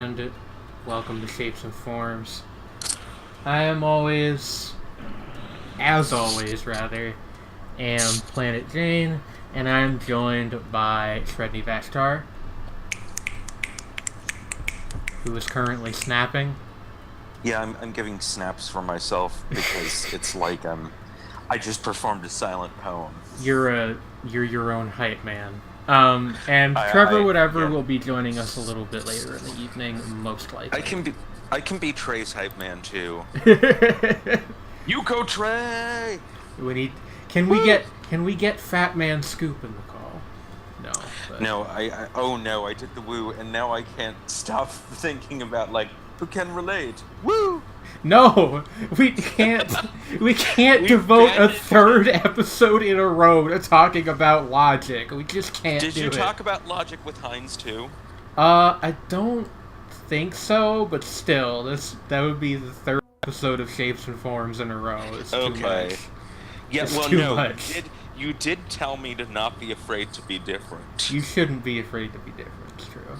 and welcome to Shapes and Forms. I am always, as always rather, am Planet Jane, and I am joined by Shredney Vashtar, who is currently snapping. Yeah, I'm giving snaps for myself because it's like I just performed a silent poem. You're your own hype man. And Trevor whatever yeah. will be joining us a little bit later in the evening, most I likely. can be I can be Trey's hype man too. You go Trey. we need can we get Fat Man Scoop in the call? No. But... No, oh no, I did the woo and now I can't stop thinking about like who can relate. Woo! No, we can't. We can't devote a third episode in a row to talking about logic. We just can't. Did you talk about logic with Heinz too? I don't think so, but still, that would be the third episode of Shapes and Forms in a row. It's too much. Yeah, it's well, too no, much. You did tell me to not be afraid to be different. You shouldn't be afraid to be different. It's true.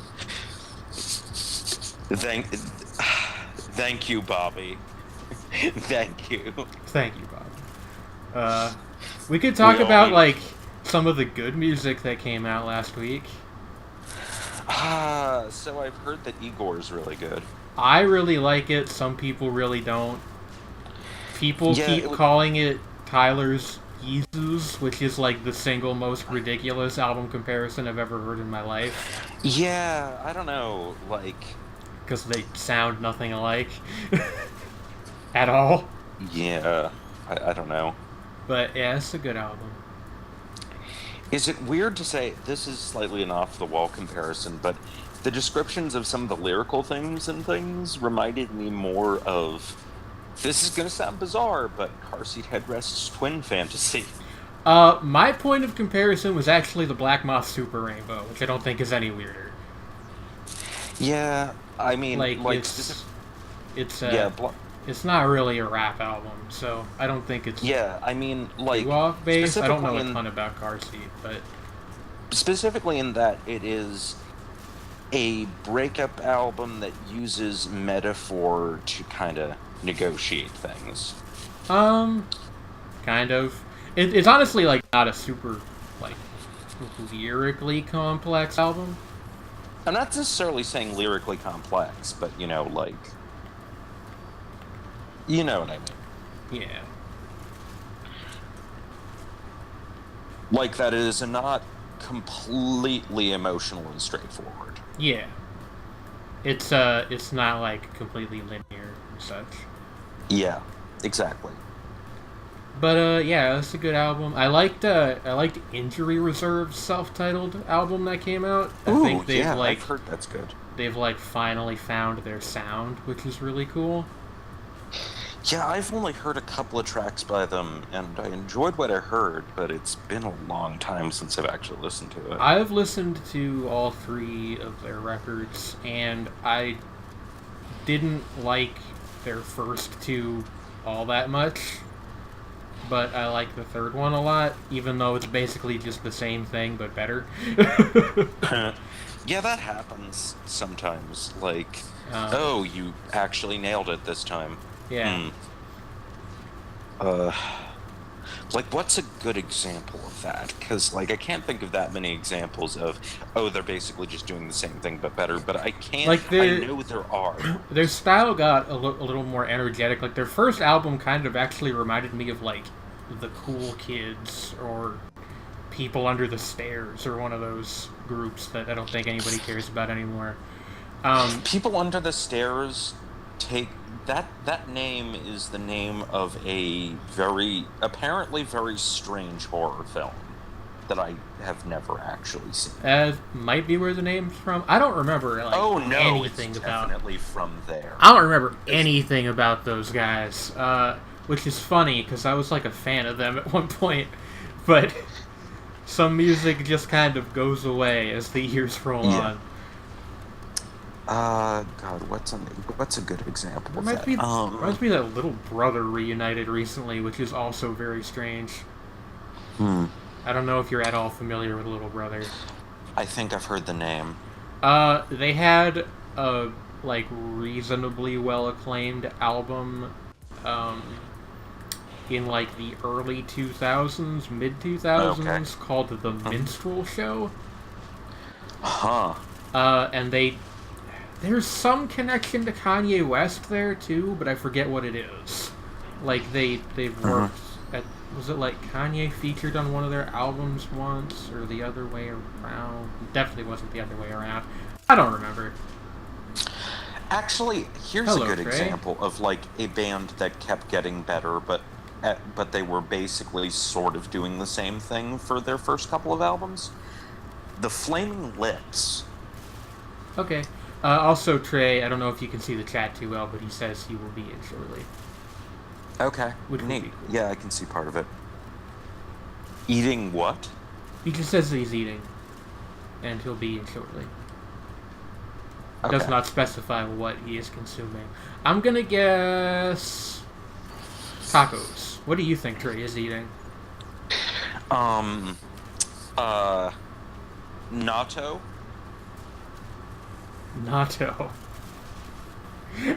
Thank you, Bobby. Thank you. Thank you, Bobby. We could talk about, like, some of the good music that came out last week. So I've heard that Igor's really good. I really like it. Some people really don't. People keep calling it Tyler's Yeezus, which is, like, the single most ridiculous album comparison I've ever heard in my life. Yeah, I don't know, like... Because they sound nothing alike. At all. Yeah, I don't know. But, yeah, it's a good album. Is it weird to say, this is slightly an off-the-wall comparison, but the descriptions of some of the lyrical things and things reminded me more of, this is going to sound bizarre, but Car Seat Headrest's Twin Fantasy. My point of comparison was actually the Black Moth Super Rainbow, which I don't think is any weirder. Yeah, I mean, it's not really a rap album, so I don't think it's I mean, like off base. I don't know a ton about Car Seat, but specifically in that it is a breakup album that uses metaphor to kind of negotiate things. Kind of. It's honestly like not a super like lyrically complex album. I'm not necessarily saying lyrically complex, but you know, like, you know what I mean. Yeah. Like that it is not completely emotional and straightforward. Yeah. It's not like completely linear and such. Yeah, exactly. But yeah, it's a good album. I liked Injury Reserve's self-titled album that came out. I think they've I've heard that's good. They've like finally found their sound, which is really cool. Yeah, I've only heard a couple of tracks by them, and I enjoyed what I heard, but it's been a long time since I've actually listened to it. I've listened to all three of their records, and I didn't like their first two all that much. But I like the third one a lot, even though it's basically just the same thing, but better. Yeah, that happens sometimes. Like, you actually nailed it this time. Yeah. Like, what's a good example of that? Because, like, I can't think of that many examples of, they're basically just doing the same thing but better, but I can't, I know there are. Their style got a little more energetic. Like, their first album kind of actually reminded me of, like, The Cool Kids or People Under the Stairs or one of those groups that I don't think anybody cares about anymore. People Under the Stairs that name is the name of a apparently very strange horror film that I have never actually seen. Might be where the name's from. I don't remember anything it's about. Definitely from there. I don't remember anything about those guys, which is funny because I was like a fan of them at one point, but some music just kind of goes away as the years roll on. God, what's a good example of that? Reminds me that Little Brother reunited recently, which is also very strange. I don't know if you're at all familiar with Little Brother. I think I've heard the name. They had a like reasonably well acclaimed album um, in like the early 2000s, mid Okay. 2000s called The Minstrel Show. Huh. And there's some connection to Kanye West there too, but I forget what it is. Like they've worked at, was it like Kanye featured on one of their albums once or the other way around? Definitely wasn't the other way around. I don't remember. Actually, here's a Hello, good Trey. example of like a band that kept getting better, but they were basically sort of doing the same thing for their first couple of albums. The Flaming Lips. Okay. Also, Trey, I don't know if you can see the chat too well, but he says he will be in shortly. Okay, Which would neat. be cool. Yeah, I can see part of it. Eating what? He just says he's eating, and he'll be in shortly. Okay. Does not specify what he is consuming. I'm gonna guess tacos. What do you think Trey is eating? Natto? Natto.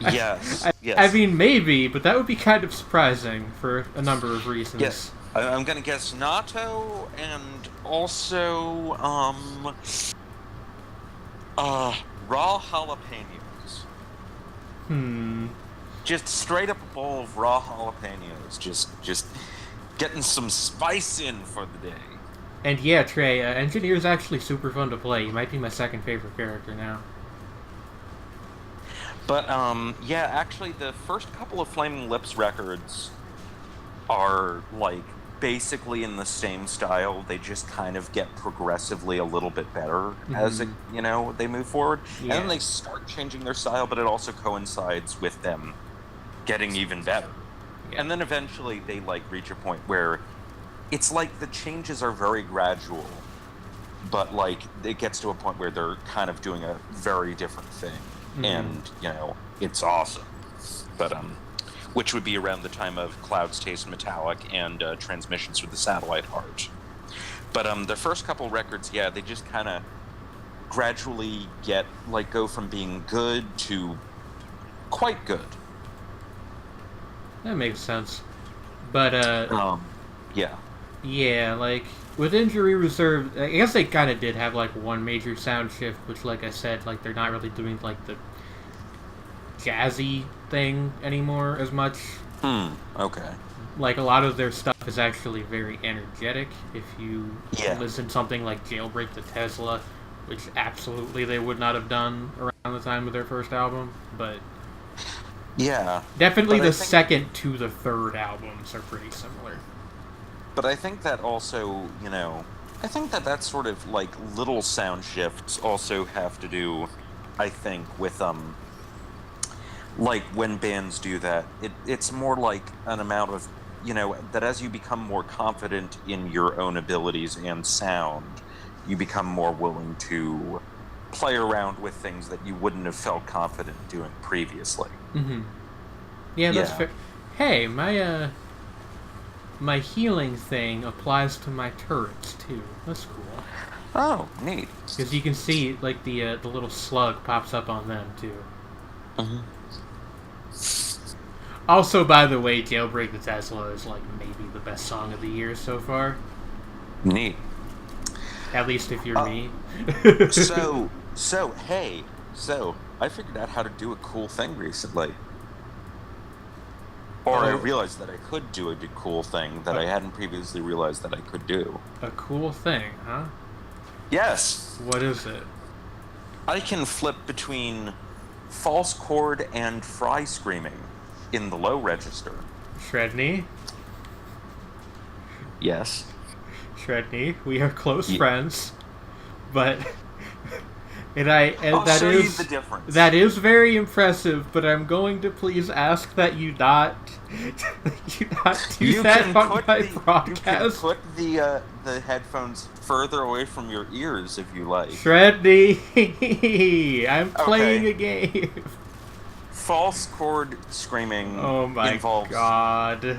Yes. Yes. I mean, maybe, but that would be kind of surprising for a number of reasons. Yes. I'm gonna guess natto and also raw jalapenos. Just straight up a bowl of raw jalapenos. Just getting some spice in for the day. And yeah, Trey, Engineer is actually super fun to play. He might be my second favorite character now. But yeah, actually the first couple of Flaming Lips records are like basically in the same style. They just kind of get progressively a little bit better as it, they move forward. Yeah. And then they start changing their style, but it also coincides with them getting even better. Yeah. And then eventually they like reach a point where it's like the changes are very gradual, but like it gets to a point where they're kind of doing a very different thing. And it's awesome. But which would be around the time of Clouds Taste Metallic and Transmissions through the Satellite Heart. But the first couple records, yeah, they just kind of gradually go from being good to quite good. That makes sense. But yeah. Yeah, like with Injury Reserve, I guess they kind of did have like one major sound shift, which, like I said, like they're not really doing like the jazzy thing anymore as much. Okay. Like a lot of their stuff is actually very energetic. If you Yeah. listen to something like Jailbreak the Tesla, which absolutely they would not have done around the time of their first album, but yeah, definitely but the second to the third albums are pretty similar. But I think that also, I think that sort of like little sound shifts also have to do, I think, with like when bands do that, it's more like an amount of, that as you become more confident in your own abilities and sound, you become more willing to play around with things that you wouldn't have felt confident doing previously. Mm-hmm. Yeah, that's fair. Hey, my healing thing applies to my turrets too. That's cool. Oh, neat. Because you can see like the little slug pops up on them too. Mm-hmm. Also, by the way, Jailbreak the Tesla is like maybe the best song of the year so far. Neat. At least if you're me. So I figured out how to do a cool thing recently. Or I realized that I could do a cool thing that I hadn't previously realized that I could do. A cool thing, huh? Yes. What is it? I can flip between false chord and fry screaming in the low register. Shredney? Yes. Shredney, we are close friends, but I'll show you the difference. That is very impressive. But I'm going to please ask that you not do that on my broadcast. You can put the headphones further away from your ears if you like. Shredney, I'm playing a game. False chord screaming involves God.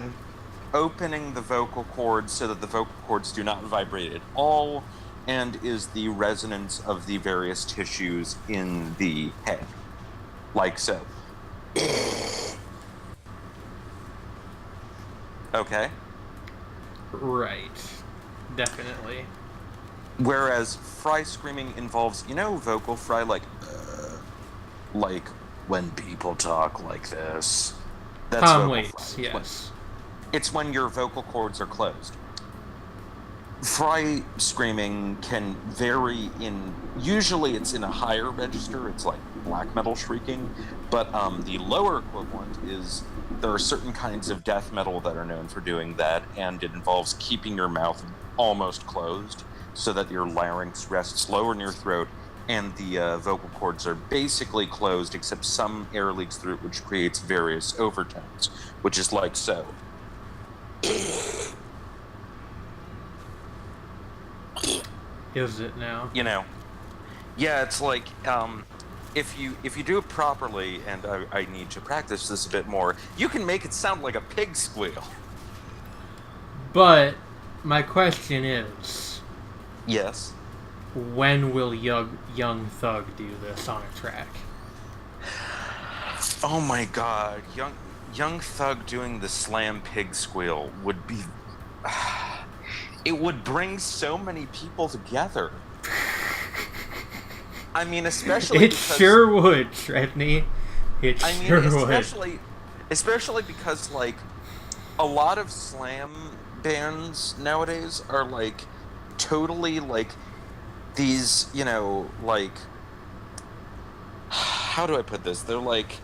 opening the vocal cords so that the vocal cords do not vibrate at all, and is the resonance of the various tissues in the head. Like so. Okay? Right. Definitely. Whereas fry screaming involves, vocal fry, like when people talk like this. That's Tom vocal Waits, fry. yes. It's when your vocal cords are closed. Fry screaming can vary usually it's in a higher register, it's like black metal shrieking, but the lower equivalent is there are certain kinds of death metal that are known for doing that, and it involves keeping your mouth almost closed so that your larynx rests lower in your throat, and the vocal cords are basically closed except some air leaks through it, which creates various overtones, which is like so. Is it now? Yeah, it's like if you do it properly, and I need to practice this a bit more, you can make it sound like a pig squeal. But my question is, Yes. when will Young Thug do this on a track? Oh my God, Young Thug doing the slam pig squeal would be. It would bring so many people together. I mean, especially because... sure would, Tredney. Especially because, like, a lot of slam bands nowadays are, like, totally, like, these, like... How do I put this? They're, like...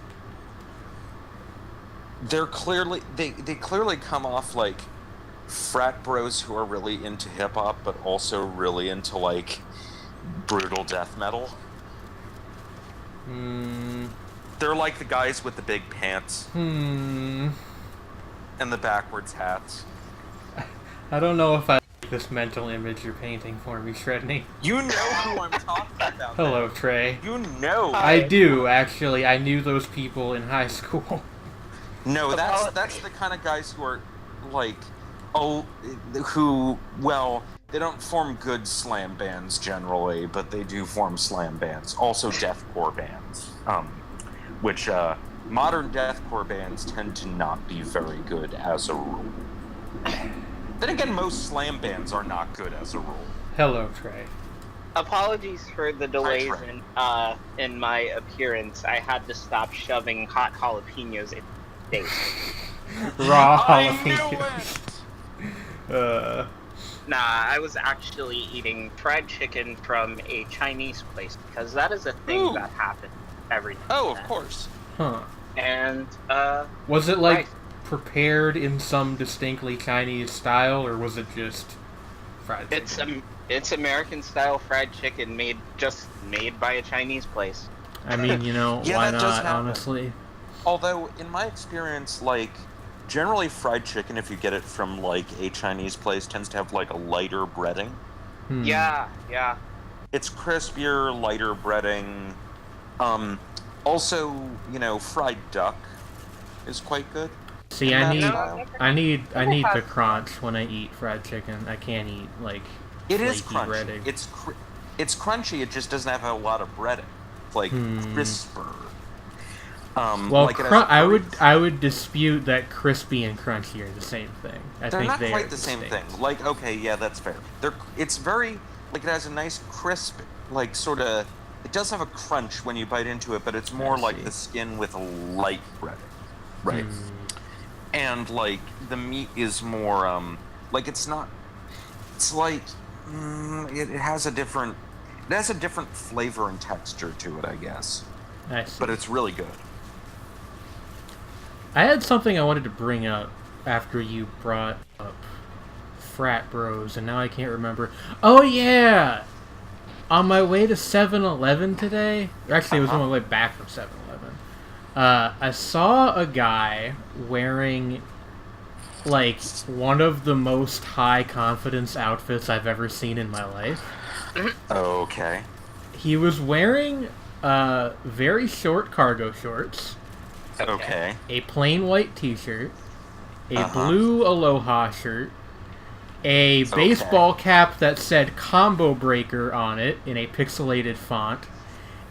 They're clearly... They clearly come off, like, frat bros who are really into hip-hop, but also really into, like, brutal death metal. They're like the guys with the big pants. And the backwards hats. I don't know if I like this mental image you're painting for me, Shredney. You know who I'm talking about. Hello, Trey. You know. I do, actually. I knew those people in high school. No, that's the kind of guys who are, like... they don't form good slam bands generally, but they do form slam bands. Also deathcore bands, which modern deathcore bands tend to not be very good as a rule. Then again, most slam bands are not good as a rule. Hello, Trey. Apologies for the delays in my appearance. I had to stop shoving hot jalapenos in my face. Raw jalapenos. Nah, I was actually eating fried chicken from a Chinese place because that is a thing that happens every time. Oh, of course. Huh. And, was it, like, prepared in some distinctly Chinese style, or was it just fried chicken? It's American-style fried chicken made by a Chinese place. I mean, why not, honestly? Although, in my experience, like... Generally, fried chicken, if you get it from, like, a Chinese place, tends to have, like, a lighter breading. Yeah. It's crispier, lighter breading. Also, fried duck is quite good. See, I need the crunch when I eat fried chicken. I can't eat, like, it is crunchy. Breading. It's crunchy, it just doesn't have a lot of breading. It's, like, crisper. I would dispute that crispy and crunchy are the same thing. They're not quite the same thing. Like, okay, yeah, that's fair. It's very, like, it has a nice crisp, like, sort of, it does have a crunch when you bite into it, but it's more like the skin with a light breading. Right. And, like, the meat is more, like, it's not, it's like, it has a different flavor and texture to it, I guess. I see. But it's really good. I had something I wanted to bring up after you brought up frat bros, and now I can't remember. Oh, yeah! On my way to 7-Eleven today, or actually it was on my way back from 7-Eleven, I saw a guy wearing, like, one of the most high-confidence outfits I've ever seen in my life. Okay. He was wearing very short cargo shorts. Okay. A plain white t-shirt, a blue Aloha shirt, a baseball cap that said Combo Breaker on it in a pixelated font,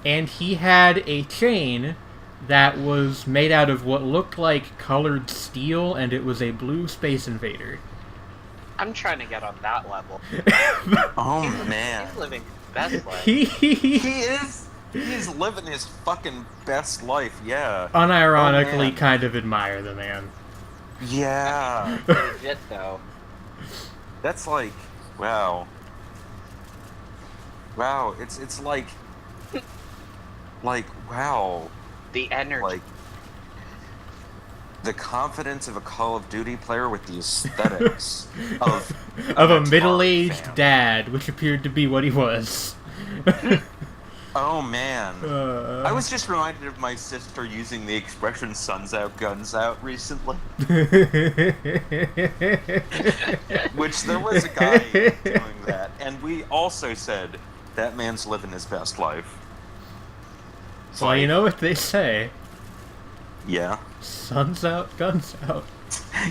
and he had a chain that was made out of what looked like colored steel, and it was a blue Space Invader. I'm trying to get on that level. Oh man, He's living his best life. he is living his fucking best life. Yeah. Unironically, kind of admire the man. Yeah. Legit though. That's like, wow. Wow, it's like wow. The energy. Like the confidence of a Call of Duty player with the aesthetics of a middle-aged fan. dad, which appeared to be what he was. Oh man. I was just reminded of my sister using the expression "suns out, guns out" recently. Which there was a guy doing that, and we also said that man's living his best life. Well, you know what they say. Yeah. Suns out, guns out.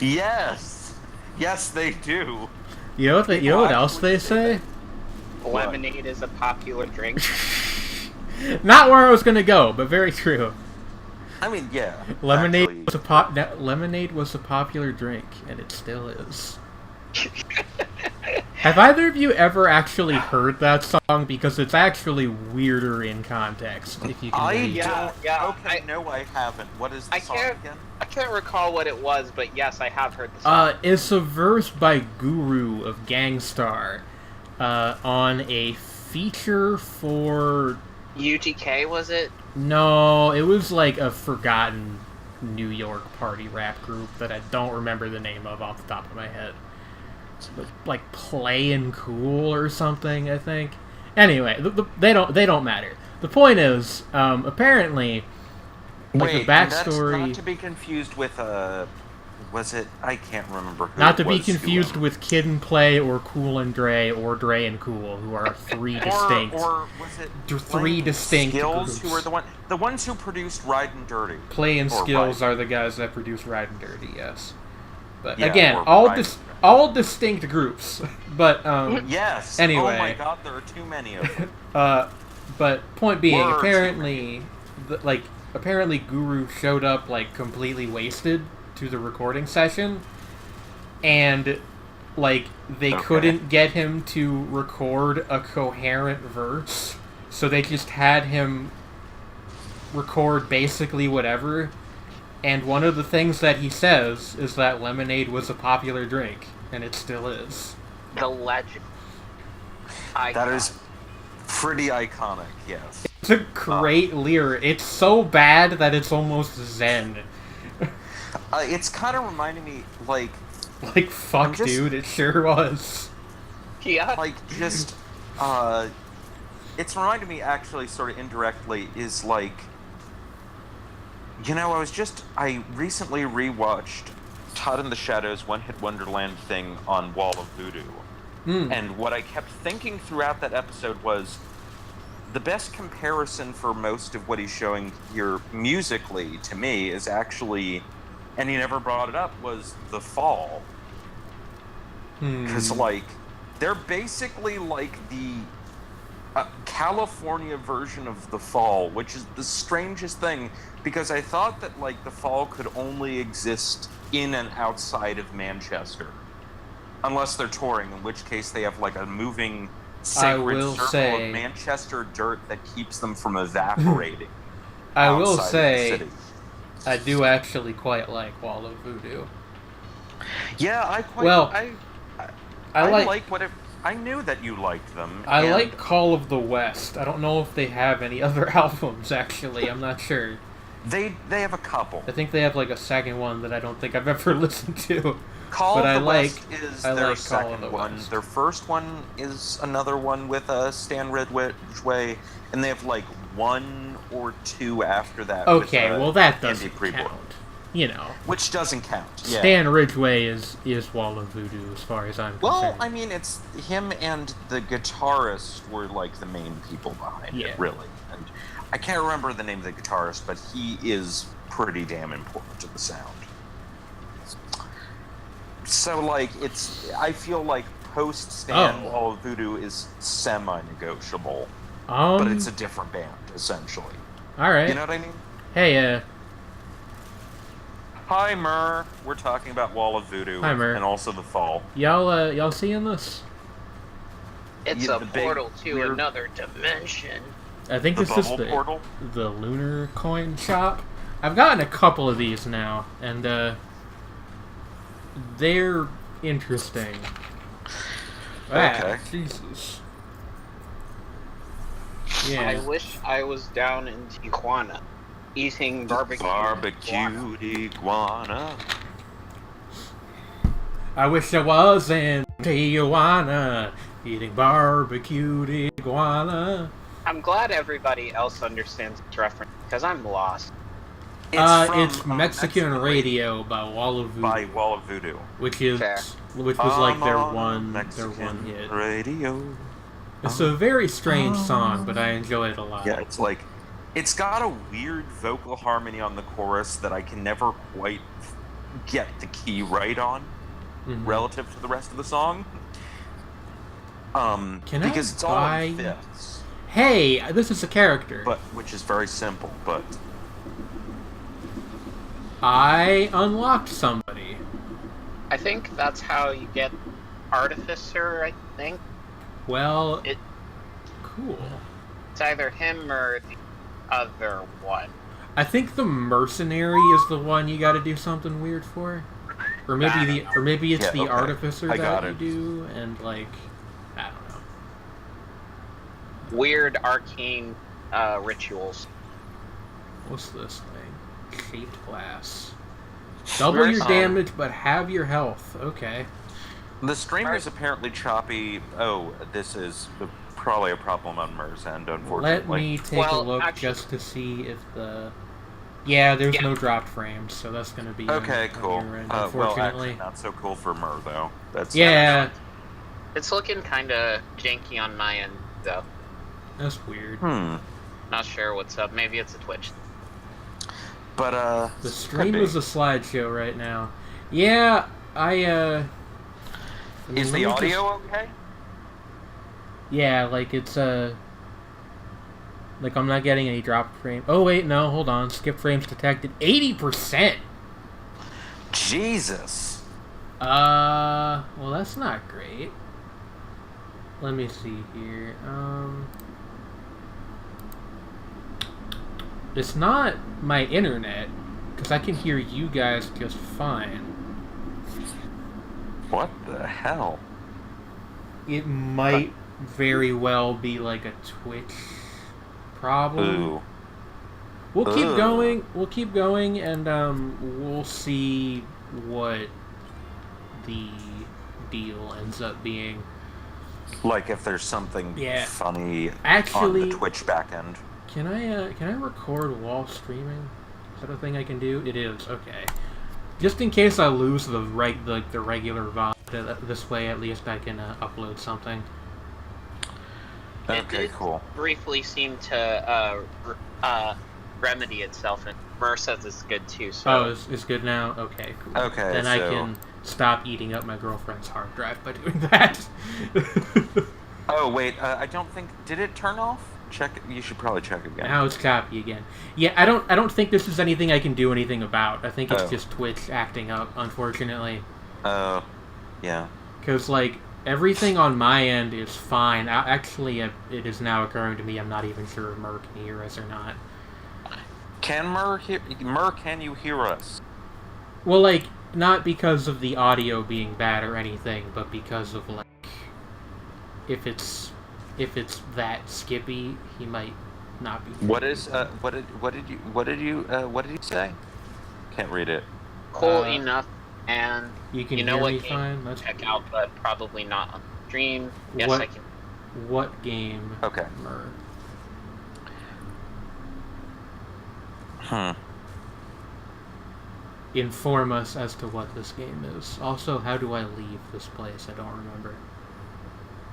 Yes. Yes, they do. You know what else they say? Lemonade is a popular drink. Not where I was gonna go, but very true. I mean, yeah. Lemonade actually, lemonade was a popular drink, and it still is. Have either of you ever actually heard that song? Because it's actually weirder in context, if you can believe it. Yeah. Okay, no, I haven't. What is the song again? I can't recall what it was, but yes, I have heard the song. It's a verse by Guru of Gangstar, on a feature for... UGK, was it? No, it was like a forgotten New York party rap group that I don't remember the name of off the top of my head. Like Playin' Cool or something, I think. Anyway, they don't matter. The point is, apparently, like the backstory. That's not to be confused with was it? I can't remember. Who Not to it be was confused who, with Kid and Play or Cool and Dre or Dre and Cool, who are three distinct. Or was it three distinct Skills, groups. who are the ones who produced Ridin' Dirty. Play and Or Skills Ride. are the guys that produce Ridin' Dirty, yes. But Yeah, again, or all Ridin' all distinct groups. But Yes. Anyway. Oh my God, there are too many of them. But point being, Were apparently Guru showed up like completely wasted to the recording session, and like they couldn't get him to record a coherent verse, so they just had him record basically whatever. And one of the things that he says is that lemonade was a popular drink, and it still is. The legend. That is pretty iconic, yes. It's a great lyric. It's so bad that it's almost zen. It's kind of reminding me, like... Like, fuck, dude, it sure was. Yeah. Like, just, it's reminding me, actually, sort of indirectly, is like... You know, I recently rewatched Todd in the Shadow's One Hit Wonderland thing on Wall of Voodoo. And what I kept thinking throughout that episode was the best comparison for most of what he's showing here musically, to me, is actually, and he never brought it up, was The Fall. Because, like, they're basically like the California version of The Fall, which is the strangest thing, because I thought that, like, The Fall could only exist in and outside of Manchester. Unless they're touring, in which case they have, like, a moving sacred circle of Manchester dirt that keeps them from evaporating. I will say, I do actually quite like Wall of Voodoo. Yeah, I like what it... I knew that you liked them. I like Call of the West. I don't know if they have any other albums, actually. I'm not sure. They have a couple. I think they have, like, a second one that I don't think I've ever listened to. Call of the West is their like second one. Their first one is another one with Stan Ridgway, and they have like one or two after that. Okay, with, well that doesn't count. You know, which doesn't count. Yeah. Stan Ridgway is Wall of Voodoo as far as I'm concerned. Well, I mean, it's him and the guitarist were like the main people behind it, really. And I can't remember the name of the guitarist, but he is pretty damn important to the sound. So, like, I feel like post-Stan Wall of Voodoo is semi-negotiable. But it's a different band, essentially. Alright. You know what I mean? Hey, Hi, Mur. We're talking about Wall of Voodoo Hi, Mur. and also the Fall. y'all seeing this? It's Yeah, a the big, portal to weird- another dimension. I think The this is bubble portal? the lunar coin shop. I've gotten a couple of these now, and they're interesting. Wow, Okay. Jesus. I Yeah. wish I was down in Tijuana, eating barbecue. Barbecued iguana. I wish I was in Tijuana eating barbecued iguana. I'm glad everybody else understands this reference because I'm lost. It's Mexican Radio by Wall of Voodoo, by Wall of Voodoo. which Fair. was like their I'm on one Mexican hit. radio. It's a very strange song, but I enjoy it a lot. Yeah, it's like it's got a weird vocal harmony on the chorus that I can never quite get the key right on relative to the rest of the song. Because it's all in fifths. Hey, this is a character. But which is very simple, but I unlocked somebody. I think that's how you get Artificer, I think. Well, cool. It's either him or the other one. I think the mercenary is the one you got to do something weird for, or maybe it's the artificer that you do, and like, I don't know. Weird arcane rituals. What's this thing? Shaped glass. Double your damage, but have your health. Okay. the stream is apparently choppy. Oh, this is probably a problem on Mur's end, unfortunately. Let me take a look just to see if the... Yeah, there's no dropped frames, so that's going to be okay. Cool. On your end, unfortunately. Well, actually, not so cool for Mur though. That's It's looking kind of janky on my end, though. That's weird. Not sure what's up. Maybe it's a Twitch. But the stream is a slideshow right now. Yeah, I mean, is the audio okay? Yeah, like it's like I'm not getting any dropped frame. Oh wait, no, hold on. Skip frames detected. 80%. Jesus. Well, that's not great. Let me see here. It's not my internet, because I can hear you guys just fine. What the hell? It might very well be like a Twitch problem. Ooh. We'll keep going. We'll keep going, and we'll see what the deal ends up being. Like if there's something funny actually, on the Twitch backend. Can I record while streaming? Is that a thing I can do? It is. Okay. Just in case I lose the regular VOD, this way at least I can upload something. Okay, it cool. Briefly seemed to remedy itself, and Mur says it's good too. So. Oh, it's good now. Okay, cool. Okay, then I can stop eating up my girlfriend's hard drive by doing that. Oh wait, I don't think did it turn off? Check. You should probably check again. Now it's choppy again. Yeah, I don't think this is anything I can do anything about. I think it's just Twitch acting up, unfortunately. Oh, yeah. Because like everything on my end is fine. Actually, it is now occurring to me. I'm not even sure if Mur can hear us or not. Can Mur hear? Mur, can you hear us? Well, like not because of the audio being bad or anything, but because of like if it's that skippy, he might not be. What did you say? Can't read it. Cool enough, and you can know hear what me game fine. That's check out, but probably not on stream. Yes, what, I can. What game? Okay. Mur? Inform us as to what this game is. Also, how do I leave this place? I don't remember.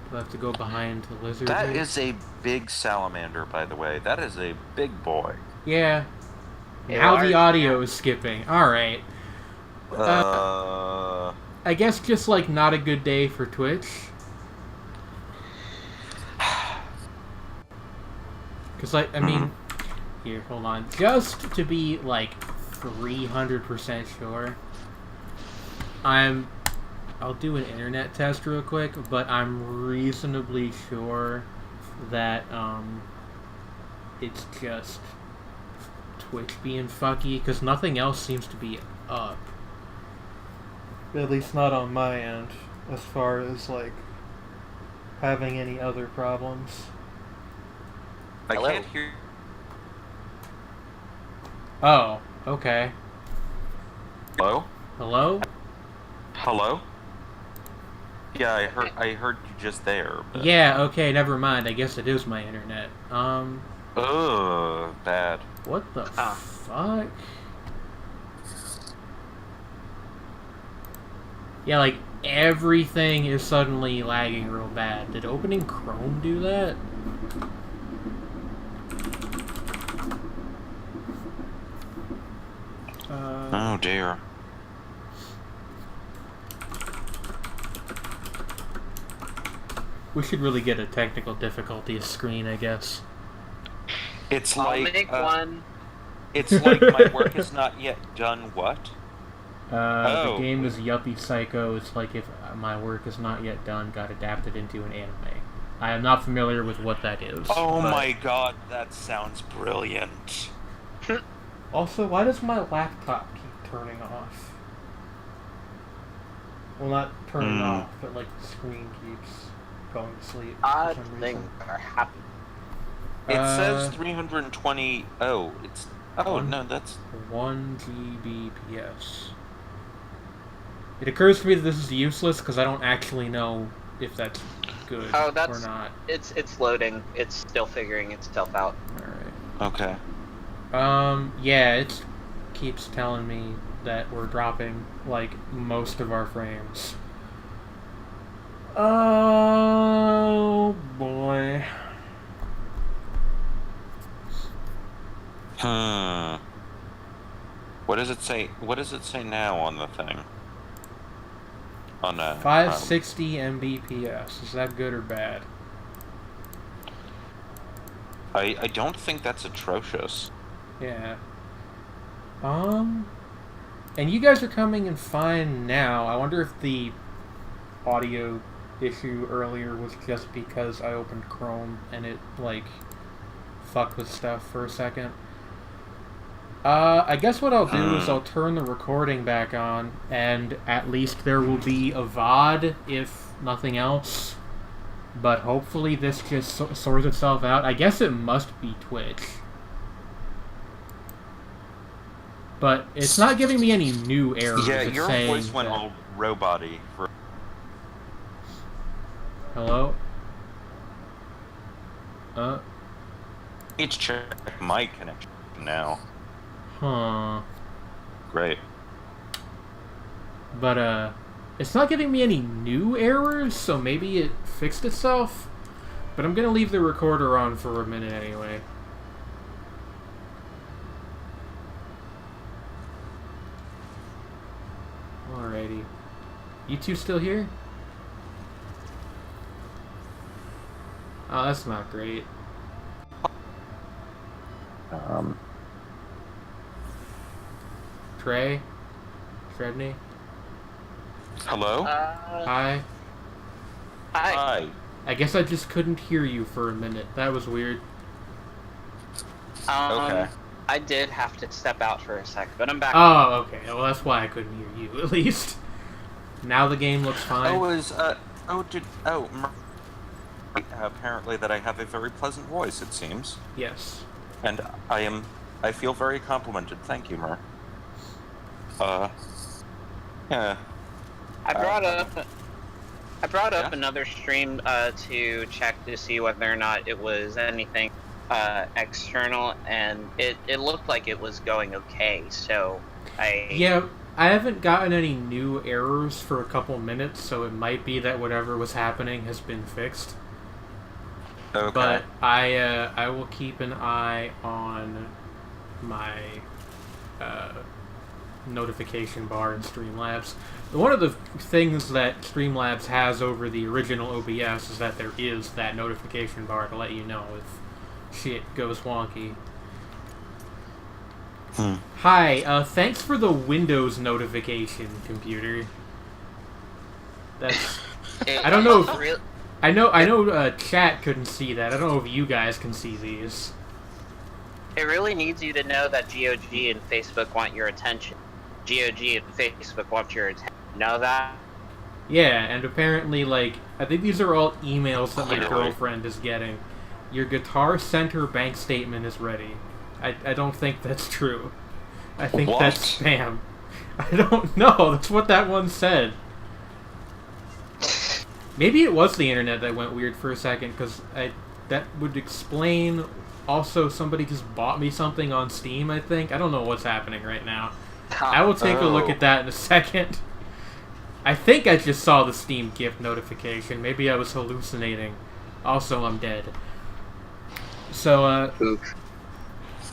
Do I have to go behind the lizard? That is a big salamander, by the way. That is a big boy. Yeah. Now the audio is skipping. Alright. I guess just, like, not a good day for Twitch. Because, like, I mean, Here, hold on. Just to be, like, 300% sure, I'll do an internet test real quick, but I'm reasonably sure that, it's just Twitch being fucky, because nothing else seems to be up. At least not on my end, as far as, like, having any other problems. I Hello? can't hear. Oh, okay. Hello? Hello? Hello? Yeah, I heard you just there. But... Yeah, okay, never mind. I guess it is my internet. Ugh, bad. What the fuck? Yeah, like, everything is suddenly lagging real bad. Did opening Chrome do that? Oh dear. We should really get a technical difficulties screen, I guess. It's I'll like make one. It's like my work is not yet done. What? The game is Yuppie Psycho. It's like if my work is not yet done, got adapted into an anime. I am not familiar with what that is. Oh but... my god, that sounds brilliant. Also, why does my laptop keep turning off? Well, not turning off, but like the screen keeps going to sleep. Odd things are happening. It says 320. Oh, it's. Oh, no, that's. 1 Gbps. It occurs to me that this is useless because I don't actually know if that's good or not. It's loading. It's still figuring itself out. Alright. Okay. Yeah, it keeps telling me that we're dropping, like, most of our frames. Oh, boy. What does it say? What does it say now on the thing? On 560 Mbps. Is that good or bad? I don't think that's atrocious. Yeah. And you guys are coming in fine now. I wonder if the audio issue earlier was just because I opened Chrome and it, like, fucked with stuff for a second. I guess what I'll do is I'll turn the recording back on, and at least there will be a VOD, if nothing else. But hopefully this just sorts itself out. I guess it must be Twitch. But it's not giving me any new errors. Yeah, it's your saying voice went that... all robot-y. Hello? Let's check my connection now. Huh. Great. But, it's not giving me any new errors, so maybe it fixed itself. But I'm gonna leave the recorder on for a minute anyway. Alrighty. You two still here? Oh, that's not great. Trey? Srebny? Hello? Hi? Hi. I guess I just couldn't hear you for a minute. That was weird. Okay. I did have to step out for a sec, but I'm back. Oh, okay. Well, that's why I couldn't hear you, at least. Now the game looks fine. Apparently that I have a very pleasant voice, it seems. Yes. And I feel very complimented. Thank you, Mer. Yeah. I brought up another stream to check to see whether or not it was anything external, and it looked like it was going okay. So Yeah, I haven't gotten any new errors for a couple minutes, so it might be that whatever was happening has been fixed. Okay. But I will keep an eye on my notification bar in Streamlabs. One of the things that Streamlabs has over the original OBS is that there is that notification bar to let you know if shit goes wonky. Hi, thanks for the Windows notification, computer. That's... I don't know if... I know chat couldn't see that. I don't know if you guys can see these. It really needs you to know that GOG and Facebook want your attention. GOG and Facebook want your attention. Know that? Yeah, and apparently, like, I think these are all emails that my girlfriend is getting. Your Guitar Center bank statement is ready. I don't think that's true. I think that's spam. I don't know. That's what that one said. Maybe it was the internet that went weird for a second, because that would explain... Also, somebody just bought me something on Steam, I think. I don't know what's happening right now. I will take a look at that in a second. I think I just saw the Steam gift notification. Maybe I was hallucinating. Also, I'm dead. So,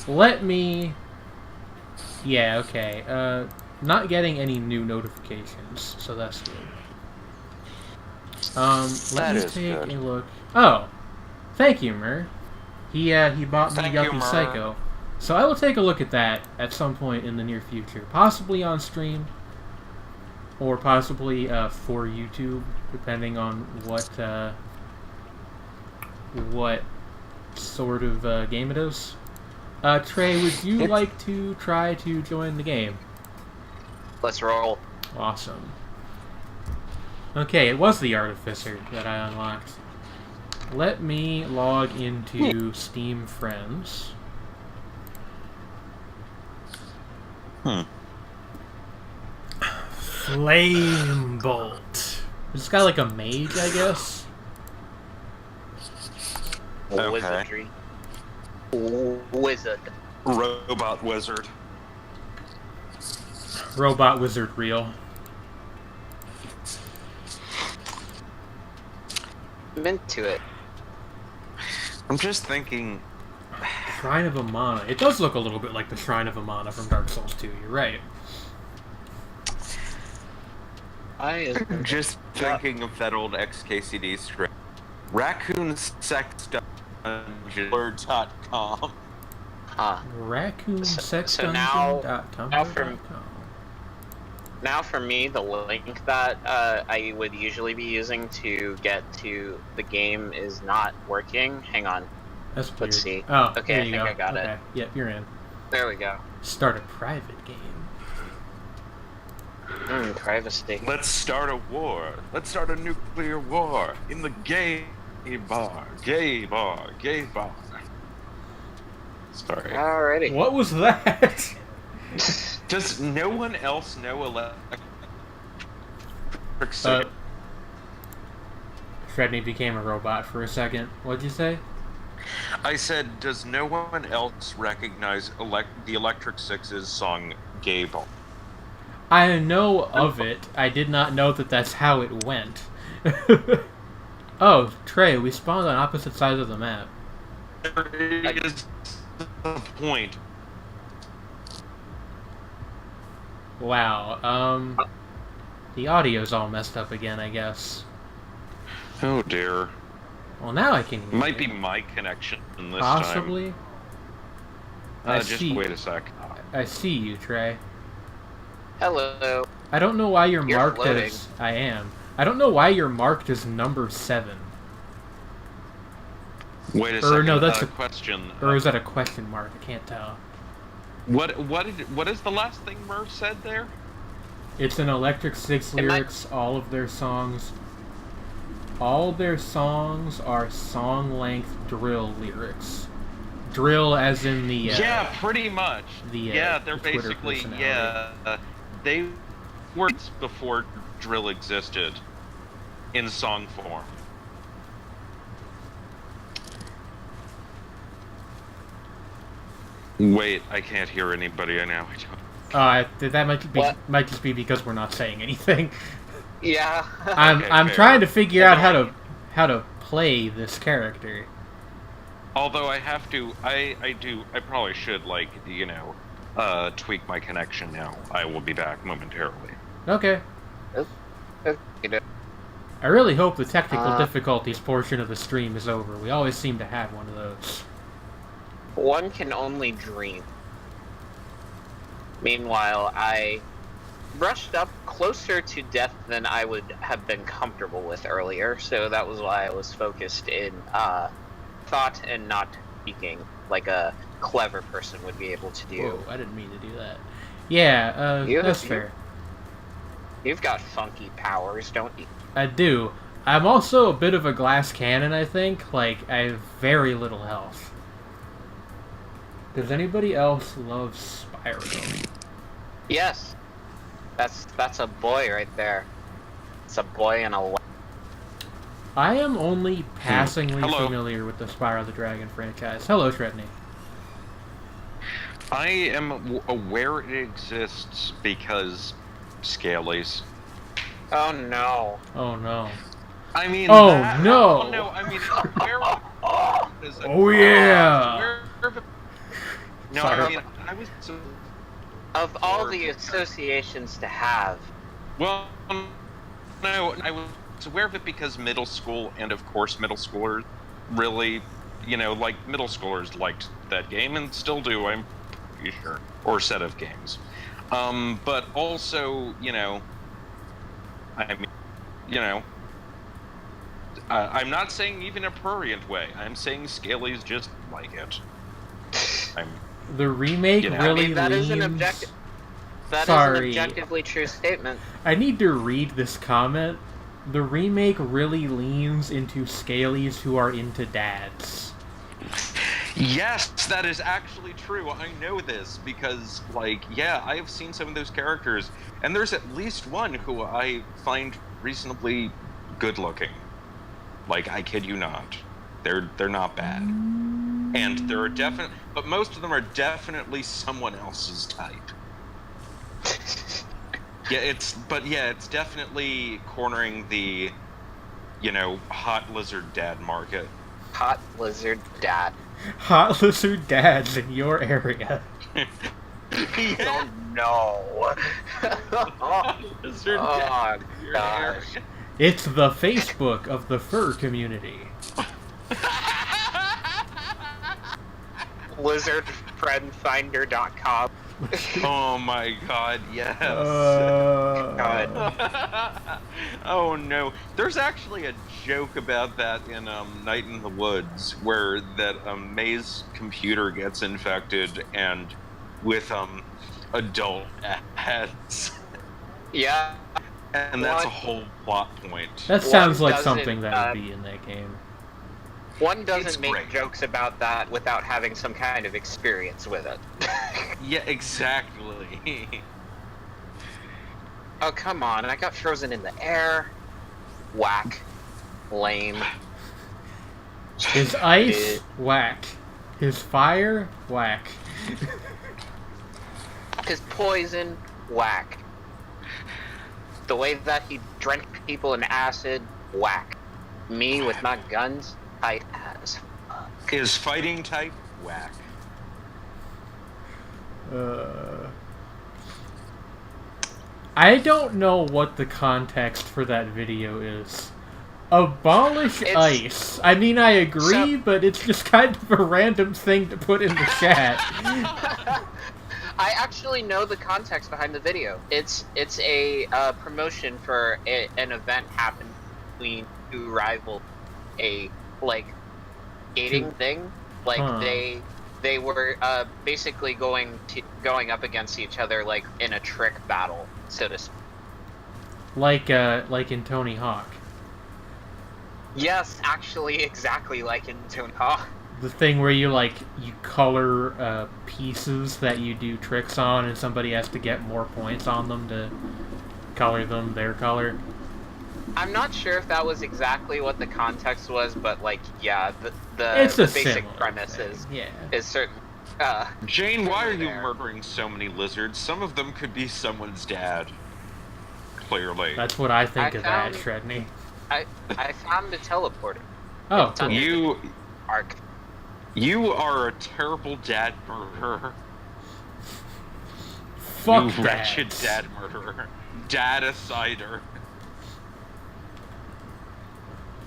let me... Yeah, okay. Not getting any new notifications, so that's good. Let me take a look. Oh! Thank you, Mur. He bought me Yuppie Psycho. So I will take a look at that at some point in the near future. Possibly on stream. Or possibly for YouTube, depending on what sort of game it is. Trey, would you like to try to join the game? Let's roll. Awesome. Okay, it was the Artificer that I unlocked. Let me log into Steam Friends. Flame Bolt. Is this guy like a mage, I guess? Okay. Wizardry. Wizard. Robot wizard. Robot wizard real. I'm into it. I'm just thinking... Shrine of Amana. It does look a little bit like the Shrine of Amana from Dark Souls 2, you're right. I'm just thinking of that old XKCD strip. Raccoon Sex Dungeon.com. Huh. RaccoonSexDungeon.com. Now for me, the link that I would usually be using to get to the game is not working. Hang on. That's weird. Let's see. Oh, okay, I think I got it. it. Yep, you're in. There we go. Start a private game. Privacy. Let's start a war. Let's start a nuclear war in the gay bar. Gay bar. Gay bar. Sorry. Alrighty. What was that? Does no one else know electric Shredney became a robot for a second. What'd you say? I said, does no one else recognize the Electric Six's song Gay Bar? I know of it. I did not know that that's how it went. Oh, Trey, we spawned on opposite sides of the map. There is the point. Wow, the audio's all messed up again, I guess. Oh dear. Well, now I can hear Might be you. my connection this Possibly. time. Just wait a sec. I see you, Trey. Hello. I don't know why you're marked floating. as... I am. I don't know why you're marked as number 7. Wait a Or second. no, that's a question. Or is that a question mark? I can't tell. What is the last thing Murph said there? It's an Electric Six lyrics, all of their songs. All their songs are song-length drill lyrics. Drill as in the... yeah, pretty much. They're basically... they were before drill existed in song form. Wait, I can't hear anybody. I know I don't. That might just be because we're not saying anything. Yeah. I'm trying to figure out how to play this character. Although I have to, I probably should, like, tweak my connection now. I will be back momentarily. Okay. I really hope the technical difficulties portion of the stream is over. We always seem to have one of those. One can only dream. Meanwhile, I brushed up closer to death than I would have been comfortable with earlier, so that was why I was focused in thought and not speaking like a clever person would be able to do. Whoa, I didn't mean to do that. Yeah, that's fair. You've got funky powers, don't you? I do. I'm also a bit of a glass cannon, I think. Like, I have very little health. Does anybody else love Spyro? Yes. That's a boy right there. It's a boy and a... I am only passingly Hello. familiar with the Spyro the Dragon franchise. Hello, Shredney. I am aware it exists because Scalies. Oh no. Oh no. I mean, Oh, that, no. Oh, no, I mean, where is it? Oh, yeah. No, Sorry. I mean, I was... Of all the associations to have, Well, no, I was aware of it because middle school, and of course middle schoolers really, like middle schoolers liked that game and still do, I'm pretty sure, or set of games. But also, I mean, I'm not saying even a prurient way. I'm saying Scalies just like it. The remake You know, really I mean, that is an leans... objective. That is Sorry. an objectively true statement. I need to read this comment. The remake really leans into Scalies who are into dads. Yes, that is actually true. I know this because, I have seen some of those characters, and there's at least one who I find reasonably good-looking. I kid you not. They're not bad. And there are but most of them are definitely someone else's type. It's definitely cornering the, hot lizard dad market. Hot lizard dad. Hot lizard dads in your area. Oh no. Lizard Oh, dad in your gosh. area. It's the Facebook of the fur community. Lizardfriendfinder.com. Oh my god, yes. God. Oh no. There's actually a joke about that in Night in the Woods, where that May's computer gets infected and with adult ads. Yeah. And that's a What? whole plot point. That sounds like doesn't, something that would be in that game. One It's doesn't make great. jokes about that without having some kind of experience with it. Yeah, exactly. Oh, come on. I got frozen in the air. Whack. Lame. His ice, whack. His fire, whack. His poison, whack. The way that he drank people in acid, whack. Me with my guns, tight as fuck. His fighting type, whack. I don't know what the context for that video is. Abolish ice. I mean, I agree, but it's just kind of a random thing to put in the chat. I actually know the context behind the video. It's a promotion for an event happening between two rival, a skating thing. They were basically going up against each other in a trick battle, so to speak. Like in Tony Hawk. Yes, actually, exactly like in Tony Hawk. The thing where you color pieces that you do tricks on, and somebody has to get more points on them to color them their color. I'm not sure if that was exactly what the context was, but the It's a basic similar premise thing, is certain. Jane, why are you there. murdering so many lizards? Some of them could be someone's dad. Clearly. That's what I think I of that, found- Shredney. I found the teleporter. Oh, It's on cool. Arc. You are a terrible dad murderer. Fuck you wretched dads. dad murderer. Dad-a-sider.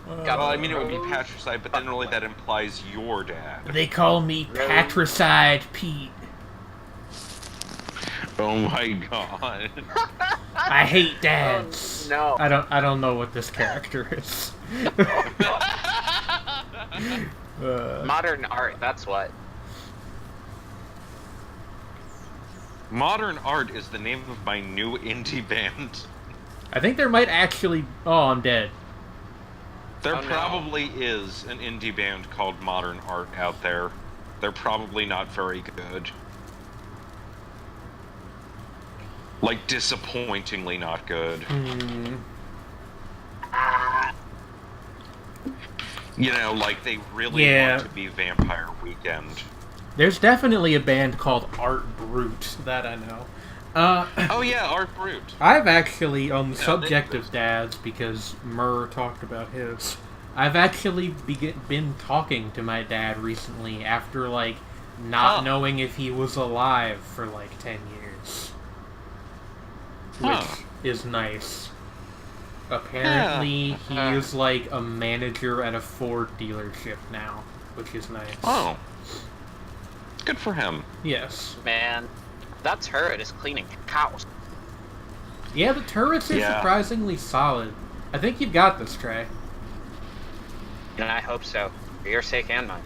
Well, I mean, it would be patricide, but then really that implies your dad. They call me Patricide Pete. Oh my god. I hate dads. Oh, no. I don't know what this character is. Modern art, that's what. Modern Art is the name of my new indie band. I think there might actually... Oh, I'm dead. There Oh, no. probably is an indie band called Modern Art out there. They're probably not very good. Like, disappointingly not good. You know, like, they really Yeah. want to be Vampire Weekend. There's definitely a band called Art Brute that I know. Oh yeah, Art Brute. I've actually, on the Yeah, subject they- of dads, because Murr talked about his, I've actually been talking to my dad recently after, like, not knowing if he was alive for, like, 10 years. Which is nice. Apparently, he is, like, a manager at a Ford dealership now, which is nice. Oh. Good for him. Yes. Man, that turret is cleaning house. Yeah, the turrets are Yeah. surprisingly solid. I think you've got this, Trey. And I hope so. For your sake and mine.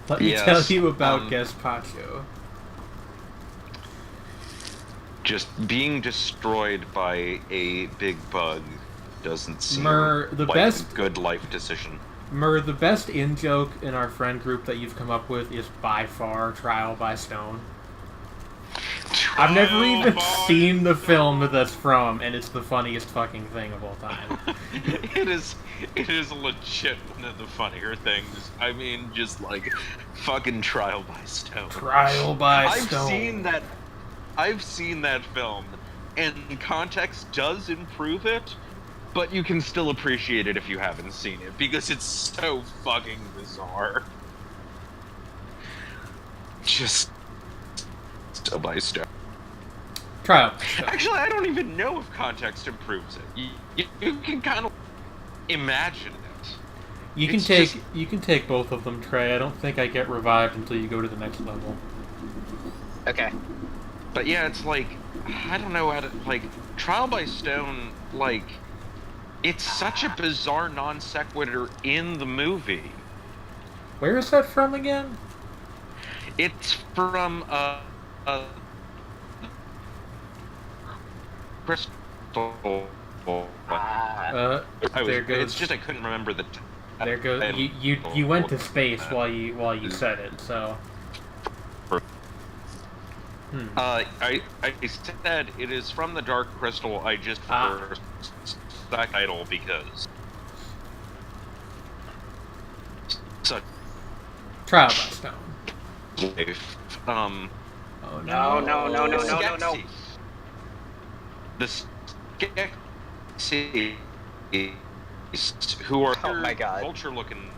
Let me Yes, tell you about Gazpacho. Just being destroyed by a big bug doesn't seem Murr, the like best- a good life decision. Murr, the best in-joke in our friend group that you've come up with is by far Trial by Stone. I've never even seen the film that that's from, and it's the funniest fucking thing of all time. It is legit one of the funnier things. I mean, just like fucking Trial by Stone. Trial by Stone. I've seen that film, and context does improve it, but you can still appreciate it if you haven't seen it, because it's so fucking bizarre. Just by Stone. Trial by Stone. Actually, I don't even know if context improves it. You can kind of imagine it. You can It's take both of them, Trey. I don't think I get revived until you go to the next level. Okay. But yeah, it's like, I don't know how to, like, Trial by Stone, like, it's such a bizarre non sequitur in the movie. Where is that from again? It's from, Crystal. There goes. It's just I couldn't remember the. There goes. You went to space while you said it. So. I said it is from the Dark Crystal. I just reversed that title because. So. Trial by Stone. Oh no. No. The Skeksis, who are Oh my God. vulture-looking.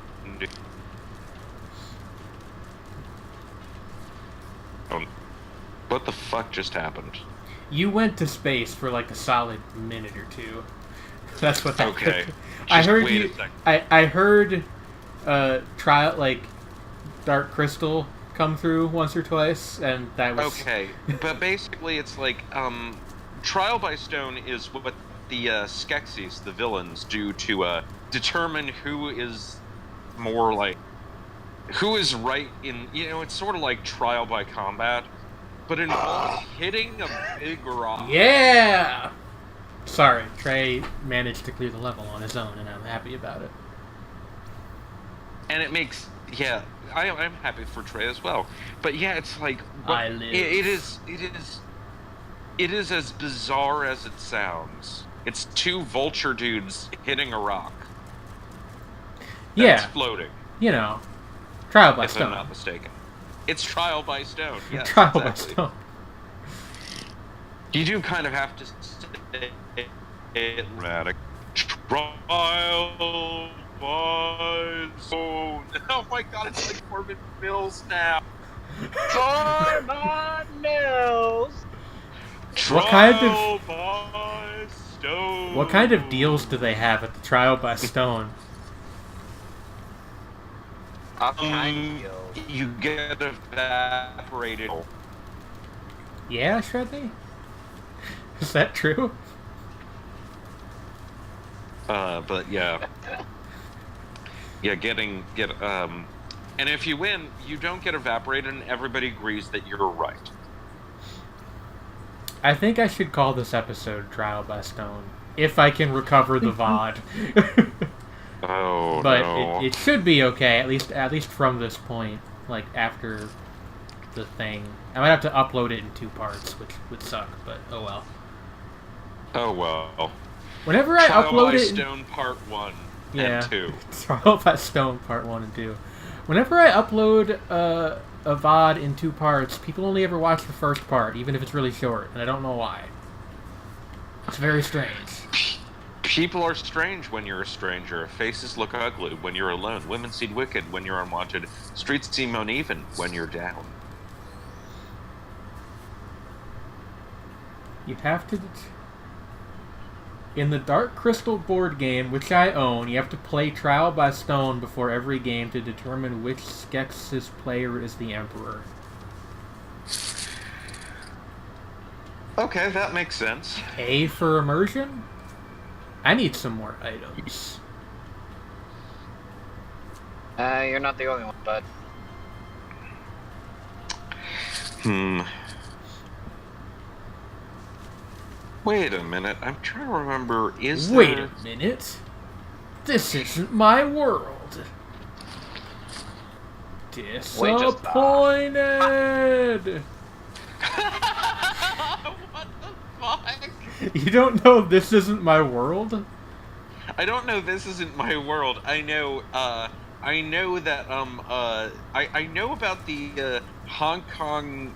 What the fuck just happened? You went to space for like a solid minute or two. That's what happened. Okay. I Just heard wait you. a second. I heard trial like Dark Crystal come through once or twice, and that was Okay, but basically it's like, Trial by Stone is what the Skeksis, the villains, do to determine who is more like, who is right in, it's sort of like Trial by Combat, but it involves hitting a big rock. Yeah. Sorry, Trey managed to clear the level on his own, and I'm happy about it. And it makes, I'm happy for Trey as well. But yeah, it's like, I live. It is as bizarre as it sounds. It's two vulture dudes hitting a rock. That's floating. Trial by If Stone. I'm not mistaken. It's Trial by Stone. Yes, Trial exactly. by Stone. You do kind of have to say it dramatic. Trial by Stone. Oh my god, it's like Corbin Mills now. Corbin Mills. What kind of- Trial by Stone. What kind of deals do they have at the Trial by Stone? All kind of deals. You get evaporated. Yeah, Shredney? Is that true? But yeah. Yeah, and if you win, you don't get evaporated, and everybody agrees that you're right. I think I should call this episode Trial by Stone. If I can recover the VOD. Oh, but no. it should be okay, at least from this point. Like, after the thing. I might have to upload it in 2 parts, which would suck, but oh well. Oh, well. Whenever I upload it... Stone Part 1 and 2. Trial by Stone Part 1 and 2. Whenever I upload a VOD in 2 parts, people only ever watch the first part, even if it's really short, and I don't know why. It's very strange. People are strange when you're a stranger. Faces look ugly when you're alone. Women seem wicked when you're unwanted. Streets seem uneven when you're down. You have to... In the Dark Crystal board game, which I own, you have to play Trial by Stone before every game to determine which Skeksis player is the Emperor. Okay, that makes sense. A for immersion? I need some more items. You're not the only one, bud. Wait a minute, I'm trying to remember, Wait a minute. This isn't my world. Disappointed! What the fuck? You don't know This Isn't My World? I don't know This Isn't My World. I know that, I know about the, Hong Kong,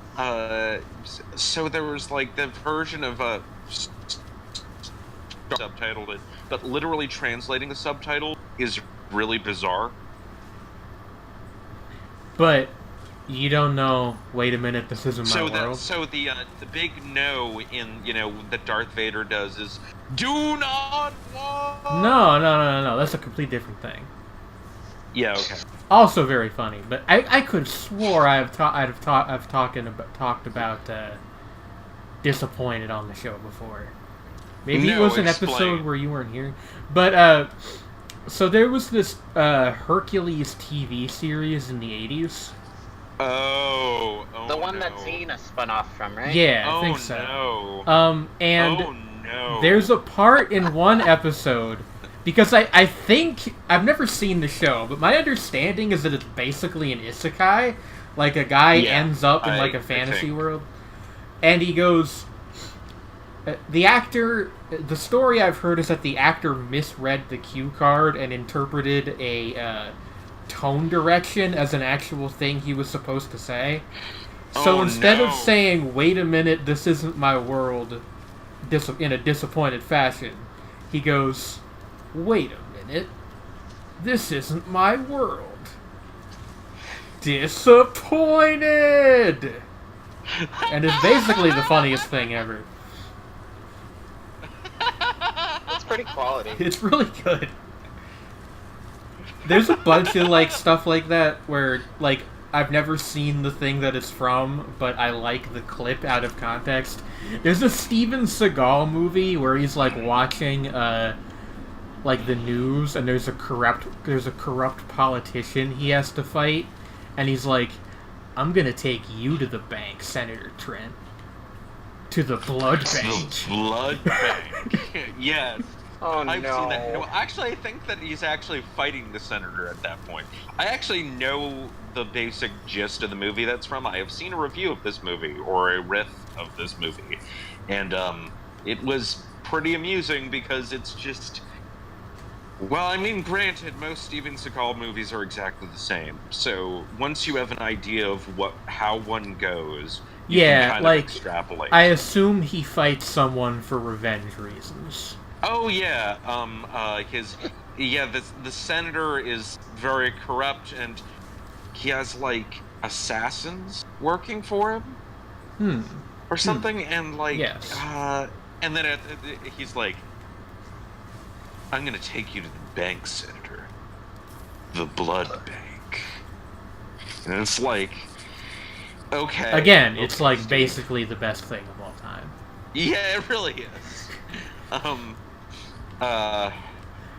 so there was, like, the version of, subtitled it, but literally translating the subtitle is really bizarre. But you don't know, wait a minute, this isn't my world? So the big no in, that Darth Vader does is, do not walk! No, that's a complete different thing. Yeah, okay. Also very funny, but I could swore I've talked about Disappointed on the show before. Maybe it was an episode where you weren't here. But, so there was this Hercules TV series in the 80s. Oh the one no. that Xena spun off from, right? Yeah, I think so. No. And oh, no. there's a part in one episode, because I think, I've never seen the show, but my understanding is that it's basically an isekai. Like, a guy ends up in, like, a fantasy world. And he goes... the story I've heard is that the actor misread the cue card and interpreted a tone direction as an actual thing he was supposed to say. So instead of saying, wait a minute, this isn't my world, in a disappointed fashion, he goes, wait a minute, this isn't my world. Disappointed! And it's basically the funniest thing ever. It's pretty quality. It's really good. There's a bunch of, like, stuff like that where, like, I've never seen the thing that it's from, but I like the clip out of context. There's a Steven Seagal movie where he's, like, watching, like, the news, and there's a corrupt politician he has to fight, and he's like, I'm gonna take you to the bank, Senator Trent. To the blood bank. The blood bank. Yes. Oh, I've no. seen that. No, actually, I think that he's actually fighting the senator at that point. I actually know the basic gist of the movie that's from. I have seen a review of this movie, or a riff of this movie. And, it was pretty amusing because it's just... Well, I mean, granted, most Steven Seagal movies are exactly the same. So, once you have an idea of how one goes... You can kind of extrapolate. I assume he fights someone for revenge reasons. Oh yeah, the senator is very corrupt, and he has like assassins working for him, or something, and like, and then he's like, "I'm gonna take you to the bank, Senator, the blood bank," and it's like. Okay. Again, it's like basically the best thing of all time. Yeah, it really is.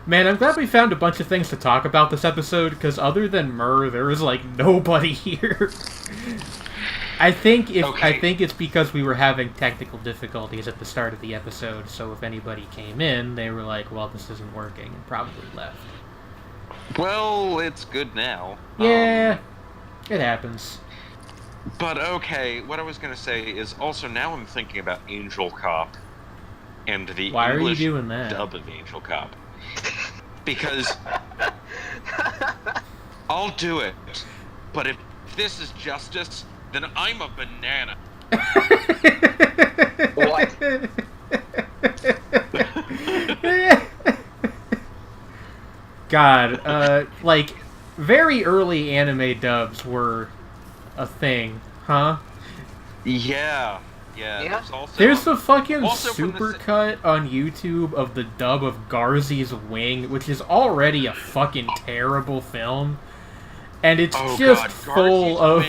Man, I'm glad we found a bunch of things to talk about this episode, because other than Murr, there was, like, nobody here. I think it's because we were having technical difficulties at the start of the episode, so if anybody came in, they were like, well, this isn't working, and probably left. Well, it's good now. Yeah, it happens. But okay, what I was going to say is also now I'm thinking about Angel Cop and the Why English are you doing that? dub of Angel Cop. Because I'll do it, but if this is justice, then I'm a banana. What? God, like, very early anime dubs were a thing, huh? Yeah. Yeah. There's a fucking also from the supercut on YouTube of the dub of Garzey's Wing, which is already a fucking terrible film. And it's just full of,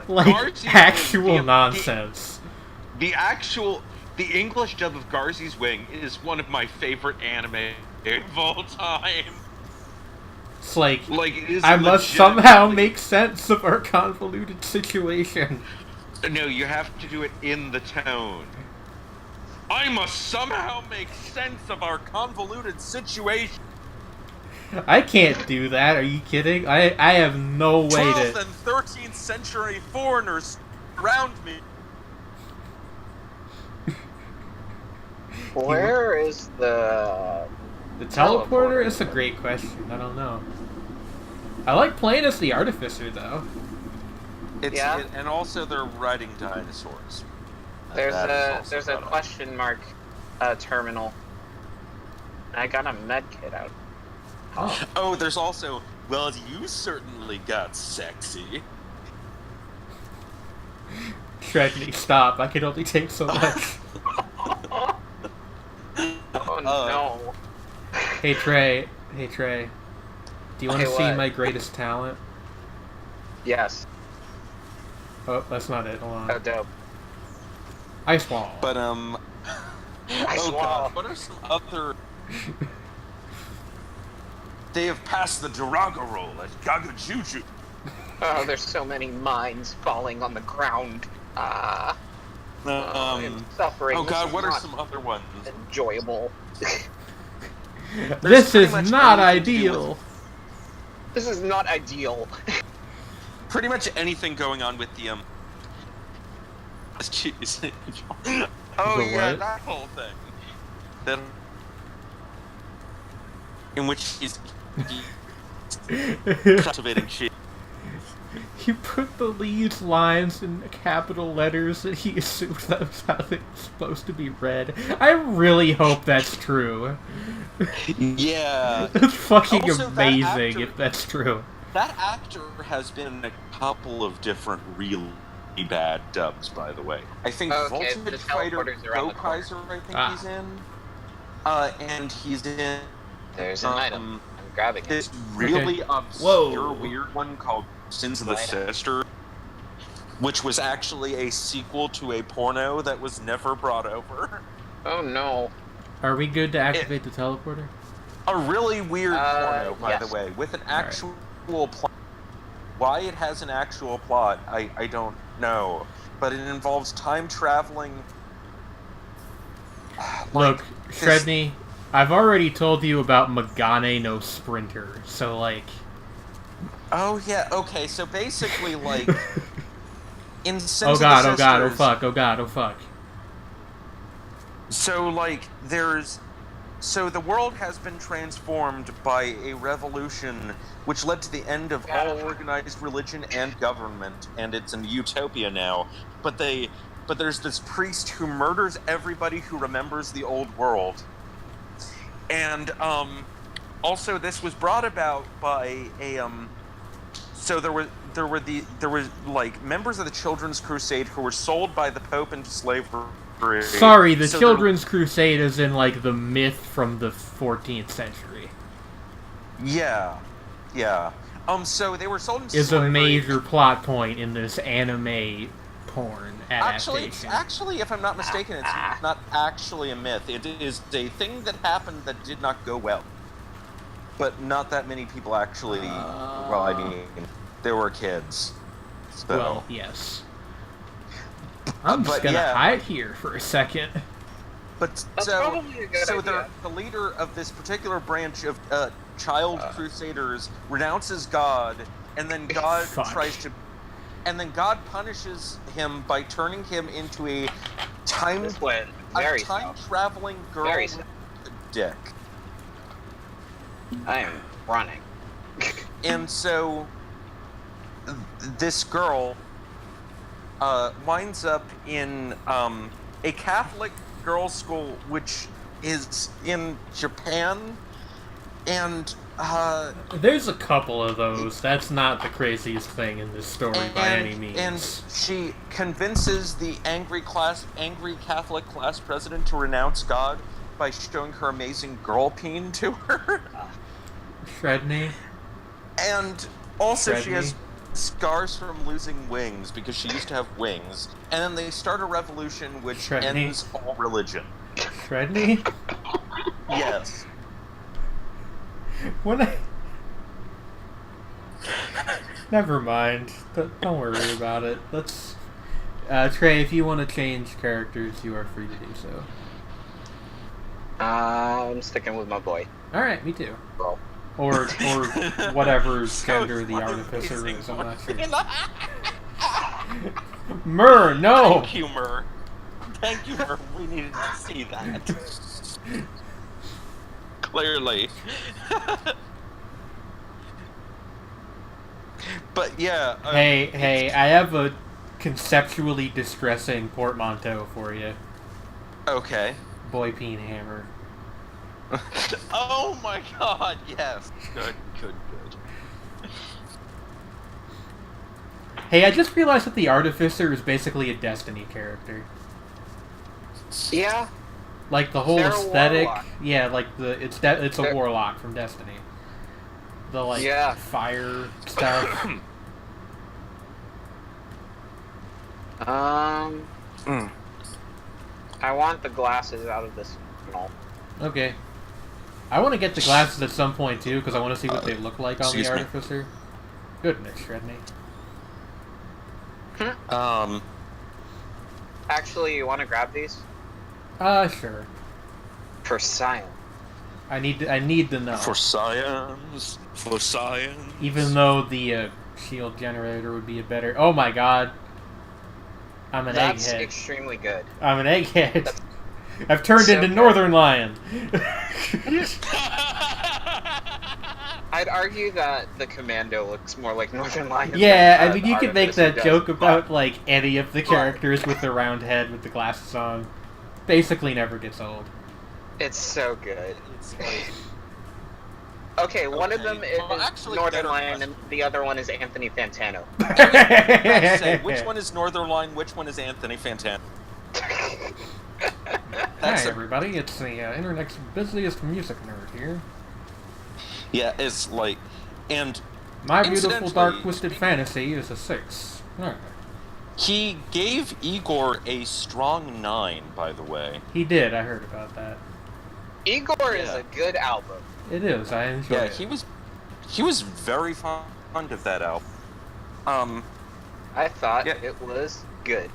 like, Garzey's actual Wing, nonsense. The English dub of Garzey's Wing is one of my favorite anime of all time. It's like it is I must somehow make sense of our convoluted situation. No, you have to do it in the tone. I must somehow make sense of our convoluted situation. I can't do that. Are you kidding? I have no way 12th to. and 13th century foreigners around me. Where is the Teleporter? It's a great question. I don't know. I like playing as the Artificer, though. And also they're riding dinosaurs. There's a question mark terminal. I got a med kit out. Oh, there's also, well, you certainly got sexy. Shredney, stop. I can only take so much. Oh no. Hey Trey. Do you want to Hey, see what? my greatest talent? Yes. Oh, that's not it. Hold on. Oh, dope. Ice Wall. But, Ice oh wall. god, what are some other... They have passed the Duraga roll at Gagajuju. Oh, there's so many mines falling on the ground. Suffering. Oh god, This what is are not some other ones? enjoyable? This is pretty much not anything to do ideal. This is not ideal. Pretty much anything going on with the, Jeez. Oh The yeah, what? that whole thing. That... In which he's cultivating shit. You put the lead's lines in capital letters and he assumed that's how they're supposed to be read. I really hope that's true. Yeah. It's fucking Also, that amazing actor- if that's true. That actor has been in a couple of different really bad dubs, by the way. I think Okay, the Voltage Fighter teleporter's around the corner. Gokaiser, I think Ah. he's in. And he's in There's an item. I'm grabbing it. this really obscure, Whoa. weird one called Sins of the Sister, which was actually a sequel to a porno that was never brought over. Oh no. Are we good to activate the teleporter? A really weird porno, by yes. the way, with an actual plot. Why it has an actual plot, I don't know. But it involves time traveling. Look, Shredney, I've already told you about Magane no Sprinter, so like... Oh yeah, okay, so basically, like... in Sins Oh of god, the oh god, oh Sisters- fuck, oh god, oh fuck. So, like, So the world has been transformed by a revolution which led to the end of all organized religion and government, and it's in utopia now. But there's this priest who murders everybody who remembers the old world. And also this was brought about by a so there were like members of the Children's Crusade who were sold by the Pope into slavery. Sorry, the So Children's Crusade is in, like, the myth from the 14th century. Yeah. So they were sold in is a slavery. major plot point in this anime porn adaptation. Actually, if I'm not mistaken, it's not actually a myth. It is a thing that happened that did not go well. But not that many people actually... well, I mean, there were kids. So. Well, yes. I'm just gonna hide here for a second. But so the leader of this particular branch of child crusaders renounces God, and then God God punishes him by turning him into a time-traveling girl with a dick. I am running. And so this girl winds up in a Catholic girls' school, which is in Japan, and there's a couple of those. That's not the craziest thing in this story by any means. And she convinces the angry Catholic class president to renounce God by showing her amazing girl peen to her. Shredney. And also she has scars from losing wings because she used to have wings. And then they start a revolution which ends all religion. Shredney? Yes. Never mind. Don't worry about it. Let's... Trey, if you want to change characters, you are free to do so. I'm sticking with my boy. Alright, me too. Well. Or whatever gender the artificer is, I'm not sure. Myrrh, no! Thank you, Myrrh. Thank you, Myrrh. We needed to see that. Clearly. But yeah. Hey, I have a conceptually distressing portmanteau for you. Okay. Boy peen hammer. Oh my god, yes. Good. Hey, I just realized that the Artificer is basically a Destiny character. Yeah. Like the whole aesthetic, yeah, like it's a warlock from Destiny. The fire stuff. I want the glasses out of this. Okay. I want to get the glasses at some point too, because I want to see what they look like on the Artificer. Goodness, Shredney. Actually, you want to grab these? Sure. For science. I need to know. For science. Even though the shield generator would be a better... Oh my god. I'm an egghead. That's extremely good. I'm an egghead. I've turned into Northern Lion. I'd argue that the Commando looks more like Northern Lion. Yeah, I mean, you could make that joke about, like, any of the characters with the round head with the glasses on. Basically never gets old. It's so good. It's like... Okay, one of them is Northern Lion, and the other one is Anthony Fantano. Say, which one is Northern Lion, which one is Anthony Fantano? Hi, everybody. It's the internet's busiest music nerd here. Yeah, it's like... And... My beautiful dark twisted fantasy is a 6. Right. He gave Igor a strong 9, by the way. He did, I heard about that. Igor is a good album. It is, I enjoy it. Yeah, he was very fond of that album. I thought it was good.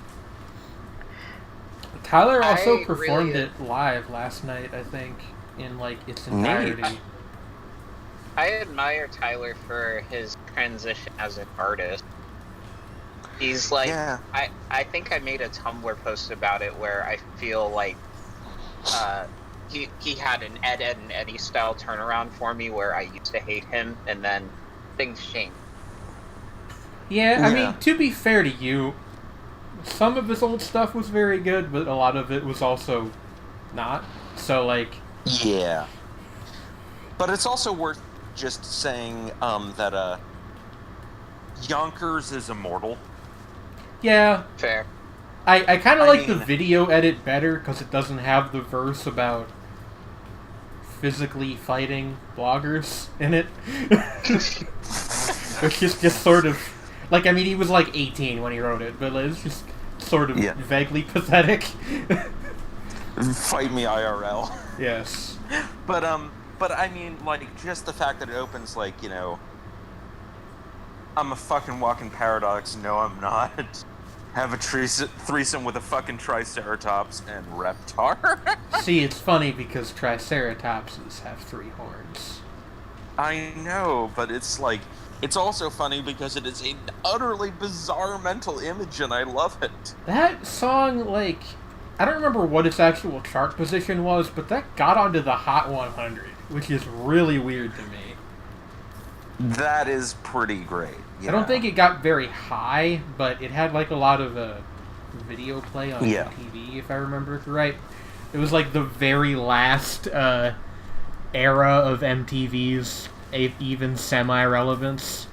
Tyler also performed it live last night, I think, in, like, its entirety. I admire Tyler for his transition as an artist. He's like, I think I made a Tumblr post about it where I feel like he had an Ed and Eddie style turnaround for me where I used to hate him and then things changed. Yeah, I mean, to be fair to you, some of his old stuff was very good, but a lot of it was also not. So, like... Yeah. But it's also worth just saying that Yonkers is immortal. Yeah. Fair. I kind of like the video edit better, because it doesn't have the verse about physically fighting bloggers in it. It's just sort of like, I mean, he was like 18 when he wrote it, but it's just sort of vaguely pathetic. Fight me IRL. Yes. But I mean, like, just the fact that it opens like, you know, I'm a fucking walking paradox. No, I'm not. Have a threesome with a fucking Triceratops and Reptar. See, it's funny because Triceratopses have 3 horns. I know, but it's like, it's also funny because it is an utterly bizarre mental image, and I love it. That song, like, I don't remember what its actual chart position was, but that got onto the Hot 100, which is really weird to me. That is pretty great. Yeah. I don't think it got very high, but it had like a lot of video play on MTV, if I remember right. It was like the very last era of MTV's even semi-relevance.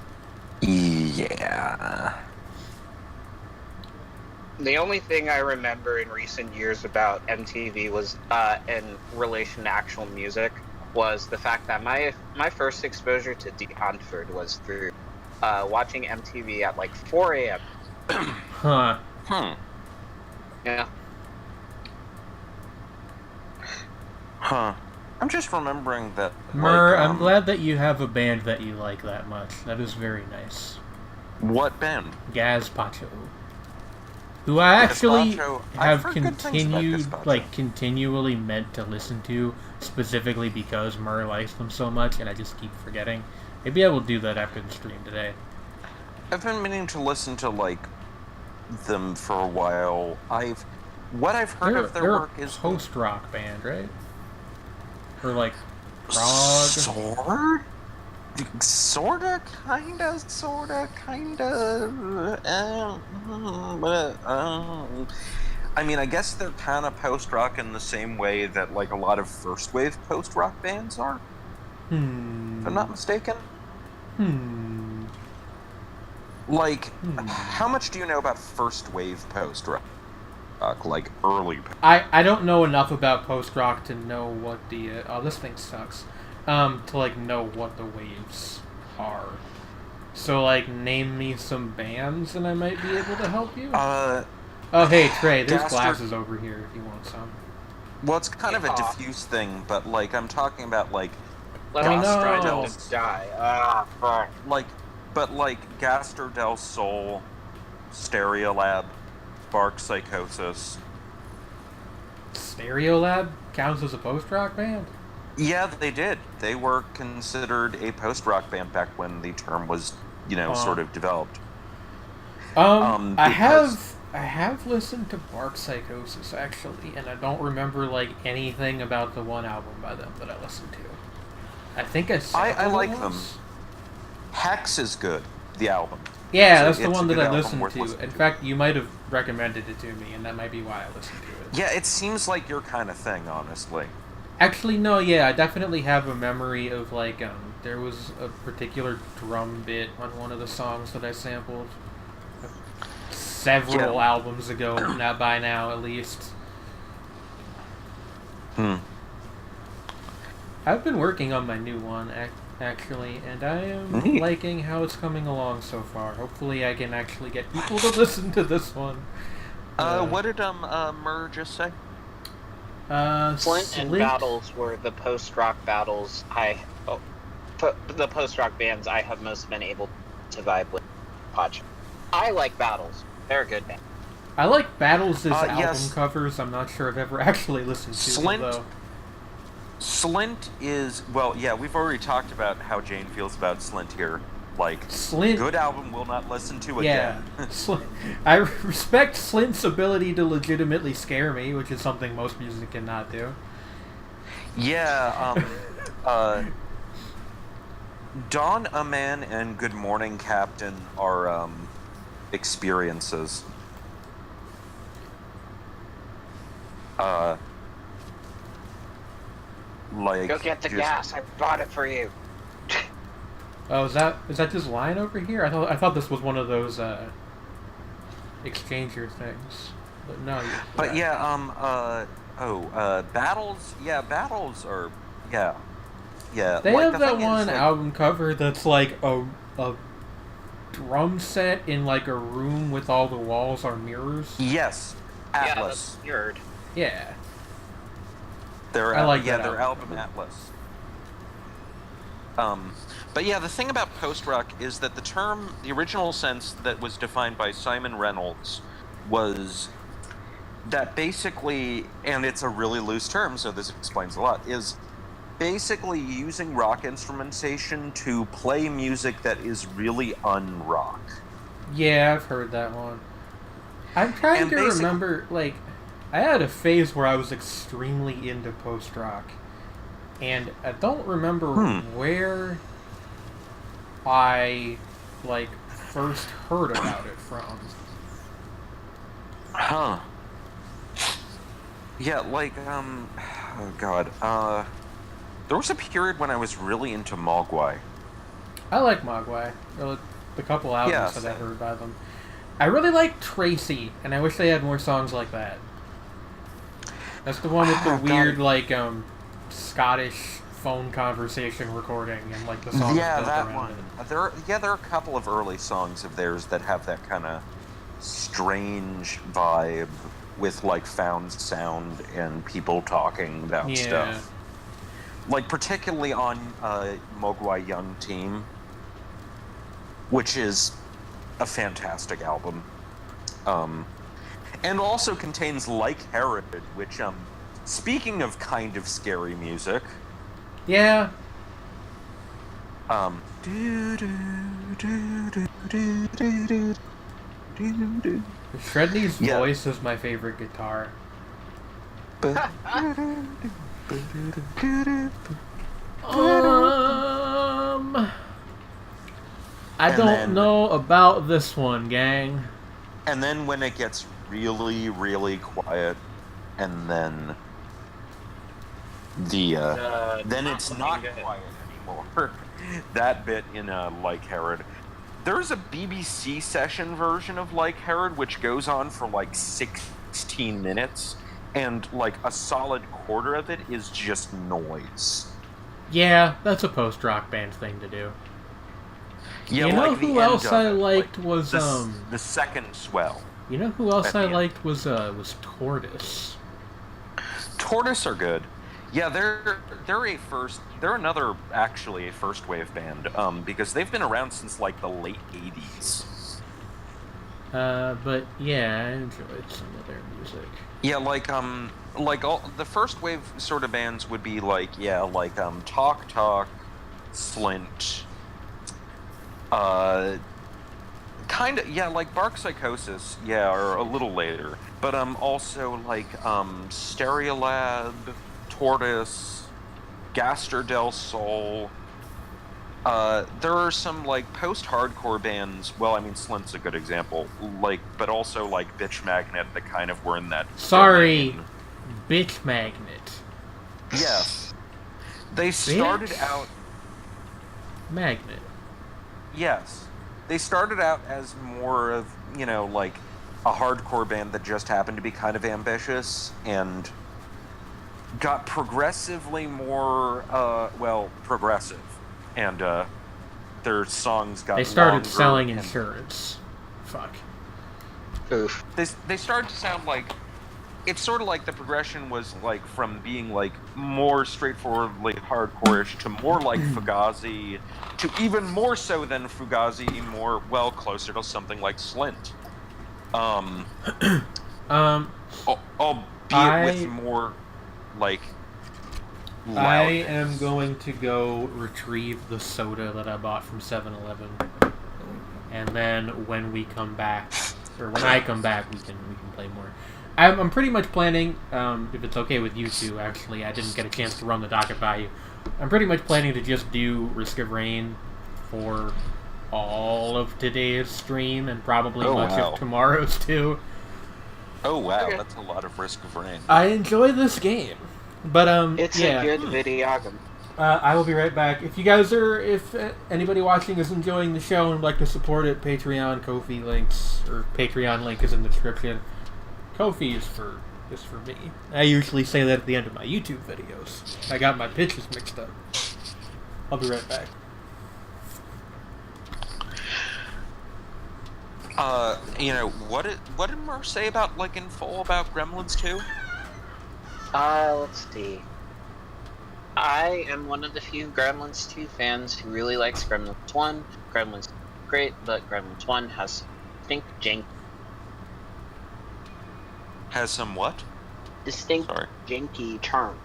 Yeah. The only thing I remember in recent years about MTV was, in relation to actual music, was the fact that my first exposure to Dee Huntford was through watching MTV at like 4 a.m. Huh. Yeah. Huh. I'm just remembering that. Mur, I'm glad that you have a band that you like that much. That is very nice. What band? Gazpacho. Who I actually have continued, continually meant to listen to, specifically because Mur likes them so much, and I just keep forgetting. Maybe I will do that after the stream today. I've been meaning to listen to, like, them for a while. What I've heard of their work is post-rock band, right? Or like prog? Sorta, kinda. I mean, I guess they're kind of post-rock in the same way that, like, a lot of first-wave post-rock bands are. If I'm not mistaken. Like, how much do you know about first-wave post-rock? Like, early... I don't know enough about post-rock to know what the... oh, this thing sucks. To, like, know what the waves are. So, like, name me some bands and I might be able to help you? Oh, hey, Trey, there's glasses over here if you want some. Well, it's kind of a diffuse thing, but, like, I'm talking about, like... Let me try to die. Fuck. Like, Gaster del Sol, Stereolab, Bark Psychosis. Stereolab counts as a post-rock band? Yeah, they did. They were considered a post-rock band back when the term was, you know, sort of developed. I have listened to Bark Psychosis, actually, and I don't remember, like, anything about the one album by them that I listened to. I think I like them. Hex is good, the album. Yeah, that's the one that I listened to. In fact, you might have recommended it to me, and that might be why I listened to it. Yeah, it seems like your kind of thing, honestly. Actually, no, yeah, I definitely have a memory of, like, there was a particular drum bit on one of the songs that I sampled several albums ago, not by now, at least. I've been working on my new one, actually, and I am liking how it's coming along so far. Hopefully I can actually get people to listen to this one. What did Mur just say? Slint and Battles were the post-rock battles the post-rock bands I have most been able to vibe with. I like Battles. They're a good band. I like Battles as album covers. I'm not sure I've ever actually listened to them, though. Slint is... Well, yeah, we've already talked about how Jane feels about Slint here. Like, Slint, good album, will not listen to again. I respect Slint's ability to legitimately scare me, which is something most music cannot do. Yeah, Dawn a Man and Good Morning Captain are, experiences. Like, go get the gas. I bought it for you. Oh, is that this line over here? I thought this was one of those exchanger things, but no. But yeah, battles. Yeah, battles are Yeah. Yeah. They like, have the that thing is, one like, album cover that's like a drum set in like a room with all the walls are mirrors. Yes. Yeah, Atlas. that's weird. Yeah. Their I like yeah, that their album album cover. Atlas. But yeah, the thing about post-rock is that the term, the original sense that was defined by Simon Reynolds was that basically, and it's a really loose term, so this explains a lot, is basically using rock instrumentation to play music that is really unrock. Yeah, I've heard that one. I'm trying And to basically- remember, like, I had a phase where I was extremely into post-rock. And I don't remember where I, like, first heard about it from. Huh. Yeah, like, oh god, there was a period when I was really into Mogwai. I like Mogwai. The couple albums Yeah, that I same. heard by them. I really like Tracy, and I wish they had more songs like that. That's the one with the Oh, God. weird, like, Scottish phone conversation recording, and, like, the song Yeah, built that around one. it. There are a couple of early songs of theirs that have that kind of strange vibe with like found sound and people talking about Yeah. stuff. Like particularly on Mogwai Young Team, which is a fantastic album. And also contains Like Herod, which speaking of kind of scary music, Yeah. Shredney's Yeah. voice is my favorite guitar. I And don't then- know about this one, gang. And then when it gets really, really quiet, and then then it's not good. quiet anymore. That bit in Like Herod. There's a BBC session version of Like Herod which goes on for like 16 minutes, and like a solid quarter of it is just noise. Yeah, that's a post-rock band thing to do. Yeah, You know like the who end else of I it, liked like, was the second swell. You know who else At I the end. liked was Tortoise. Tortoise are good. Yeah, they're another actually a first wave band because they've been around since like the late 80s. But yeah, I enjoyed some of their music. Yeah, like all the first wave sort of bands would be like Talk Talk, Slint, kind of like Bark Psychosis, or a little later, but also like Stereolab, Tortoise, Gaster del Sol. There are some like post-hardcore bands. Well, I mean, Slint's a good example. But also like Bitch Magnet that kind of were in that. Sorry, domain. Bitch Magnet. Yes. They started Bitch? out. Magnet. Yes. They started out as more of like a hardcore band that just happened to be kind of ambitious and got progressively more progressive, and their songs got They started longer selling and insurance. Fuck. Oof. they started to sound like it's sort of like the progression was like from being like more straightforwardly hardcore-ish to more like Fugazi to even more so than Fugazi, more closer to something like Slint. Albeit with more like I loudness. am going to go retrieve the soda that I bought from 7-Eleven, and then when we come back, or when I come back, we can play more. I'm pretty much planning, if it's okay with you two. Actually, I didn't get a chance to run the docket by you. I'm pretty much planning to just do Risk of Rain for all of today's stream and probably much of tomorrow's too. Oh wow, Okay. that's a lot of Risk of Rain. I enjoy this game, but It's yeah. a good videogame. I will be right back. If anybody watching is enjoying the show and would like to support it, Patreon, Ko-fi links, or Patreon link is in the description. Ko-fi is for is for me. I usually say that at the end of my YouTube videos. I got my pitches mixed up. I'll be right back. What did Murph say about, like, in full about Gremlins 2? Let's see. I am one of the few Gremlins 2 fans who really likes Gremlins 1. Gremlins 2 is great, but Gremlins 1 has distinct Has some what? janky charm.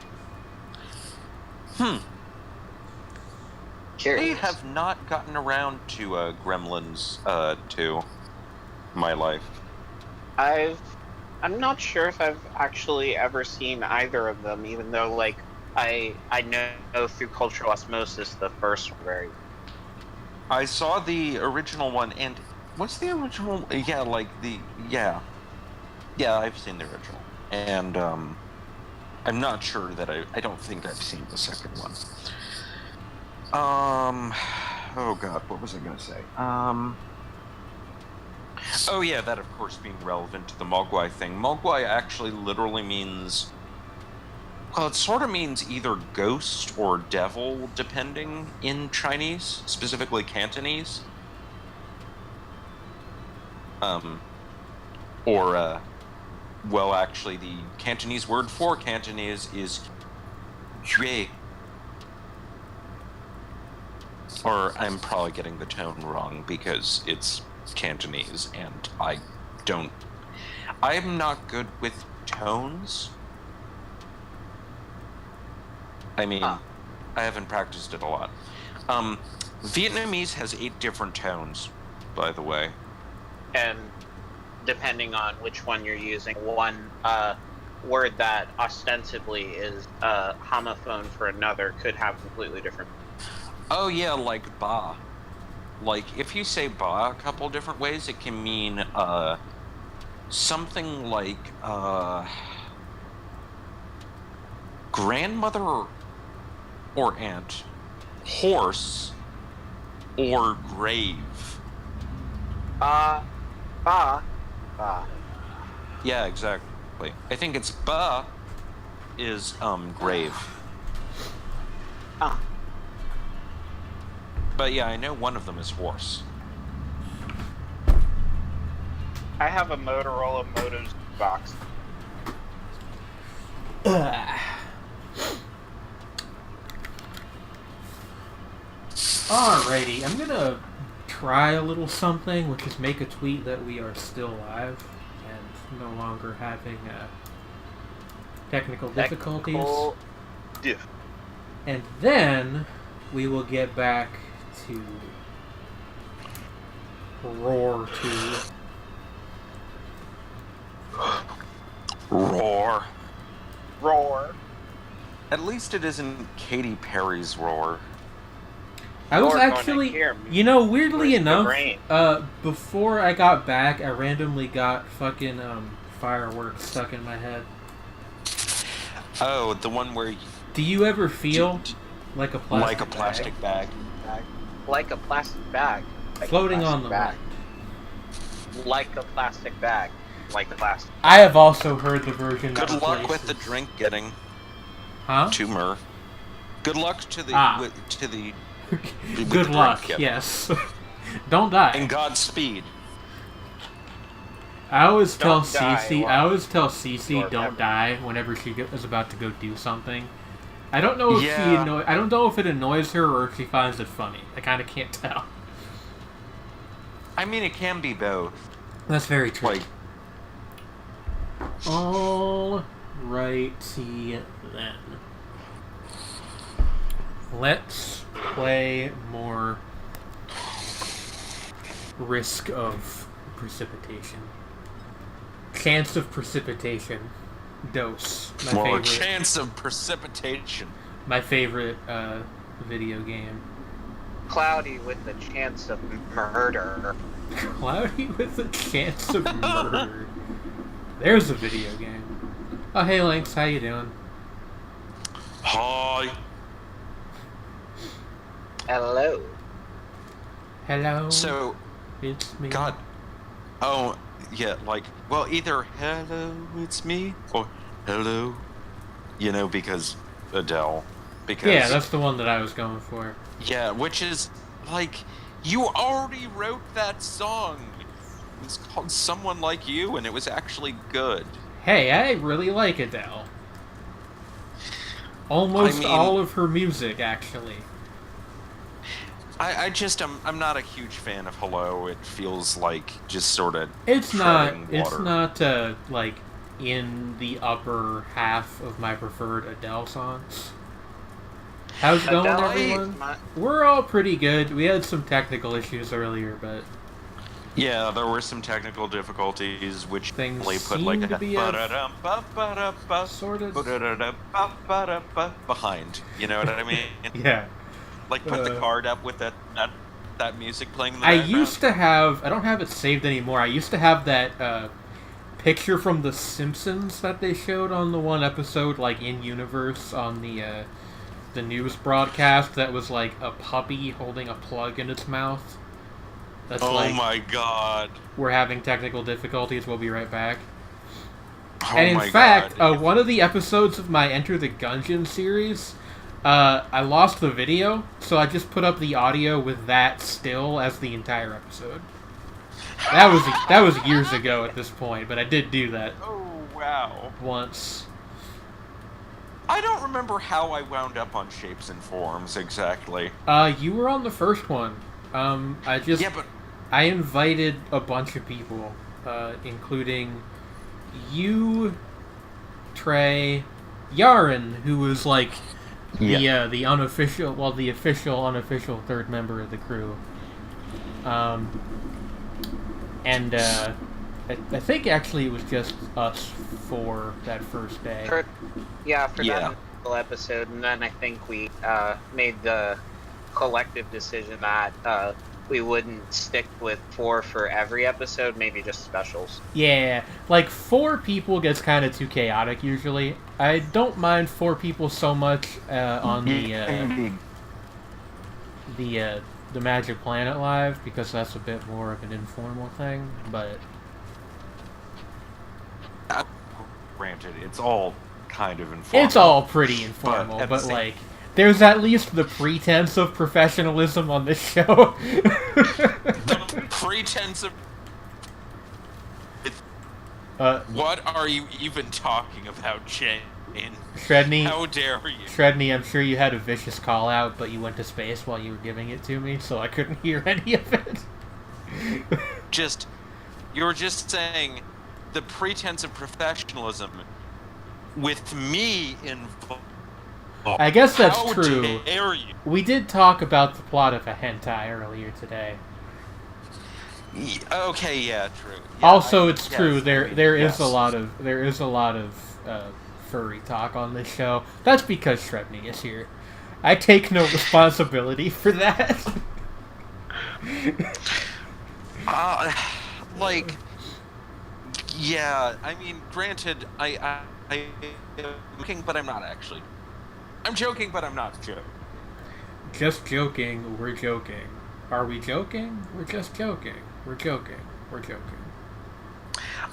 They have not gotten around to Gremlins 2 in my life. I'm not sure if I've actually ever seen either of them, even though, like, I know through cultural osmosis the first one very. I saw the original one, and what's the original? Yeah, I've seen the original, and I'm not sure that I don't think I've seen the second one. Oh God, what was I gonna say? Oh yeah, that of course being relevant to the Mogwai thing. Mogwai actually literally means, well, it sort of means either ghost or devil, depending, in Chinese, specifically Cantonese. Well, actually, the Cantonese word for Cantonese is yue. Or I'm probably getting the tone wrong because it's Cantonese, and I'm not good with tones. I mean, I haven't practiced it a lot. Vietnamese has 8 different tones, by the way. And depending on which one you're using, one word that ostensibly is a homophone for another could have completely different. Oh yeah, like ba. Like, if you say ba a couple different ways, it can mean something like grandmother or aunt, horse, or grave. Ba. Yeah, exactly. I think it's ba is grave. But yeah, I know one of them is horse. I have a Motorola Moto box. Alrighty, I'm gonna try a little something, which is make a tweet that we are still live and no longer having technical difficulties. And then we will get back to Roar 2. Roar. At least it isn't Katy Perry's Roar. I was actually, weirdly enough, before I got back, I randomly got fucking fireworks stuck in my head. Oh, the one where do you ever feel like a plastic bag? Like a plastic bag. Floating on the wind. Like a plastic bag. Like the plastic. I have also heard the version. Good luck with the drink getting. Huh? Tumor. Good luck to the Good luck. Yes. Don't die. And Godspeed. I always tell Cece, don't die whenever she is about to go do something. I don't know if I don't know if it annoys her or if she finds it funny. I kind of can't tell. I mean, it can be both. That's very true. Like, alrighty then. Let's play more Risk of Precipitation. Chance of Precipitation. Dose. Favorite. Chance of Precipitation. My favorite video game. Cloudy with the chance of murder. Cloudy with a chance of murder. There's a video game. Oh, hey, Lynx, how you doing? Hi. Hello. Hello. So, it's me. God. Oh, yeah, like, well, either hello, it's me, or hello, because Adele. Because, Yeah, that's the one that I was going for. yeah, which is, like, you already wrote that song. It's called Someone Like You, and it was actually good. Hey, I really like Adele. Almost all of her music, actually. I'm not a huge fan of Hello. It feels like just sort of It's treading not water. like in the upper half of my preferred Adele songs. How's it going, everyone? We're all pretty good. We had some technical issues earlier, but yeah, there were some technical difficulties, which things put like a sort of behind. You know what I mean? Yeah. Like put the card up with that music playing in the I background. used to have. I don't have it saved anymore. I used to have that picture from The Simpsons that they showed on the one episode, like in universe on the news broadcast. That was like a puppy holding a plug in its mouth. That's my god! We're having technical difficulties. We'll be right back. Oh and in my fact, god. One of the episodes of my Enter the Gungeon series, I lost the video, so I just put up the audio with that still as the entire episode. That was years ago at this point, but I did do that. Oh wow! Once. I don't remember how I wound up on Shapes and Forms exactly. You were on the first one. I invited a bunch of people, including you, Trey, Yaren, who was like the official unofficial third member of the crew. And I think actually it was just us for that first day. For that episode, and then I think we made the collective decision that we wouldn't stick with 4 for every episode, maybe just specials. Yeah, like 4 people gets kind of too chaotic usually. I don't mind 4 people so much on the Magic Planet Live, because that's a bit more of an informal thing, but granted, it's all kind of informal. It's all pretty informal, but like, there's at least the pretense of professionalism on this show. The pretense of... what are you even talking about, Jane? Shredney, how dare you? Shredney, I'm sure you had a vicious call out, but you went to space while you were giving it to me, so I couldn't hear any of it. You were just saying the pretense of professionalism with me involved. I guess that's how true. Dare you? We did talk about the plot of a hentai earlier today. Okay, yeah, true. Yeah, also, it's true. There is a lot of furry talk on this show. That's because Shredney is here. I take no responsibility for that. Yeah. I mean, granted, I'm joking, but I'm not actually. I'm joking, but I'm not joking. Just joking. We're joking. Are we joking? We're just joking. We're joking. We're joking.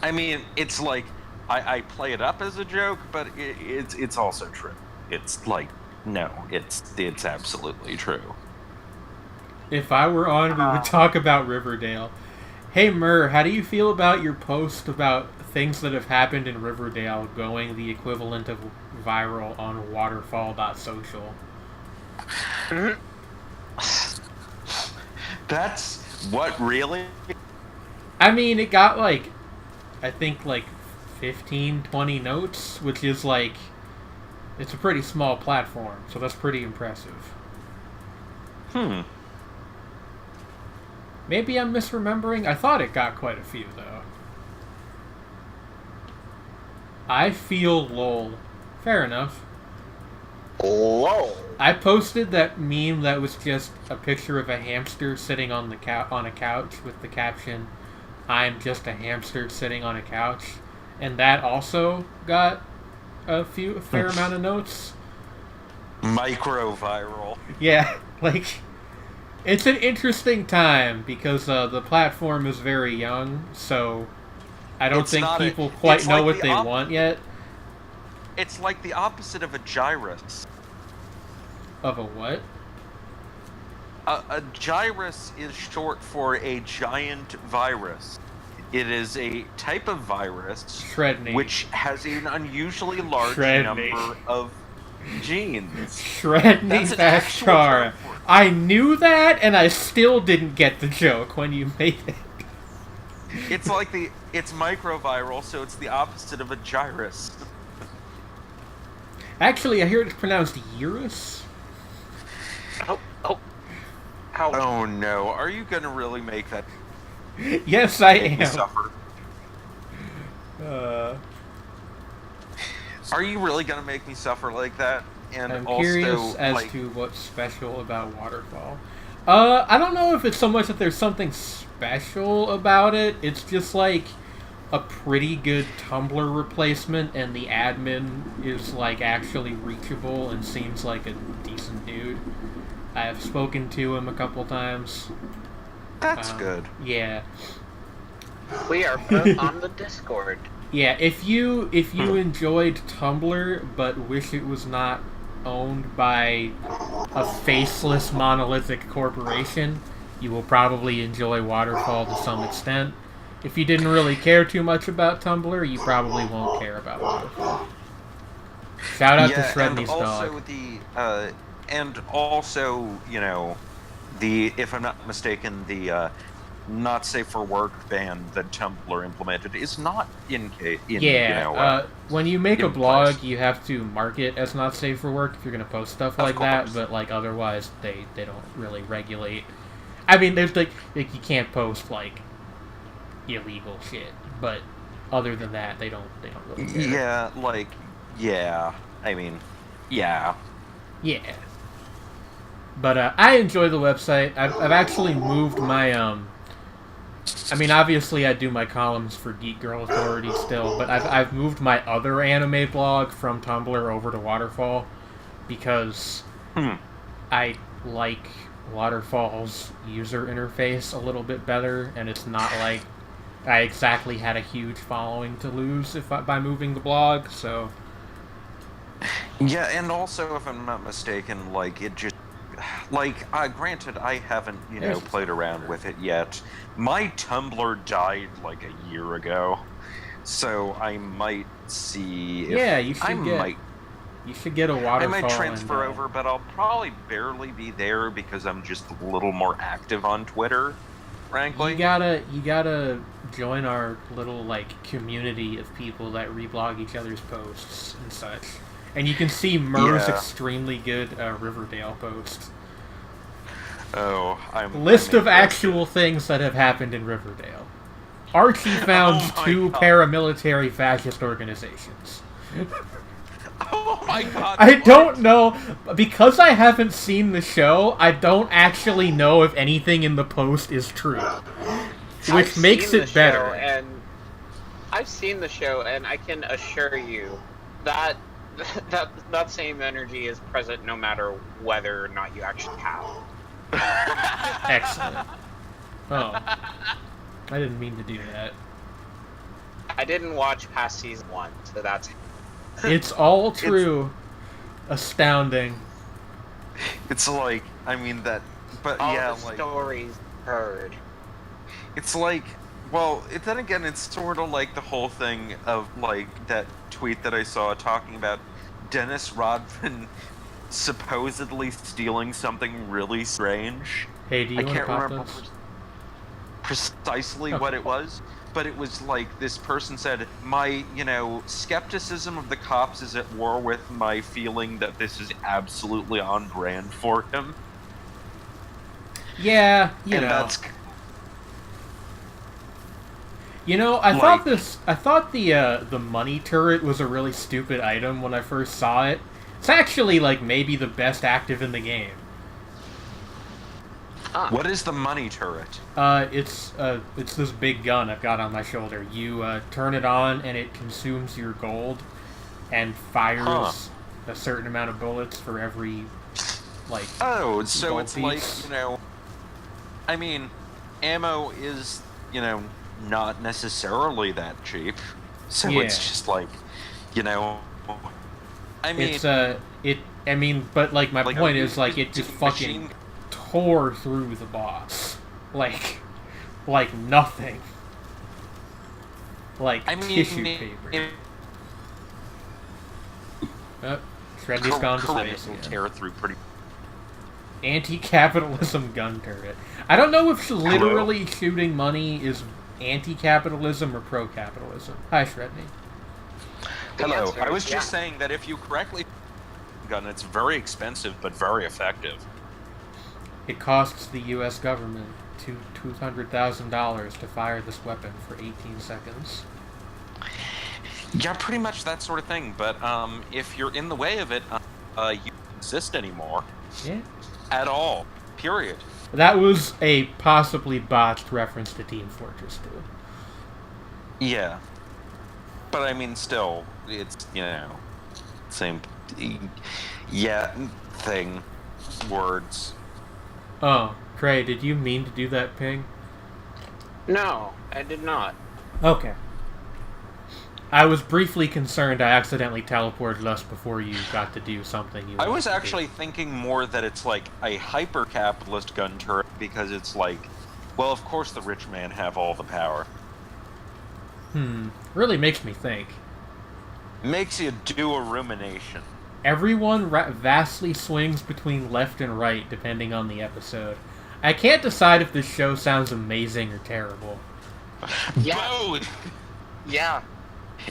I mean, it's like I play it up as a joke, but it's also true. It's like, no, it's absolutely true. If I were on, we would talk about Riverdale. Hey Murr, how do you feel about your post about things that have happened in Riverdale going the equivalent of viral on waterfall.social? That's what, really? I mean, it got like, I think like 15, 20 notes, which is like, it's a pretty small platform, so that's pretty impressive. Maybe I'm misremembering. I thought it got quite a few, though. I feel lol. Fair enough. Lol. I posted that meme that was just a picture of a hamster sitting on a couch with the caption, "I'm just a hamster sitting on a couch," and that also got a fair amount of notes. Micro viral. Yeah, like, it's an interesting time because the platform is very young, so I don't think people quite know what they want yet. It's like the opposite of a gyrus. Of a what? A gyrus is short for a giant virus. It is a type of virus which has an unusually large number of genes. Shredney Bashar. I knew that, and I still didn't get the joke when you made it. It's like it's microviral, so it's the opposite of a gyrus. Actually, I hear it's pronounced Eurus. Oh no, are you gonna really make that? Yes, I make am. Me suffer? Are you really gonna make me suffer like that? And I'm also, curious as to what's special about Waterfall. I don't know if it's so much that there's something special about it. It's just like a pretty good Tumblr replacement, and the admin is like actually reachable and seems like a decent dude. I have spoken to him a couple times. That's good. Yeah. We are both on the Discord. Yeah, if you enjoyed Tumblr but wish it was not owned by a faceless monolithic corporation, you will probably enjoy Waterfall to some extent. If you didn't really care too much about Tumblr, you probably won't care about Waterfall. Shout out to Shredney's dog. And also, you know, if I'm not mistaken, the not safe for work ban that Tumblr implemented is not when you make a blog, you have to mark it as not safe for work if you're going to post stuff like that, but like otherwise they don't really regulate. I mean, there's like you can't post like illegal shit, but other than that, they don't really care. Yeah. But I enjoy the website. I've actually moved my I mean, obviously I do my columns for Geek Girl Authority still, but I've moved my other anime blog from Tumblr over to Waterfall because I like Waterfall's user interface a little bit better, and it's not like I exactly had a huge following to lose by moving the blog, so... Yeah, and also, if I'm not mistaken, like, it just... Like, granted, I haven't, played around with it yet. My Tumblr died, like, a year ago, so I might see if... you should get a Waterfall. I might transfer over, but I'll probably barely be there because I'm just a little more active on Twitter, frankly. You gotta join our little, like, community of people that reblog each other's posts and such. And you can see Mur's extremely good Riverdale post. Oh, List of actual things that have happened in Riverdale. Archie found two paramilitary fascist organizations. Oh my god. I don't know, because I haven't seen the show, I don't actually know if anything in the post is true. Which makes it better. I've seen the show, and I can assure you that that same energy is present no matter whether or not you actually have. Excellent. Oh. I didn't mean to do that. I didn't watch past season 1, so that's... It's all true. Astounding. It's like, I mean that... But all yeah, the like... stories heard. It's like... Well, then again, it's sort of like the whole thing of, like, that tweet that I saw talking about Dennis Rodman supposedly stealing something really strange. Hey, do you want to pop remember this? Precisely what it was, but it was like this person said, my, skepticism of the cops is at war with my feeling that this is absolutely on brand for him. Yeah, that's... I thought the money turret was a really stupid item when I first saw it. It's actually, like, maybe the best active in the game. What is the money turret? It's this big gun I've got on my shoulder. You turn it on and it consumes your gold and fires a certain amount of bullets for every, like, oh, so gold it's piece. like, I mean, ammo is, not necessarily that cheap. So Yeah. it's just like, you know, I mean, but like my like, point is like it just fucking machine- tore through the boss, like nothing, like I mean, tissue paper. Oh, Shreddy's gone to space will again. tear through pretty. Anti-capitalism gun turret. I don't know if literally shooting money is anti-capitalism or pro-capitalism. Hi, Shreddy. Hello. answer I is was just saying that if you correctly gun, it's very expensive but very effective. It costs the U.S. government $200,000 to fire this weapon for 18 seconds. Yeah, pretty much that sort of thing. But if you're in the way of it, you don't exist anymore. Yeah. At all. Period. That was a possibly botched reference to Team Fortress 2. Yeah. But I mean, still, it's, same. Yeah, thing. Words. Oh, Cray, did you mean to do that ping? No, I did not. Okay. I was briefly concerned I accidentally teleported us before you got to do something you I was wanted to actually thinking more that it's like a hyper-capitalist gun turret because it's like, well, of course the rich man have all the power. Really makes me think. Makes you do a rumination. Everyone vastly swings between left and right depending on the episode. I can't decide if this show sounds amazing or terrible. Yeah. Both! Yeah.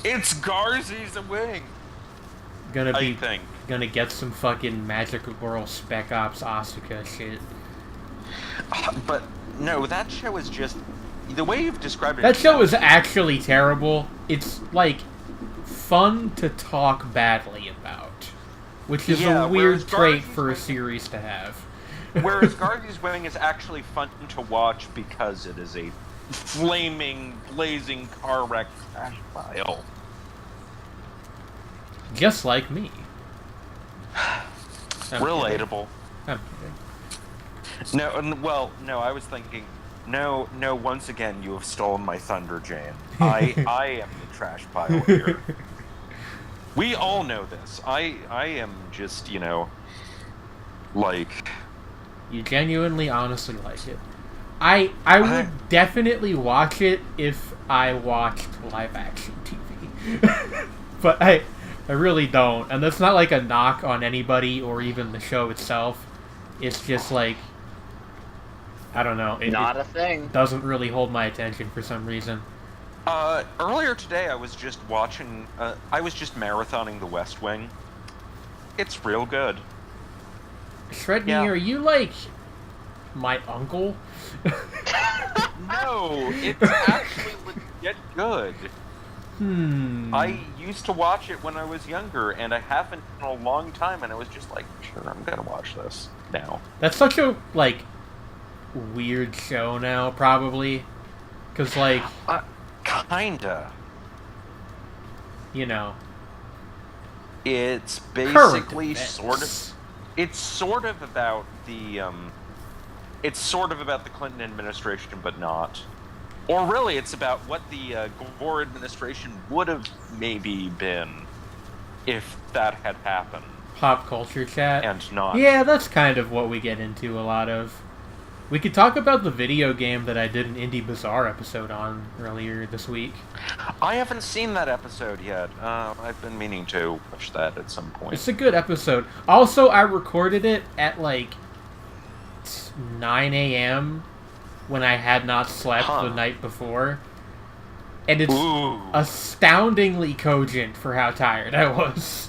It's Garzey's a wing! Gonna get some fucking Magical Girl Spec Ops Asuka shit. But, no, that show is just... The way you've described it... That show is actually terrible. It's, like, fun to talk badly about. Which is a weird trait for a series to have. Whereas Garzey's Wing is actually fun to watch because it is a flaming, blazing car wreck trash pile. Just like me. Relatable. I'm kidding. No, I was thinking, no, once again, you have stolen my thunder, Jane. I am the trash pile here. We all know this. I am just, like... You genuinely, honestly like it. I would definitely watch it if I watched live-action TV. But I really don't. And that's not like a knock on anybody or even the show itself. It's just like... I don't know. Not a thing. Doesn't really hold my attention for some reason. Earlier today, I was just watching... I was just marathoning The West Wing. It's real good. Shredney, Yeah. are you like... my uncle? No, it's actually legit good. I used to watch it when I was younger, and I haven't in a long time, and I was just like, sure, I'm gonna watch this now. That's such a, like, weird show now, probably. Because, like... Kinda. It's basically sort of... It's sort of about the, It's sort of about the Clinton administration, but not. Or really, it's about what the Gore administration would have maybe been if that had happened. Pop culture chat. And not. Yeah, that's kind of what we get into a lot of. We could talk about the video game that I did an Indie Bazaar episode on earlier this week. I haven't seen that episode yet. I've been meaning to watch that at some point. It's a good episode. Also, I recorded it at, like, 9 a.m. when I had not slept the night before. And it's astoundingly cogent for how tired I was.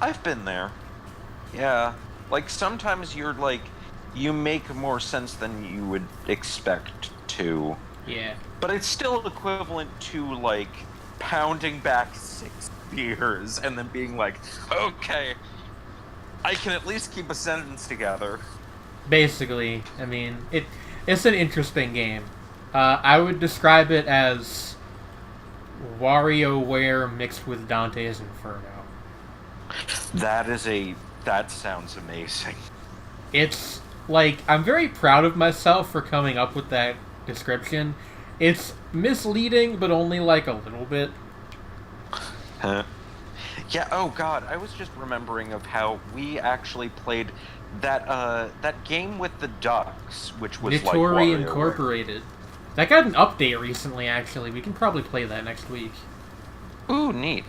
I've been there. Yeah. Like, sometimes you're, like, you make more sense than you would expect to. Yeah. But it's still equivalent to, like, pounding back 6 beers and then being like, okay, I can at least keep a sentence together. Basically, I mean, it's an interesting game. I would describe it as WarioWare mixed with Dante's Inferno. That sounds amazing. It's like, I'm very proud of myself for coming up with that description. It's misleading, but only, like, a little bit. Huh. Yeah, oh god, I was just remembering of how we actually played that game with the ducks, which was like Nitori Incorporated. That got an update recently, actually. We can probably play that next week. Ooh, neat.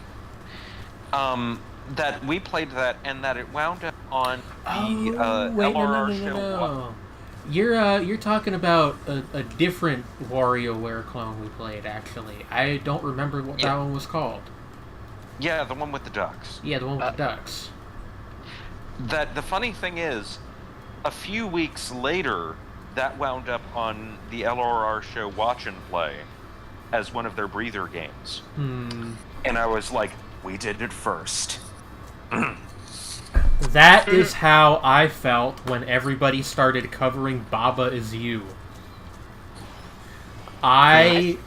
That we played that, and that it wound up on the LRR show. No. You're talking about a different WarioWare clone we played, actually. I don't remember what that one was called. Yeah, the one with the ducks. Yeah, the one with the ducks. That the funny thing is, a few weeks later, that wound up on the LRR show Watch and Play as one of their breather games. And I was like, we did it first. That is how I felt when everybody started covering Baba Is You. I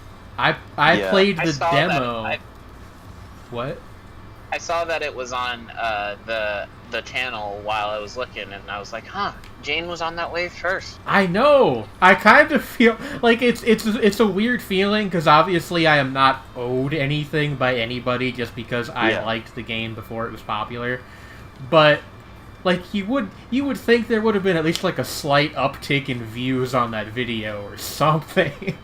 played the demo. What? I saw that it was on the channel while I was looking, and I was like, huh, Jane was on that wave first. I know. I kind of feel like it's a weird feeling, because obviously I am not owed anything by anybody just because I liked the game before it was popular. But like you would think there would have been at least like a slight uptick in views on that video or something.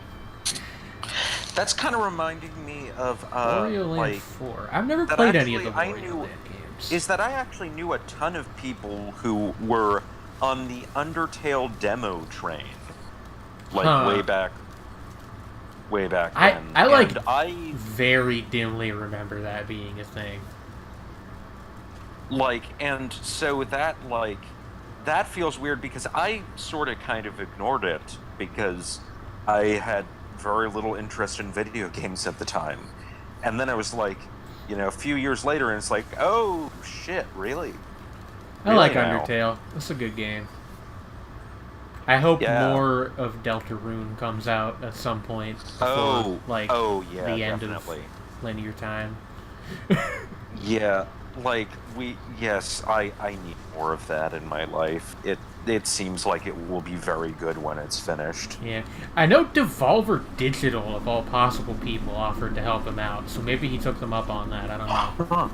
That's kind of reminding me of Wario Land like 4. I've never played any of the Wario Land games. Is that I actually knew a ton of people who were on the Undertale demo train, like way back then. I very dimly remember that being a thing. Like, and so that feels weird because I sort of kind of ignored it because I had very little interest in video games at the time. And then I was like, a few years later, and it's like, oh, shit, really? I like Undertale. It's a good game. I hope more of Deltarune comes out at some point before, the end of linear time. Yeah, like, I need more of that in my life. It seems like it will be very good when it's finished. Yeah. I know Devolver Digital, of all possible people, offered to help him out, so maybe he took them up on that, I don't know.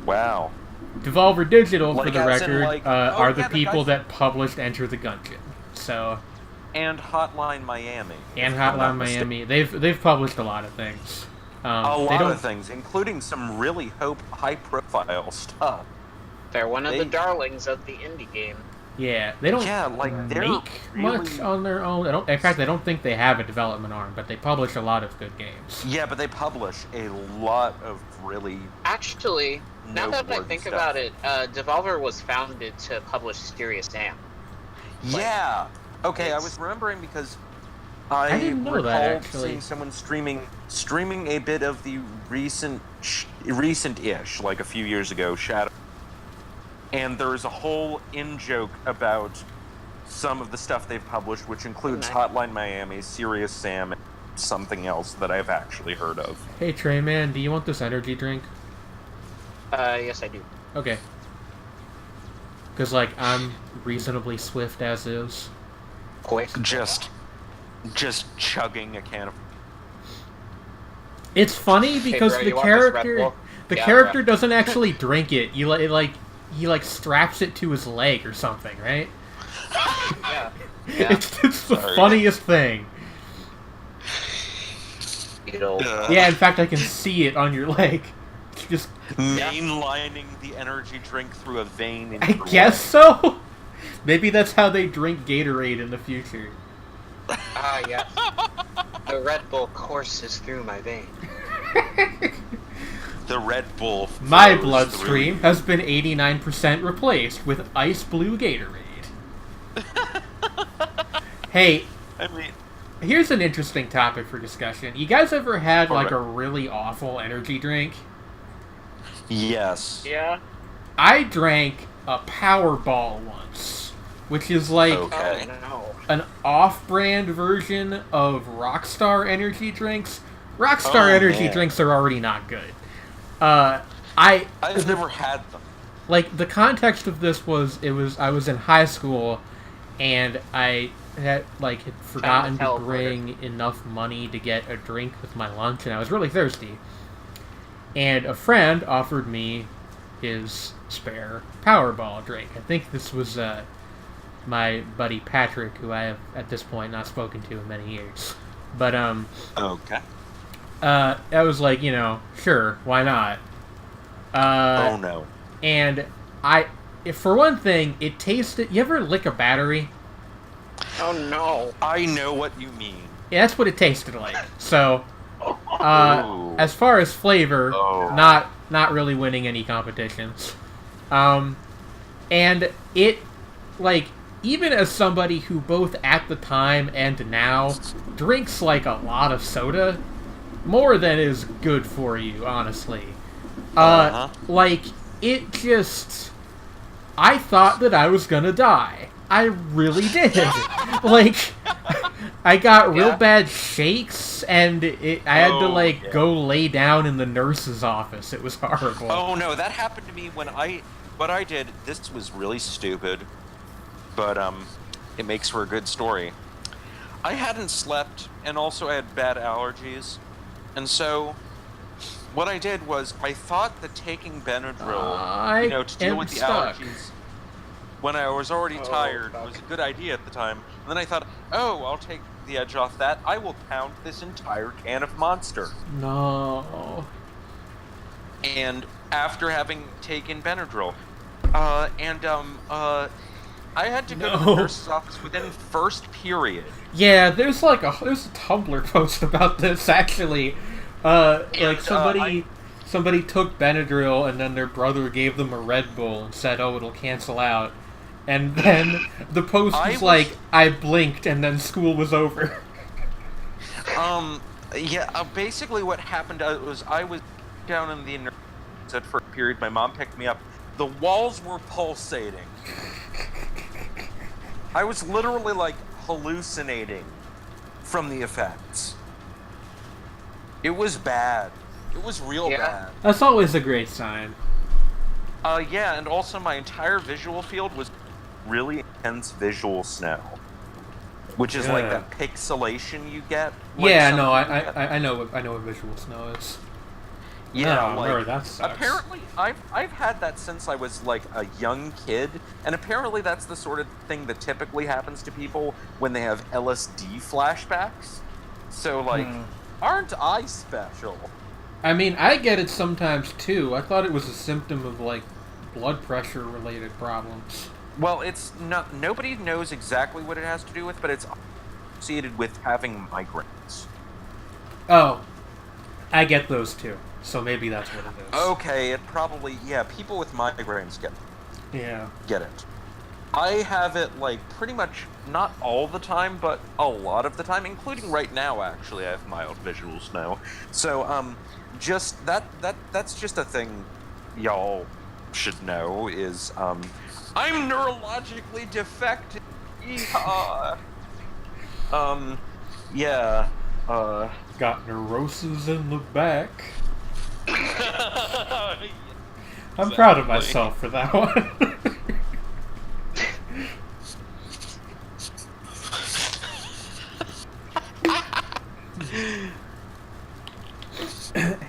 Wow. Devolver Digital, for the record, are the people that published Enter the Gungeon. So... And Hotline Miami. And Hotline Miami. They've published a lot of things. A lot of things, including some really high-profile stuff. They're one of the darlings of the indie game. Yeah, they don't make much on their own. In fact, I don't think they have a development arm, but they publish a lot of good games. Yeah, but they publish a lot of really... Actually, now that I think about it, Devolver was founded to publish Serious Sam. Yeah! Okay, I was remembering because I didn't know that, actually. Seeing someone streaming a bit of the recent-ish, like a few years ago, Shadow. And there's a whole in-joke about some of the stuff they've published, which includes Hotline Miami, Serious Sam, and something else that I've actually heard of. Hey, Treyman, do you want this energy drink? Yes, I do. Okay. Because, like, I'm reasonably swift as is. Quick. Just chugging a can of... It's funny because the character doesn't actually drink it. He straps it to his leg or something, right? Yeah. It's the funniest thing. Yeah, in fact, I can see it on your leg. It's just mainlining the energy drink through a vein in I guess so? Maybe that's how they drink Gatorade in the future. Ah, yes. The Red Bull courses through my vein. The Red Bull. My bloodstream has been 89% replaced with ice blue Gatorade. Hey, here's an interesting topic for discussion. You guys ever had like a really awful energy drink? Yes. Yeah. I drank a Powerball once, which is like an off-brand version of Rockstar energy drinks. Rockstar energy drinks are already not good. I've never had them. Like, the context of this was I was in high school, and I had forgotten to teleporter. bring enough money to get a drink with my lunch, and I was really thirsty. And a friend offered me his spare Powerball drink. I think this was my buddy Patrick, who I have at this point not spoken to in many years. But Okay. I was like, sure, why not? Oh no. And for one thing, it tasted. You ever lick a battery? Oh no. I know what you mean. Yeah, that's what it tasted like. So, Ooh. as far as flavor, Oh. not really winning any competitions. And it, even as somebody who both at the time and now drinks a lot of soda, more than is good for you, honestly. It just, I thought that I was gonna die. I really did. I got real bad shakes, and I had to go lay down in the nurse's office. It was horrible. Oh no, that happened to me when what I did, this was really stupid, but it makes for a good story. I hadn't slept, and also I had bad allergies, and so what I did was I thought that taking Benadryl, to deal with the allergies when I was already tired was a good idea at the time. And then I thought, I'll take the edge off that. I will pound this entire can of Monster. No. And after having taken Benadryl, I had to go to the nurse's office within first period. Yeah, there's a Tumblr post about this actually. Somebody took Benadryl and then their brother gave them a Red Bull and said, it'll cancel out. And then the post was I blinked and then school was over. Basically what happened was I was down in the nurse's for a period. My mom picked me up. The walls were pulsating. I was literally hallucinating from the effects. It was bad. It was real bad. That's always a great sign. And also my entire visual field was really intense visual snow, which is that pixelation you get. I know what visual snow is. Yeah, that sucks. Apparently, I've had that since I was a young kid, and apparently that's the sort of thing that typically happens to people when they have LSD flashbacks. So aren't I special? I mean, I get it sometimes too. I thought it was a symptom of blood pressure related problems. Well, it's not. Nobody knows exactly what it has to do with, but it's associated with having migraines. Oh, I get those too. So maybe that's what it is. Okay, it probably people with migraines get it. I have it pretty much not all the time, but a lot of the time, including right now. Actually, I have mild visual snow. So just that's just a thing y'all should know is I'm neurologically defective. Got neurosis in the back. I'm proud of myself for that one.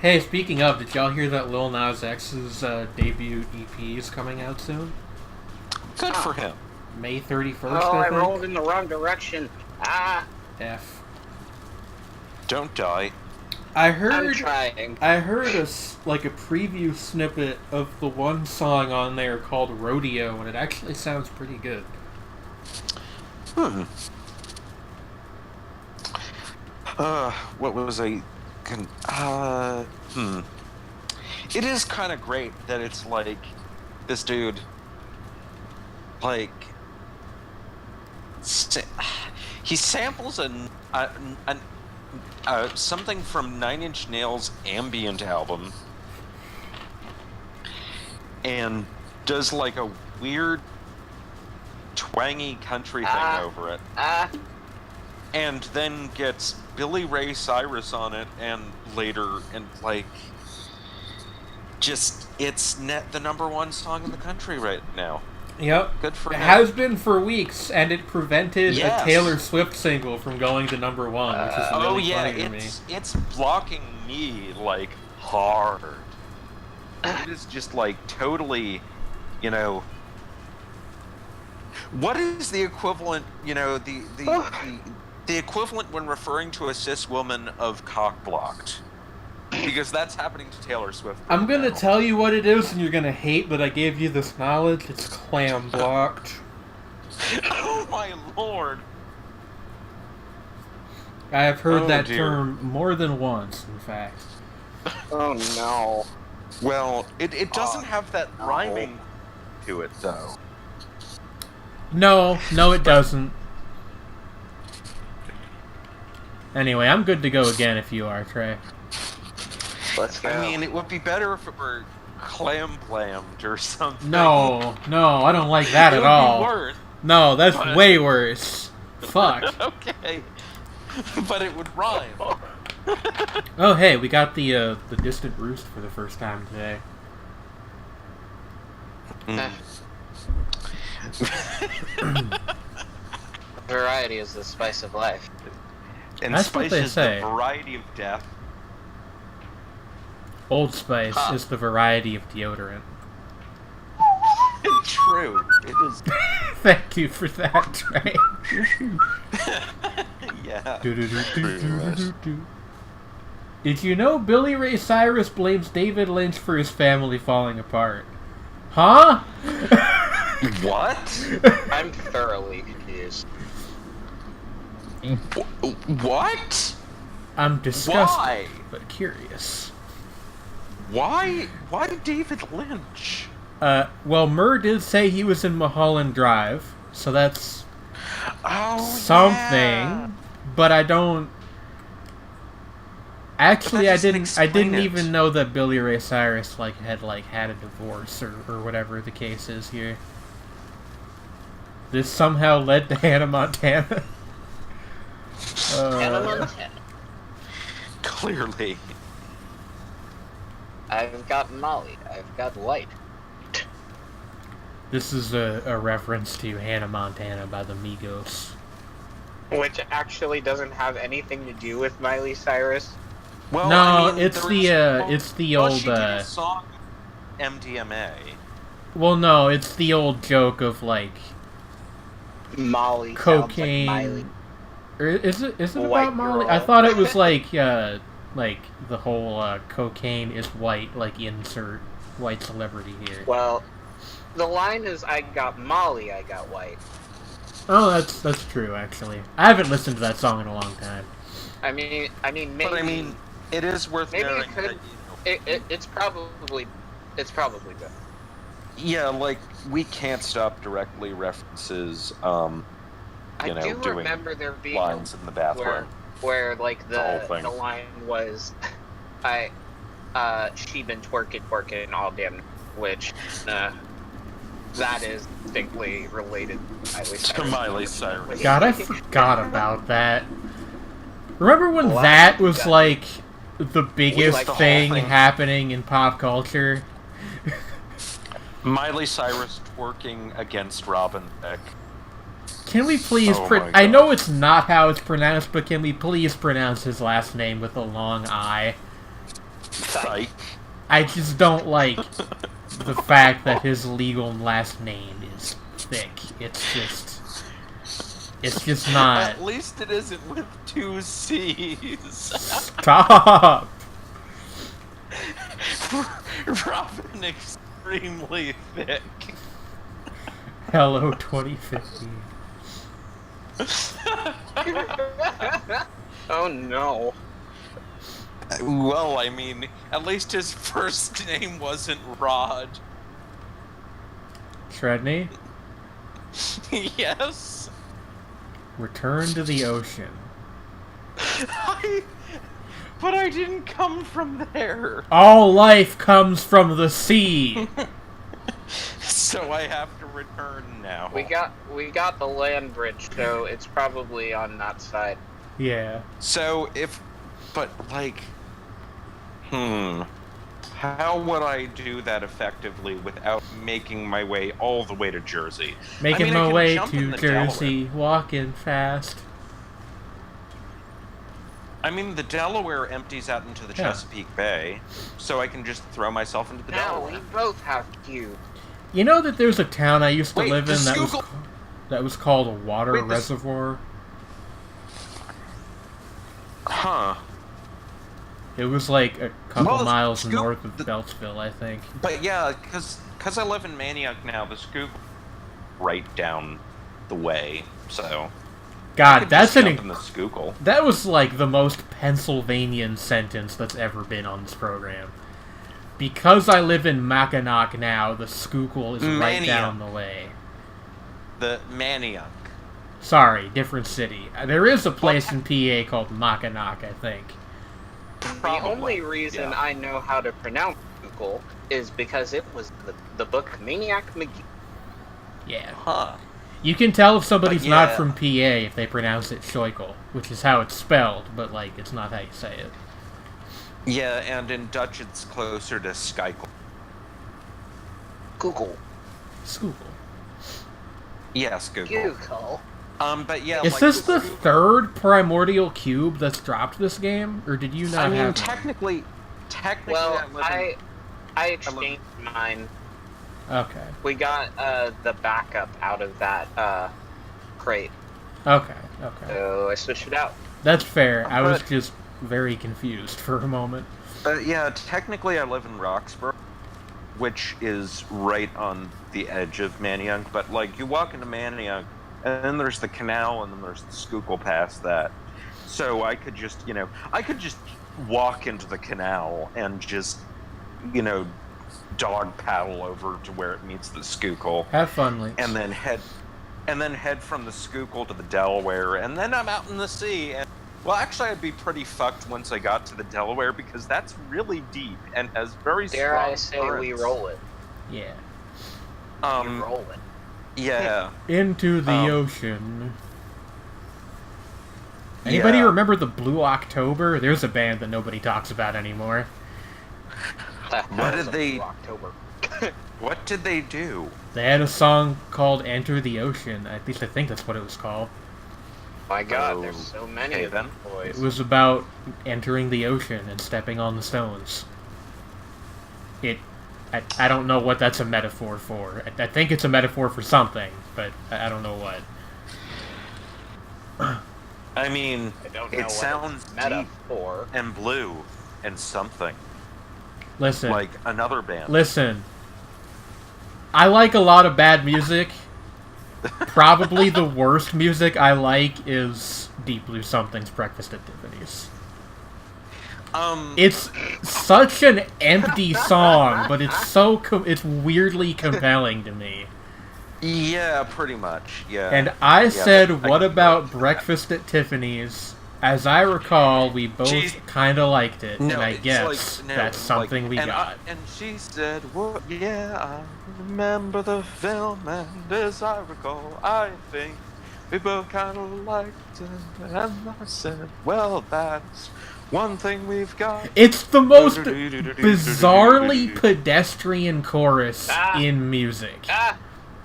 Hey, speaking of, did y'all hear that Lil Nas X's debut EP is coming out soon? Good for him. May 31st, I think? rolled in the wrong direction. F. Don't die. I'm trying. I heard a preview snippet of the one song on there called Rodeo, and it actually sounds pretty good. What was I... It is kind of great that it's this dude, he samples something from Nine Inch Nails' Ambient album and does a weird twangy country thing over it. And then gets Billy Ray Cyrus on it, and later, and it's the number one song in the country right now. Yep. Good for it him. has been for weeks, and it prevented Yes. a Taylor Swift single from going to number 1, which is really funny to me. It's blocking me, like, hard. It is just, like, totally, you know... What is the equivalent, you know, the equivalent when referring to a cis woman of cock-blocked? Because that's happening to Taylor Swift. Right I'm gonna now. tell you what it is, and you're gonna hate that I gave you this knowledge. It's clam blocked. Oh my lord! I have heard that dear. term more than once, in fact. Oh no. Well, it doesn't have that rhyming to it, though. No, it doesn't. Anyway, I'm good to go again if you are, Trey. Let's go. I mean, it would be better if it were clam-blammed or something. No, I don't like that at all. It would be worse. No, that's way worse. Fuck. Okay. But it would rhyme. Oh, hey, we got the distant roost for the first time today. Variety is the spice of life. And That's spice what they is say. the variety of death. Old Spice is the variety of deodorant. True. It is. Thank you for that, Trey. Yeah. Did you know Billy Ray Cyrus blames David Lynch for his family falling apart? Huh? What? I'm thoroughly confused. What? I'm disgusted, Why? but curious. Why David Lynch? Well, Murr did say he was in Mulholland Drive, so that's something. Yeah. But I don't. Actually, I didn't explain it. even know that Billy Ray Cyrus had a divorce or whatever the case is here. This somehow led to Hannah Montana. Hannah Montana. Clearly. I've got Molly. I've got White. This is a reference to Hannah Montana by the Migos. Which actually doesn't have anything to do with Miley Cyrus. Well, No, I mean, it's the well, old. she did a song, MDMA. Well, no, it's the old joke of like Molly cocaine. sounds like Miley. Or is it White about Molly? girl. I thought it was like the whole cocaine is white, like insert white celebrity here. Well, the line is I got Molly, I got White. Oh, that's true actually. I haven't listened to that song in a long time. I mean, maybe. But I mean, it is worth maybe noting it could. that, It's probably good. yeah, like we can't stop directly references. I do doing remember there being lines in the bathroom. where like The whole thing. the line was, she been twerking all damn, which that is distinctly related To Miley Cyrus. God, I forgot about that. Remember when Well, that was that- like the biggest like the whole thing thing. happening in pop culture? Miley Cyrus twerking against Robin Thicke. Can we please? Oh my I know God. it's not how it's pronounced, but can we please pronounce his last name with a long I? Thicke. I just don't like the fact that his legal last name is Thick. It's just not. At least it isn't with 2 C's. Stop. Robin extremely thick. Hello, 2015. Oh no. Well, I mean, at least his first name wasn't Rod. Shredney, Yes. return to the ocean. But I didn't come from there. All life comes from the sea. So I have to return now. We got the land bridge, so it's probably on that side. Yeah. So if, but like, How would I do that effectively without making my way all the way to Jersey? Making I my can way jump to in the Jersey, Delaware. walking fast. I mean, the Delaware empties out into the Chesapeake Bay, so I can just throw myself into the Now Delaware. we both have cubes. You know that there's a town I used to Wait, live the in Schuylkill- that was called a water Wait, reservoir? Huh. It was like a couple Well, miles north of Beltsville, I think. But yeah, because I live in Manioc now, the Schuylkill right down the way, so... God, that's jump in the Schuylkill. That was like the most Pennsylvanian sentence that's ever been on this program. Because I live in Mackinac now, the Schuylkill is right down the way. The Manioc. Sorry, different city. There is a place in PA called Mackinac, I think. Probably. The only reason I know how to pronounce Google is because it was the book Maniac McGee. Yeah. Huh. You can tell if somebody's not yeah. from PA if they pronounce it Scheukel, which is how it's spelled, but like it's not how you say it. Yeah, and in Dutch it's closer to Schuylkill. Google. Schuylkill. Yeah, Schuylkill. Google. But yeah, Is like this the Schuylkill- third primordial cube that's dropped this game, or did you not I mean, have one? technically, Well, I I exchanged mine. Okay. We got the backup out of that crate, Okay. so I switched it out. That's fair. I was But- just very confused for a moment. yeah, technically I live in Roxborough, which is right on the edge of Manioc, but like you walk into Manioc, and then there's the canal, and then there's the Schuylkill past that. So I could just, walk into the canal and just, dog paddle over to where it meets the Schuylkill, Have fun, Lynx. and then head from the Schuylkill to the Delaware, and then I'm out in the sea. And well, actually, I'd be pretty fucked once I got to the Delaware because that's really deep and has very Dare strong I say we currents. roll it? Yeah. We roll it. Yeah. Into the Um, ocean. Anybody yeah. remember the Blue October? There's a band that nobody talks about anymore. What did they- October. What did they do? They had a song called Enter the Ocean. At least I think that's what it was called. My God, Oh, there's so many okay, of them then. boys. It was about entering the ocean and stepping on the stones. I don't know what that's a metaphor for. I think it's a metaphor for something, but I don't know what. I mean, I don't know it what sounds it's deep metaphor. and blue and something. Listen. Like another band. Listen. I like a lot of bad music. Probably the worst music I like is Deep Blue Something's Breakfast at Tiffany's. It's such an empty song, but it's so it's weirdly compelling to me. Yeah, pretty much. Yeah. And I said, I what can about agree with Breakfast at Tiffany's? As I recall, we both She's- kind of liked it, No, and I it's guess like, no, that's something we and got. and she said, well, yeah, I remember the film, and as I recall, I think we both kind of liked it. And I said, well, that's one thing we've got. It's the most bizarrely pedestrian chorus in music.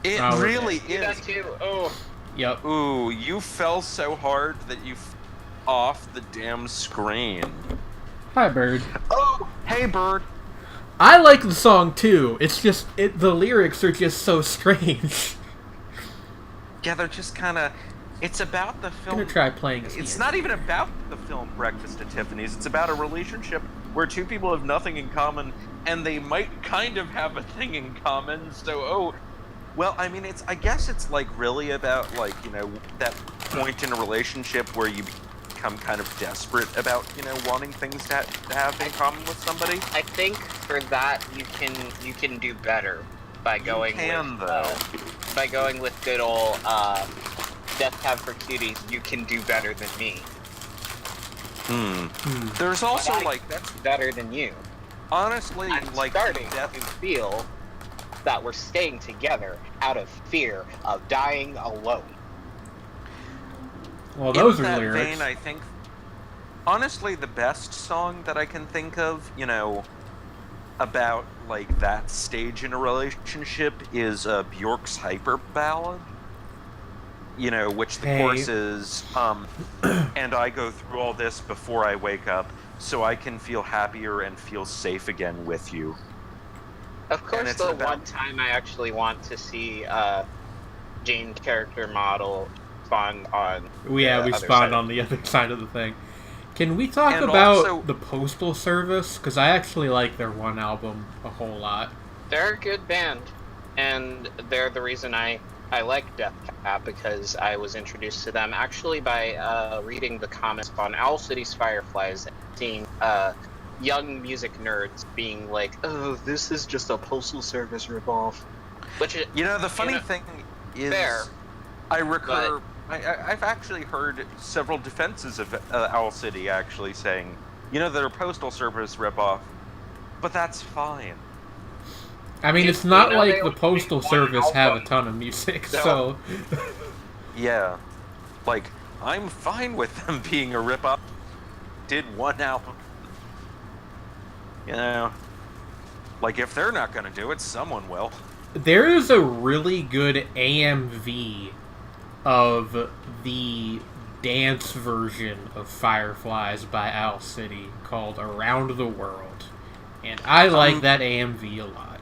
It Oh, really You got is. to. Oh, Yep. Ooh, you fell so hard that you off the damn screen. Hi, Bird. Oh, hey, bird. I like the song too. It's just the lyrics are just so strange. Yeah, they're just kind of. It's about the I'm film. gonna try playing this. It's again. not even about the film Breakfast at Tiffany's. It's about a relationship where two people have nothing in common, and they might kind of have a thing in common. So, well, I mean, I guess it's like really about that point in a relationship where you become kind of desperate about wanting things to have in common with somebody. I think for that you can do better by going by going with good old Death Cab for Cuties. You can do better than me. There's also That's better than you. honestly I'm like starting death. to feel that we're staying together out of fear of dying alone. Well, those in are that lyrics. vein, I think, honestly, the best song that I can think of, about like that stage in a relationship is Bjork's Hyper Ballad. You know, which the chorus is, and I go through all this before I wake up, so I can feel happier and feel safe again with you. Of course, the one time I actually want to see Jane's character model spawn on. Yeah, we spawned on the other side of the thing. Can we talk about the Postal Service? Because I actually like their one album a whole lot. They're a good band, and they're the reason I like Death Cab, because I was introduced to them actually by reading the comments on Owl City's Fireflies and seeing young music nerds being like, "Oh, this is just a Postal Service ripoff." Which is, you know, the funny thing is, fair, I've actually heard several defenses of Owl City actually saying, you know, they're a Postal Service ripoff, but that's fine. I mean, it's not like the Postal Service have a ton of music, so... Yeah. Like, I'm fine with them being a rip-off. Did one album. You know, like, if they're not gonna do it, someone will. There is a really good AMV of the dance version of Fireflies by Owl City called Around the World. And I like that AMV a lot.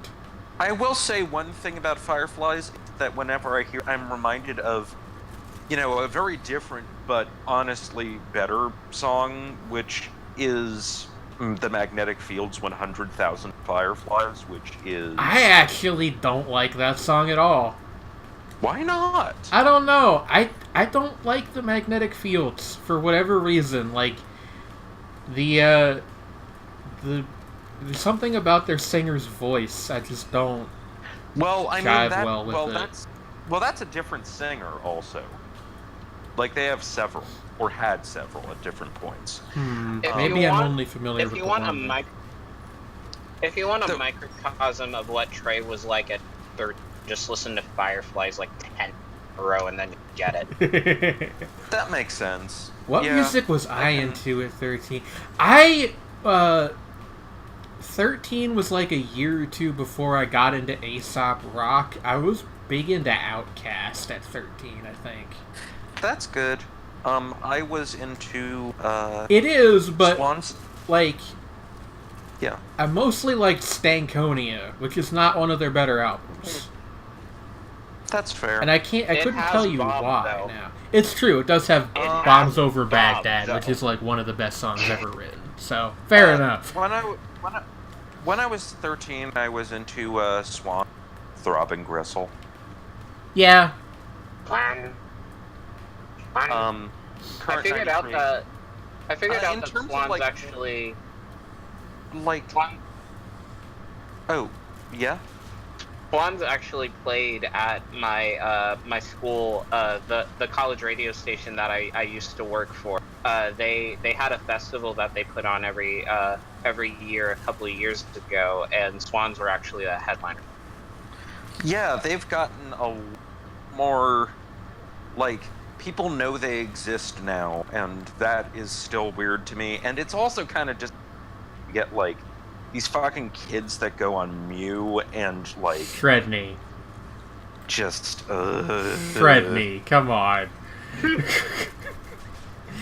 I will say one thing about Fireflies, that whenever I hear, I'm reminded of, you know, a very different but honestly better song, which is The Magnetic Field's 100,000 Fireflies, which is... I actually don't like that song at all. Why not? I don't know. I don't like The Magnetic Fields for whatever reason. Like, there's something about their singer's voice. I just don't. Well, I mean, that's a different singer also. Like, they have several, or had several at different points. Maybe I'm only familiar with If you want a microcosm of what Trey was like at 13, just listen to Fireflies like 10 in a row and then you get it. That makes sense. What music was I into at 13? 13 was like a year or two before I got into Aesop Rock. I was big into Outkast at 13, I think. That's good. I was into, It is, but, Swans. like... Yeah. I mostly liked Stankonia, which is not one of their better albums. That's fair. And I couldn't tell you why though. now. It's true, it does have Bombs Over Baghdad, which is like one of the best songs ever written. So, fair enough. When I was 13, I was into Swan, Throbbing Gristle. Yeah. I figured out that Swans like, actually... Like... Oh, yeah? Swans actually played at my my school, the college radio station that I used to work for. They had a festival that they put on every year a couple of years ago, and Swans were actually a headliner. Yeah, they've gotten a more, like, people know they exist now, and that is still weird to me. And it's also kind of just get like these fucking kids that go on Mew and like Shred me. Just Shred me, come on.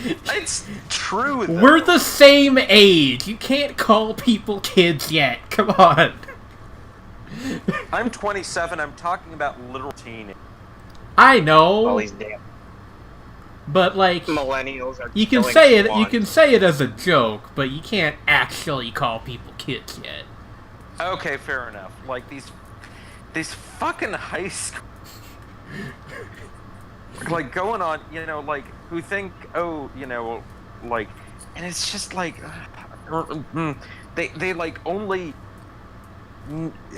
It's true though. We're the same age. You can't call people kids yet. Come on. I'm 27. I'm talking about literal teenage. I know. All these damn but like millennials are. You can say it. You can say it as a joke, but you can't actually call people kids yet. Okay, fair enough. Like these fucking high school, like going on, you know, like who think, oh, you know, like, and it's just like, they like only.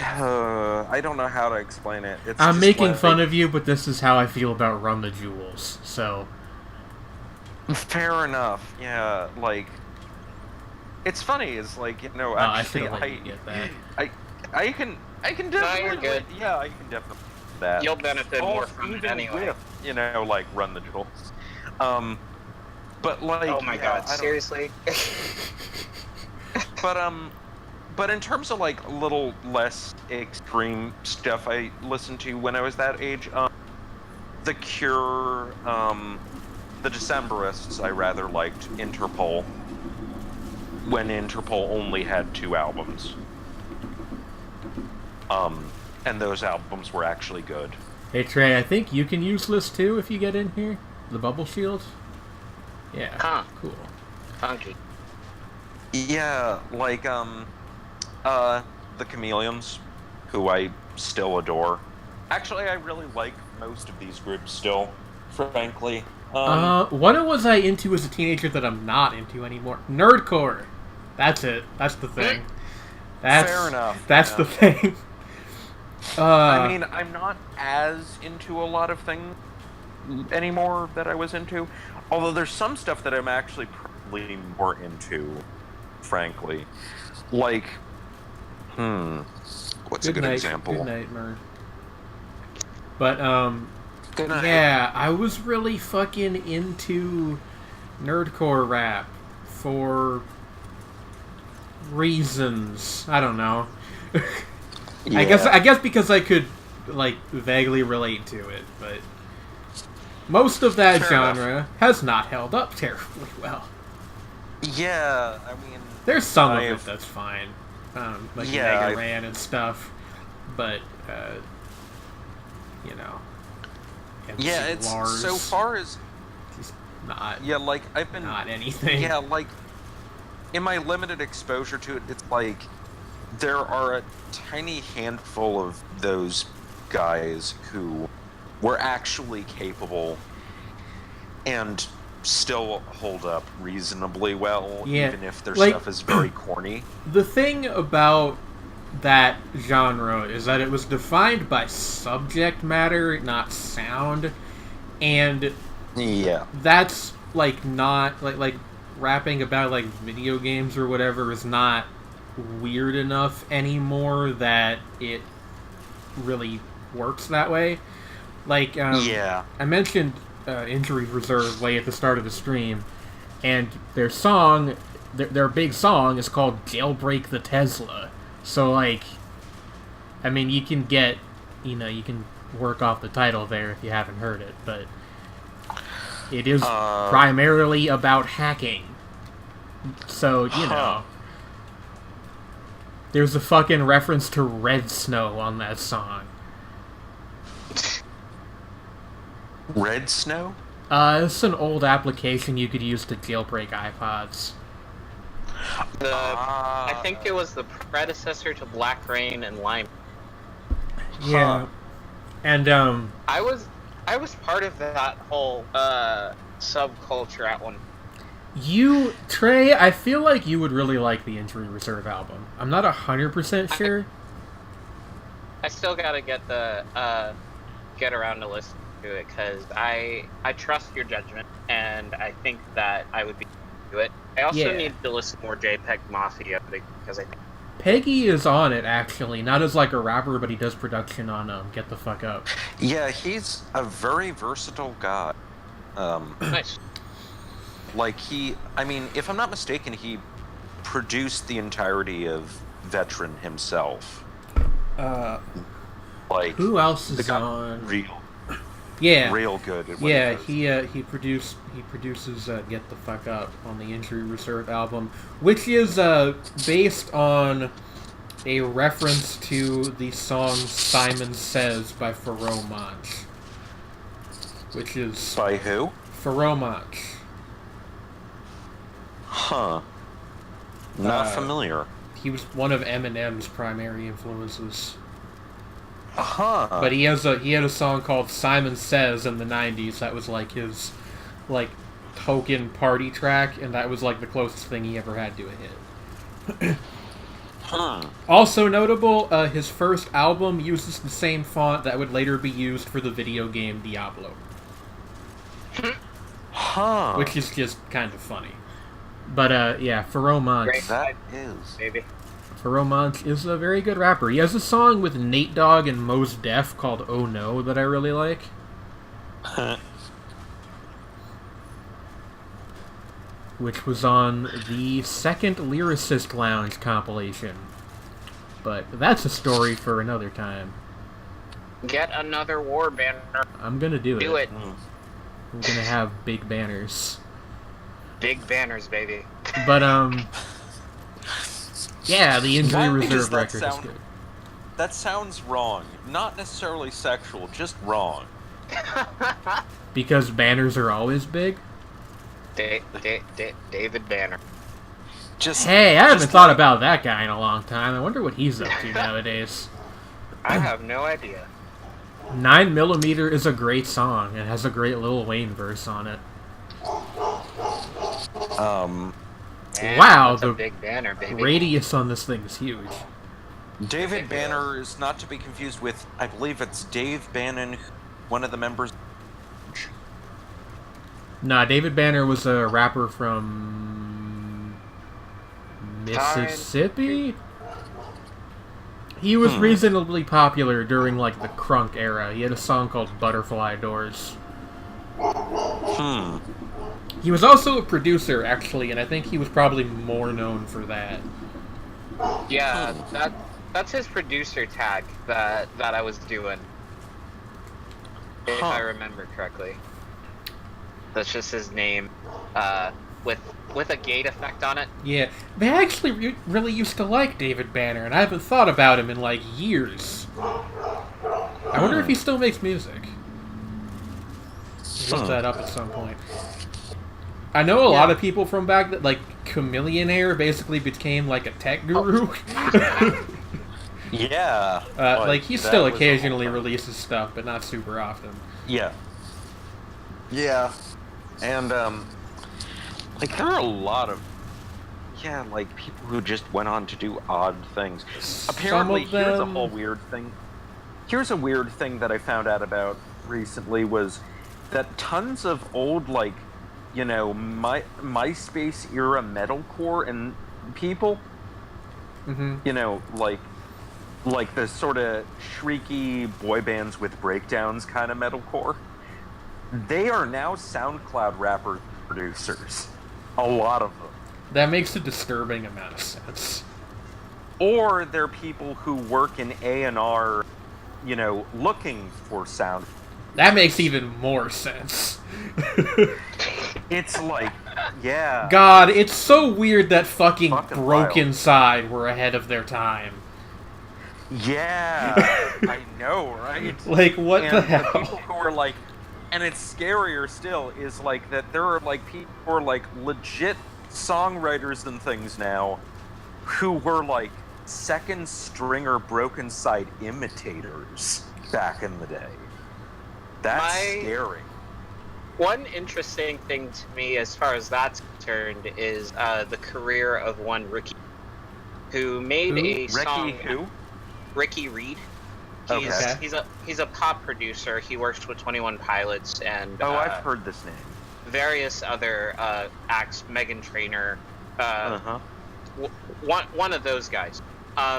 I don't know how to explain it. I'm making fun of you, but this is how I feel about Run the Jewels. So. Fair enough. Yeah, like it's funny. It's like, you know, actually, I get that. I can definitely. No, you're good. Yeah, I can definitely do that. You'll benefit more from it anyway. With, you know, like Run the Jewels. But like. Oh my god! Seriously. But but in terms of like a little less extreme stuff I listened to when I was that age, The Cure, the Decemberists I rather liked, Interpol, when Interpol only had 2 albums. And those albums were actually good. Hey Trey, I think you can use this too if you get in here. The bubble shield. Yeah. Huh. Cool. Funky. Yeah, like the Chameleons, who I still adore. Actually, I really like most of these groups still, frankly. What was I into as a teenager that I'm not into anymore? Nerdcore. That's it. That's the thing. Fair enough. That's the thing. I mean, I'm not as into a lot of things anymore that I was into. Although there's some stuff that I'm actually probably more into, frankly. Like, what's a good example? Good night, Merd. But, Good night. yeah, I was really fucking into nerdcore rap for reasons. I don't know. Yeah. I guess because I could, like, vaguely relate to it, but most of that Fair genre enough. has not held up terribly well. Yeah, I mean... There's some of it that's fine. Like Yeah, Mega Ran and stuff, but, you know... MC Yeah, it's... Lars, So far as... just not... Yeah, like, I've been... Not anything. Yeah, like, in my limited exposure to it, it's like... There are a tiny handful of those guys who were actually capable and still hold up reasonably well, Yeah, even if their like, stuff is very corny. The thing about that genre is that it was defined by subject matter, not sound, and Yeah. that's, like, not... Like rapping about, like, video games or whatever is not weird enough anymore that it really works that way. Like, Yeah. I mentioned Injury Reserve way at the start of the stream, and their song, their big song is called Jailbreak the Tesla. So, like, I mean, you can get, you can work off the title there if you haven't heard it, but it is primarily about hacking. So, you know. There's a fucking reference to Red Snow on that song. Red Snow? It's an old application you could use to jailbreak iPods. I think it was the predecessor to Black Rain and Lime. Yeah. And, I was part of that whole subculture at one. Trey, I feel like you would really like the Injury Reserve album. I'm not 100% sure. I still gotta get around to listen to it, because I trust your judgment, and I think that I would be to it. I also need to listen more JPEG Mafia, because I think Peggy is on it, actually. Not as, like, a rapper, but he does production on Get the Fuck Up. Yeah, he's a very versatile guy. nice. Like, I mean, if I'm not mistaken, he produced the entirety of Veteran himself. Like, Who else is on? Real good at what he does. he produces Get the Fuck Up on the Injury Reserve album, which is based on a reference to the song Simon Says by Pharoah Monch. Which is... By who? Pharoah Monch. Huh. Not familiar. He was one of Eminem's primary influences. Huh. But he had a song called Simon Says in the 90s that was like his token party track, and that was like the closest thing he ever had to a hit. Also notable, his first album uses the same font that would later be used for the video game Diablo. Huh. Which is just kind of funny. But, yeah, Pharoah Monch. That is. Maybe. Pharoah Monch is a very good rapper. He has a song with Nate Dogg and Mos Def called Oh No that I really like. Which was on the second Lyricist Lounge compilation. But that's a story for another time. Get another war banner. I'm gonna do Do it. I'm gonna have big banners. Big banners, baby. But, yeah, the injury Why reserve does that record is sound- good. That sounds wrong. Not necessarily sexual, just wrong. Because banners are always big? David Banner. Just Hey, I haven't just thought like- about that guy in a long time. I wonder what he's up to nowadays. I have no idea. 9mm is a great song. It has a great Lil Wayne verse on it. Man, Wow, that's a the big banner, baby. Radius on this thing is huge. David Banner is not to be confused with, I believe it's Dave Bannon, one of the members. Nah, David Banner was a rapper from Mississippi? He was reasonably popular during, like, the crunk era. He had a song called Butterfly Doors. He was also a producer, actually, and I think he was probably more known for that. Yeah, that's his producer tag that I was doing. If I remember correctly. That's just his name, with a gate effect on it. Yeah, they actually really used to like David Banner, and I haven't thought about him in, like, years. I wonder if he still makes music. Look that up at some point. I know a lot of people from back that, like, Chameleonaire basically became, like, a tech guru. Yeah. Like, he that still was a occasionally whole thing. releases stuff, but not super often. Yeah. Yeah. And, like, there are a lot of, like, people who just went on to do odd things. Apparently, Some of here's a them- whole weird thing. Here's a weird thing that I found out about recently was that tons of old, like, you know, MySpace era metalcore and people, you know, like the sort of shrieky boy bands with breakdowns kind of metalcore, they are now SoundCloud rapper producers. A lot of them. That makes a disturbing amount of sense. Or they're people who work in A&R, you know, looking for sound. That makes even more sense. It's like, yeah. God, it's so weird that fucking Fucking Broken wild. Side were ahead of their time. Yeah. I know, right? Like, what And the the hell? people who are like, and it's scarier still, is like that there are like people who are like legit songwriters and things now who were like second stringer Broken Side imitators back in the day. That's scary. One interesting thing to me, as far as that's concerned, is the career of one Ricky, who made a song. Who? Ricky Reed. Okay. He's a pop producer. He works with 21 Pilots and I've heard this name. various other acts. Megan Trainor. One of those guys.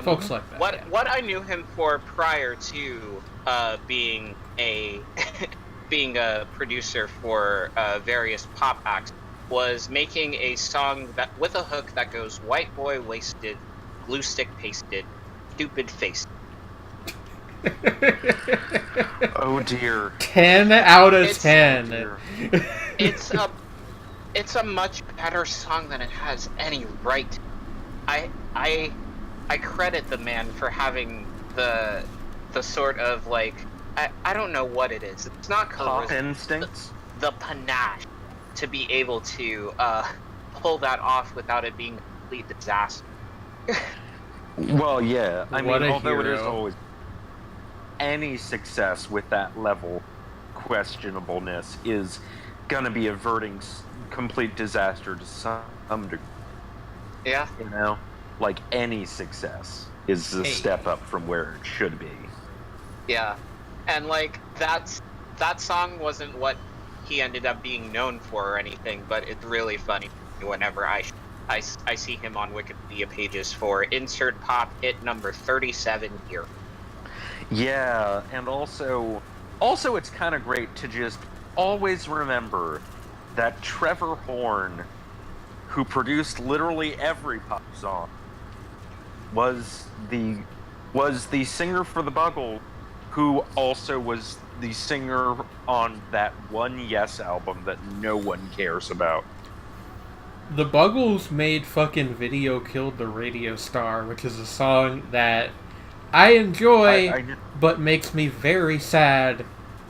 Folks like that. What I knew him for prior to being a being a producer for various pop acts was making a song that with a hook that goes white boy wasted, glue stick pasted, stupid face. Oh dear. 10 out of It's- 10. Dear. It's a much better song than it has any right. I credit the man for having the sort of like I don't know what it is. It's not Pop charisma. instincts? The panache to be able to pull that off without it being a complete disaster. Well, yeah. I What mean, a although it is hero. always any success with that level questionableness is gonna be averting complete disaster to some degree. Yeah. You know, like any success is a step up from where it should be. Yeah. And like that song wasn't what he ended up being known for or anything, but it's really funny whenever I see him on Wikipedia pages for insert pop hit number 37 here. Yeah, and also it's kind of great to just always remember that Trevor Horn, who produced literally every pop song, was the was the singer for the Buggles, who also was the singer on that one Yes album that no one cares about. The Buggles made fucking Video Killed the Radio Star, which is a song that I enjoy, but makes me very sad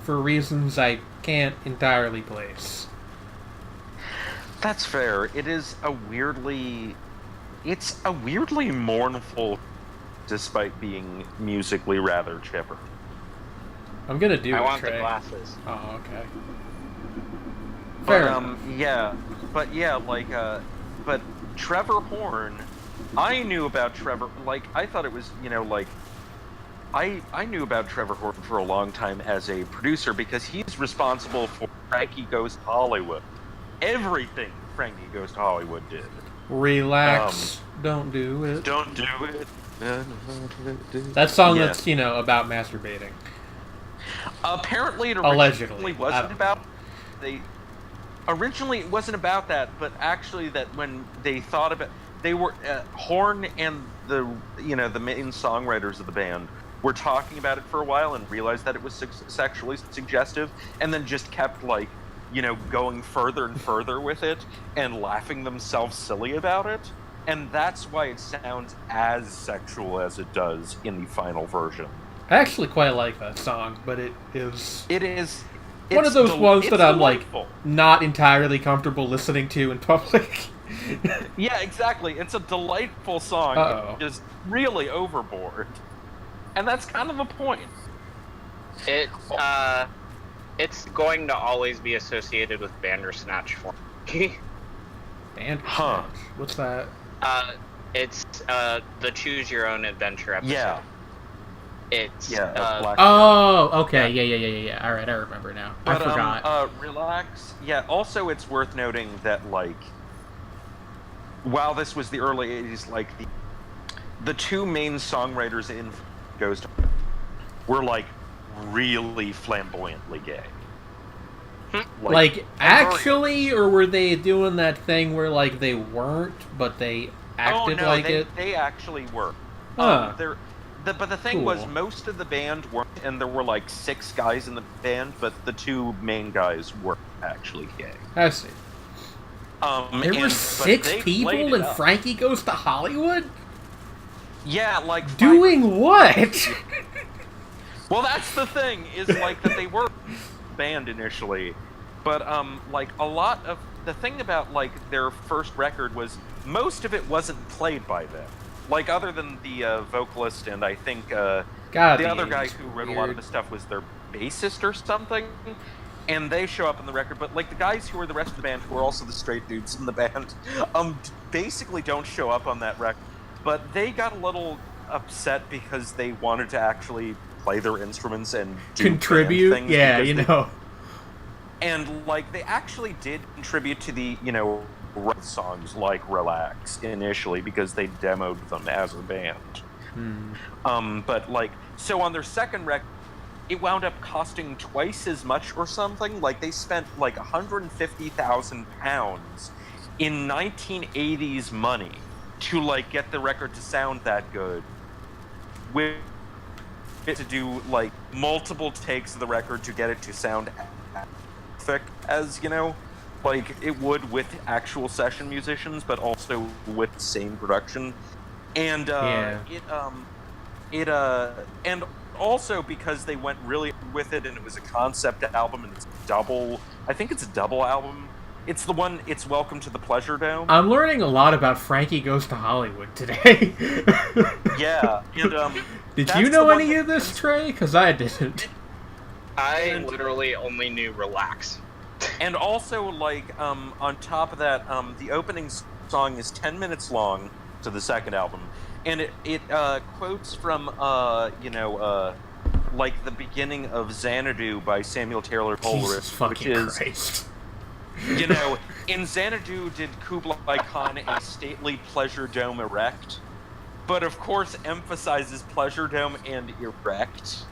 for reasons I can't entirely place. That's fair. It's a weirdly mournful, despite being musically rather chipper. I'm gonna do it, I want Trey. the glasses. Oh, okay. But but Trevor Horn, I knew about Trevor, I thought it was, I knew about Trevor Horn for a long time as a producer because he's responsible for Frankie Goes to Hollywood. Everything Frankie Goes to Hollywood did. Relax. Don't do it. Don't do it. That song that's, about masturbating. Apparently it Allegedly. wasn't about... Originally it wasn't about that, but actually that when they thought about... They were... Horn and the main songwriters of the band were talking about it for a while and realized that it was sexually suggestive, and then just kept, going further and further with it and laughing themselves silly about it. And that's why it sounds as sexual as it does in the final version. I actually quite like that song, but it is... It's one of those ones that I'm, delightful. Not entirely comfortable listening to in public. Yeah, exactly. It's a delightful song. Uh-oh. Just really overboard. And that's kind of the point. It's going to always be associated with Bandersnatch for me. Bandersnatch? Huh. What's that? It's the Choose Your Own Adventure episode. Yeah. It's Black okay, yeah. All right, I remember now. But, I forgot. Relax. Yeah. Also, it's worth noting that while this was the early '80s, the two main songwriters in Goes to were really flamboyantly gay. Actually, or were they doing that thing where they weren't, but they acted they actually were. Huh. But the thing was, most of the band weren't, and there were 6 guys in the band, but the two main guys were actually gay. I see. There were 6 people in Frankie Goes to Hollywood? Yeah, doing what? Well, that's the thing, is that they were band initially, but a lot of the thing about their first record was most of it wasn't played by them. Other than the vocalist and I think the other guy who wrote a lot of the stuff was their bassist or something, and they show up in the record, but the guys who were the rest of the band, who are also the straight dudes in the band, basically don't show up on that record. But they got a little upset because they wanted to actually play their instruments and contribute things. Yeah, And they actually did contribute to the songs like Relax initially because they demoed them as a band. But so on their second record, it wound up costing twice as much or something. They spent £150,000 in 1980s money to get the record to sound that good, with it to do multiple takes of the record to get it to sound perfect as it would with actual session musicians, but also with the same production. And and also because they went really with it, and it was a concept album, and it's I think it's a double album. It's the one, it's Welcome to the Pleasure Dome. I'm learning a lot about Frankie Goes to Hollywood today. Yeah, and did you know any of this, Trey? Because I didn't. I literally only knew Relax. And also, on top of that, the opening song is 10 minutes long to the second album, and it quotes from, the beginning of Xanadu by Samuel Taylor Coleridge, which is, Christ. In Xanadu did Kublai Khan a stately pleasure dome erect, but of course emphasizes pleasure dome and erect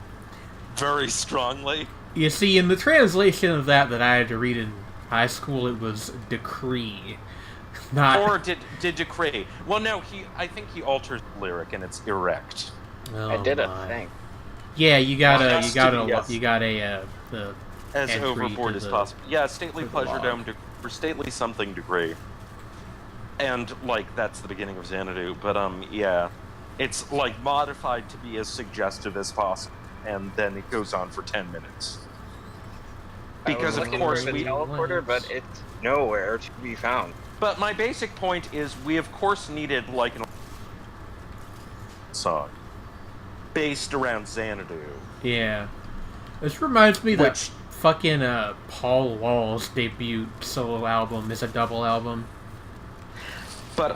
very strongly. You see, in the translation of that I had to read in high school, it was decree. Or did decree. Well, no, I think he alters the lyric and it's erect. Oh, I did a my. thing. Yeah, you got Yes, a the As entry overboard to as the- possible. Yeah, stately to the pleasure log. dome for stately something degree. And like that's the beginning of Xanadu, but yeah. It's like modified to be as suggestive as possible, and then it goes on for 10 minutes. Because I of was course looking for the we teleporter, but it's nowhere to be found. But my basic point is we of course needed like an song based around Xanadu. Yeah. This reminds me that Which- fucking Paul Wall's debut solo album is a double album. But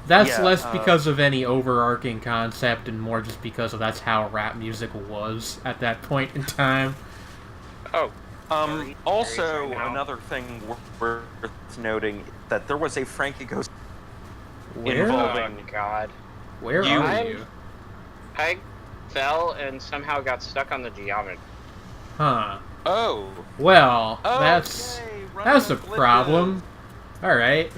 That's yeah, less because of any overarching concept and more just because of that's how rap music was at that point in time. Oh, also Very sorry now. another thing worth noting that there was a Frankie Ghost Where Involving- oh God. where you- are you? I fell and somehow got stuck on the geometry. Huh. Oh. Well, Oh, that's yay, that's a running on problem. Alright.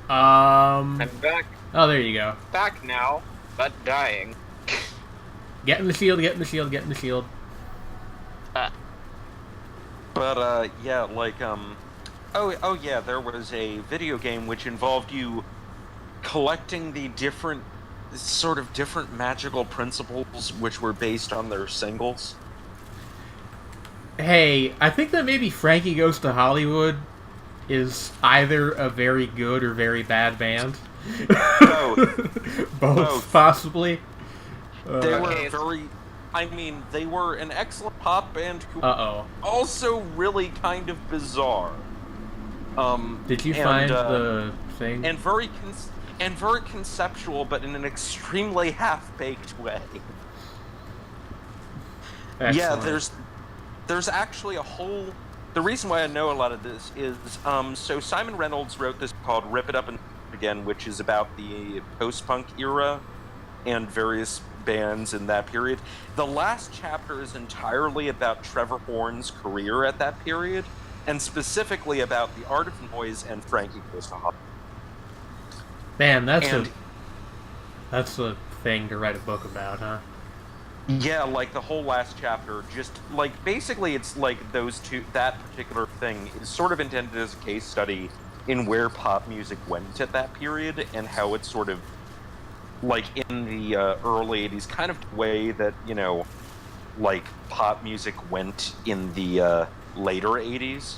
I'm back Oh, there you go. now, but dying. Get in the shield, get in the shield, get in the shield. But yeah, like oh yeah, there was a video game which involved you collecting the different magical principles which were based on their singles. Hey, I think that maybe Frankie Goes to Hollywood is either a very good or very bad band. Both. Both, possibly. They were Okay, they were an excellent pop band who Uh-oh. also really kind of bizarre. Did you and, find the thing? and very conceptual, but in an extremely half-baked way. Yeah, Excellent. there's actually a whole. The reason why I know a lot of this is so Simon Reynolds wrote this called "Rip It Up and Again," which is about the post-punk era and various bands in that period. The last chapter is entirely about Trevor Horn's career at that period, and specifically about the Art of Noise and Frankie Goes to Hollywood. Man, that's And- a thing to write a book about, huh? Yeah, like the whole last chapter, just like basically it's like that particular thing is sort of intended as a case study in where pop music went at that period and how it's sort of like in the early 80s, kind of way that, like pop music went in the later 80s,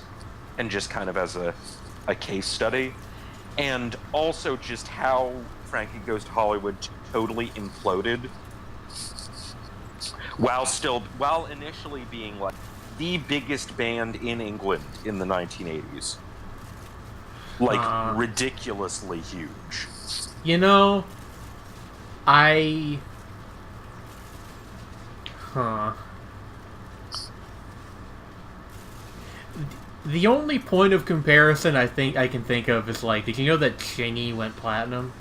and just kind of as a case study. And also just how Frankie Goes to Hollywood totally imploded while initially being like the biggest band in England in the 1980s. Like ridiculously huge. The only point of comparison I think I can think of is like, did you know that Chingy went platinum?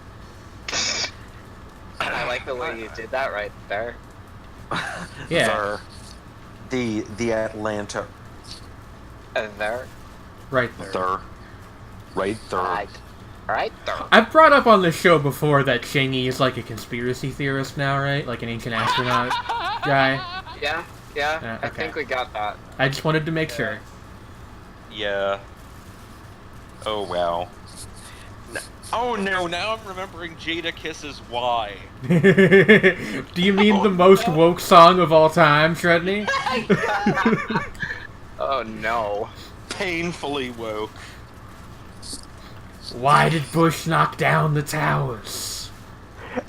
I like the way you did that right there. Yeah. The Atlanta. There. Right there. Right there. Right there. I've brought up on the show before that Chingy is like a conspiracy theorist now, right? Like an ancient astronaut guy. Yeah, I okay. think we got that. I just wanted to make sure. Yeah. Oh, wow. Oh, no, now I'm remembering Jada Kiss's Why. Do you mean the most woke song of all time, Shredney? Oh no. Painfully woke. Why did Bush knock down the towers?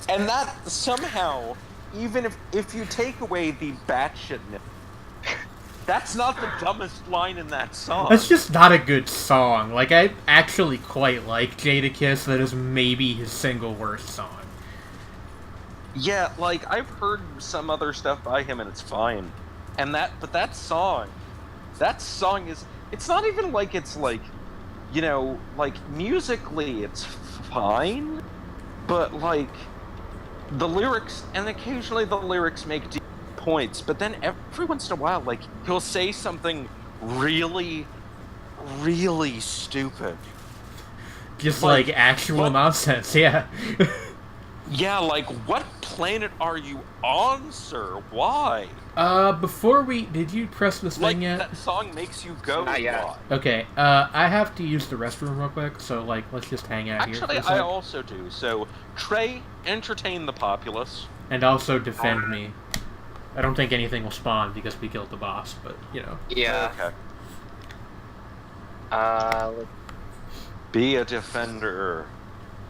And that somehow, even if you take away the batshitness, that's not the dumbest line in that song. That's just not a good song. Like, I actually quite like Jada Kiss. That is maybe his single worst song. Yeah, like, I've heard some other stuff by him and it's fine. But that song is, it's not even like it's like, like, musically it's fine, but like, the lyrics, and occasionally the lyrics make deep points, but then every once in a while, like, he'll say something really, really stupid. Just like actual nonsense, yeah. Yeah, like, what planet are you on, sir? Why? Did you press this Like, thing yet? that song makes you go, Not yet. why? Okay, I have to use the restroom real quick, so, like, let's just hang out here for Actually, a I sec. also do. So, Trey, entertain the populace. And also defend me. I don't think anything will spawn because we killed the boss, but, you know. Yeah. Okay. Be a defender.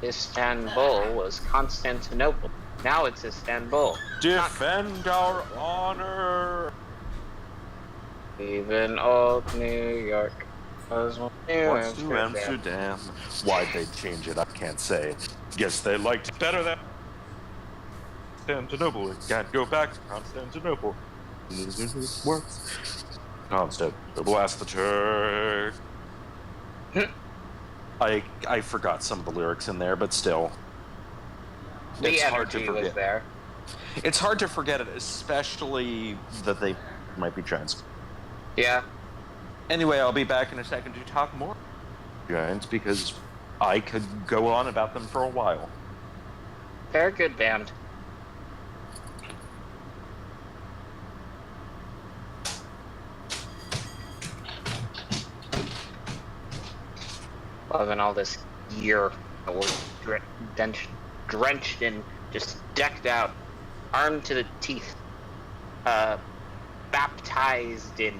Istanbul was Constantinople. Now it's Istanbul. Defend our honor. Even old New York was New What's New Amsterdam? Why'd they change it? I can't say. Guess they liked it better than Constantinople. It can't go back to Constantinople. Works. Constantinople, ask the Turk. I forgot some of the lyrics in there, but still. The It's hard to energy was forget. there. It's hard to forget it, especially that they might be giants. Yeah. Anyway, I'll be back in a second to talk more giants because I could go on about them for a while. They're a good band. Loving all this gear that we're drenched in, just decked out, armed to the teeth, baptized in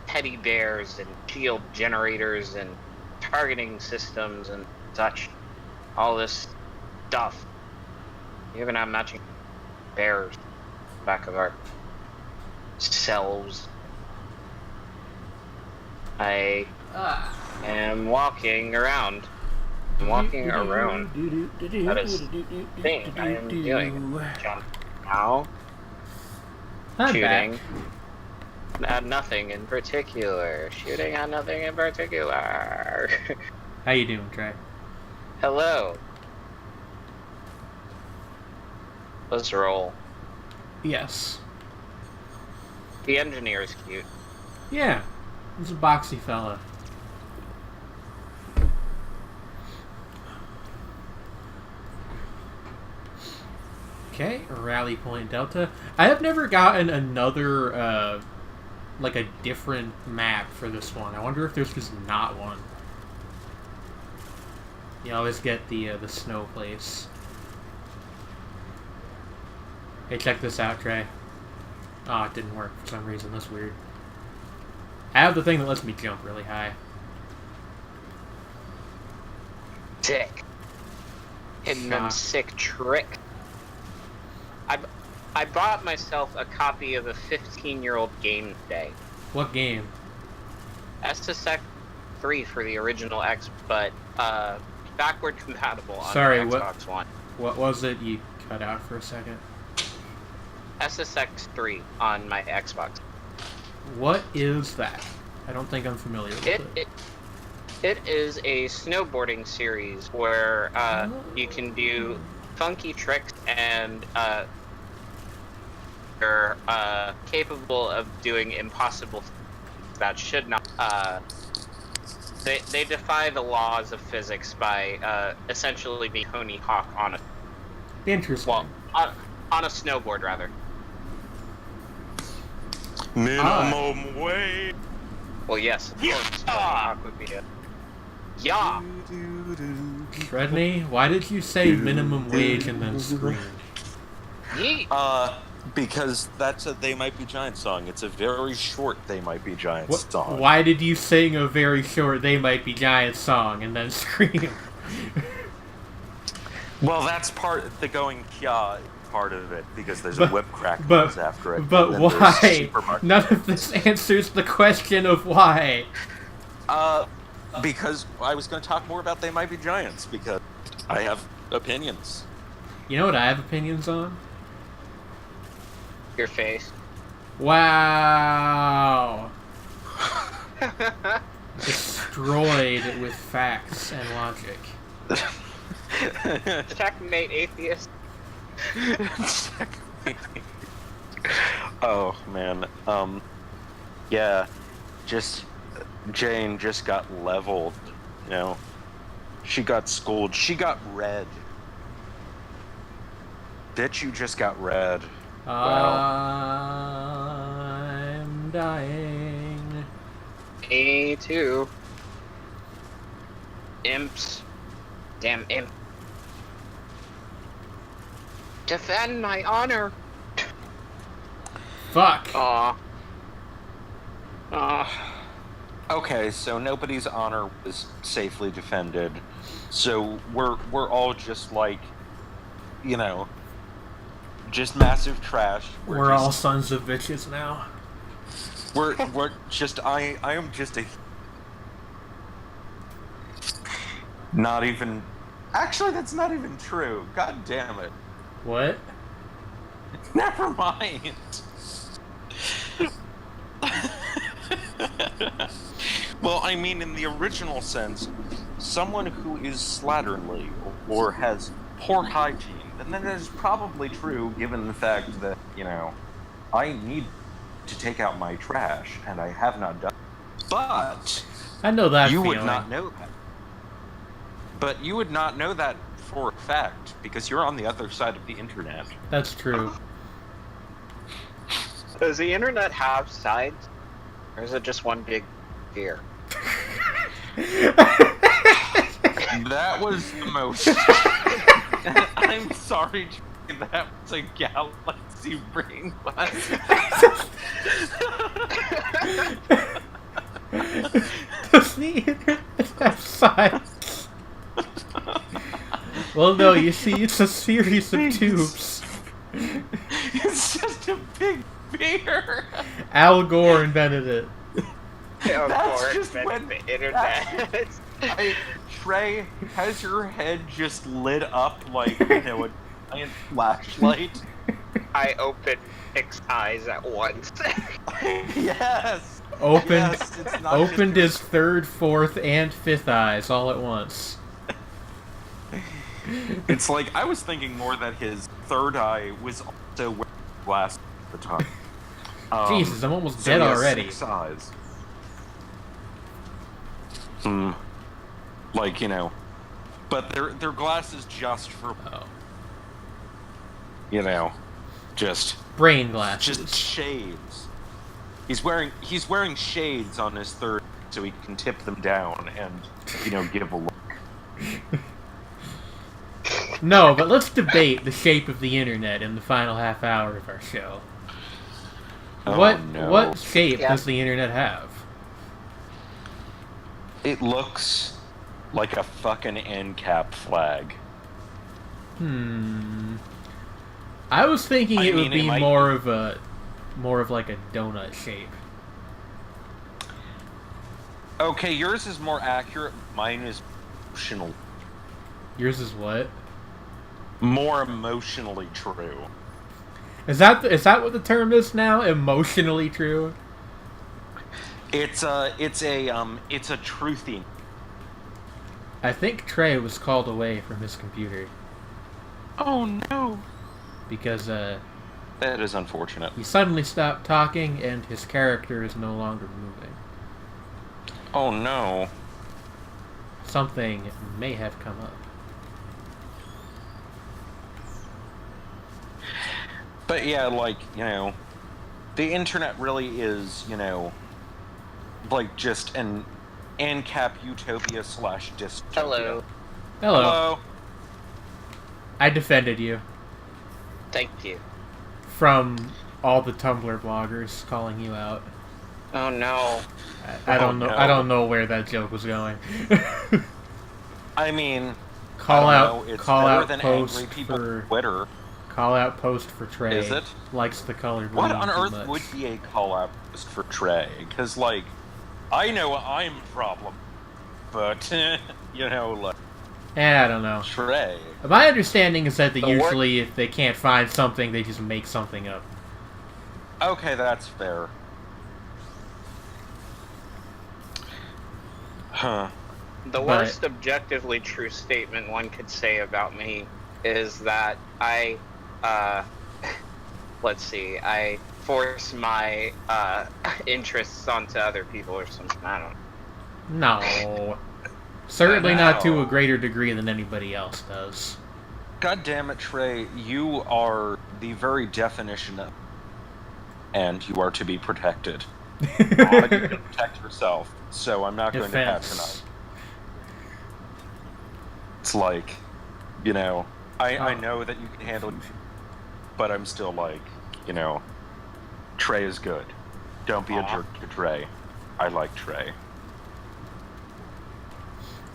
teddy bears and shield generators and targeting systems and such. All this stuff. We even have matching bears back of our selves. I am walking around. I'm walking around. That is the thing I am doing. Jump now. I'm Shooting back. at nothing in particular. Shooting at nothing in particular. How you doing, Trey? Hello. Let's roll. Yes. The engineer is cute. Yeah. He's a boxy fella. Okay, Rally Point Delta. I have never gotten another, like a different map for this one. I wonder if there's just not one. You always get the snow place. Hey, check this out, Trey. Oh, it didn't work for some reason. That's weird. I have the thing that lets me jump really high. Sick. Hitting them sick trick. I bought myself a copy of a 15-year-old game today. What game? SSX 3 for the original X, but backward compatible on Sorry, the Xbox One. What was it? You cut out for a second. SSX 3 on my Xbox. What is that? I don't think I'm familiar with it. It is a snowboarding series where you can do funky tricks and you're capable of doing impossible things that should not. They defy the laws of physics by essentially being Tony Hawk on a Interesting. well on a snowboard rather. Minimum wage. Well, yes, of course, Tony Hawk would be it. Yeah. Redney, why did you say minimum wage and then scream? Yeet. Because that's a They Might Be Giants song. It's a very short They Might Be Giants song. Why did you sing a very short They Might Be Giants song and then scream? Well, that's the going kya part of it, because there's a whip crack that but- comes after it. But and then there's why? supermarket. None of this answers the question of why. Because I was going to talk more about They Might Be Giants, because I have opinions. You know what I have opinions on? Your face. Wow. Destroyed with facts and logic. Checkmate, atheist. Oh, man. Yeah, Jane just got leveled, you know. She got schooled. She got red. bitch, you just got red. Wow. I'm dying. Me too. Imps. Damn imp. Defend my honor. Fuck. Aw. Okay, so nobody's honor was safely defended. So we're all just like, you know, just massive trash. We're all sons of bitches now. We're just I am just a not even actually that's not even true. God damn it. What? Never mind. Well, I mean, in the original sense, someone who is slatternly or has poor hygiene, and that is probably true given the fact that, you know, I need to take out my trash, and I have not done it. But I know that you feeling. would not know that. But you would not know that for a fact, because you're on the other side of the internet. That's true. Does the internet have sides? Or is it just one big fear? That was the most... I'm sorry, that was a galaxy brain blast. Does the internet have sides? Well, no, you see, it's a series of tubes. It's just a big beer. Al Gore invented it. That's just when the internet. Trey, has your head just lit up like, you know, a giant flashlight? I opened 6 eyes at once. Yes. Opened his third, fourth, and fifth eyes all at once. It's like, I was thinking more that his third eye was also wearing glasses at the time. Jesus, I'm almost so dead he has already. 6 eyes. Like, you know, but they're glasses just for, you know, just brain glasses. Just shades. He's wearing shades on his third, so he can tip them down and, you know, give a look. No, but let's debate the shape of the internet in the final half hour of our show. Oh, What shape does the internet have? It looks like a fucking end cap flag. I was thinking it would be more of like a donut shape. Okay, yours is more accurate. Mine is emotional. Yours is what? More emotionally true. Is that what the term is now? Emotionally true? It's a truthy. I think Trey was called away from his computer. Oh no. Because that is unfortunate. He suddenly stopped talking and his character is no longer moving. Oh no. Something may have come up. But yeah, like, you know, the internet really is, you know, like just an ANCAP utopia / dystopia. Hello. Hello. I defended you. Thank you. From all the Tumblr bloggers calling you out. Oh no. I don't know. No. I don't know where that joke was going. I mean, call out post angry people for Twitter. Call out post for Trey. Is it? Likes the color green. What on too earth much. would be a call out post for Trey? Because, like, I know I'm a problem, but you know, like. I don't know. Trey. My understanding is that usually, if they can't find something, they just make something up. Okay, that's fair. Huh. The worst objectively true statement one could say about me is that I, let's see, I force my interests onto other people or something. I don't know. No. Certainly not to a greater degree than anybody else does. God damn it, Trey, you are the very definition of, and you are to be protected. But you can protect yourself, so I'm not going to patronize. It's like, you know, I know that you can handle it, but I'm still like, you know, Trey is good. Don't be a jerk to Trey. I like Trey.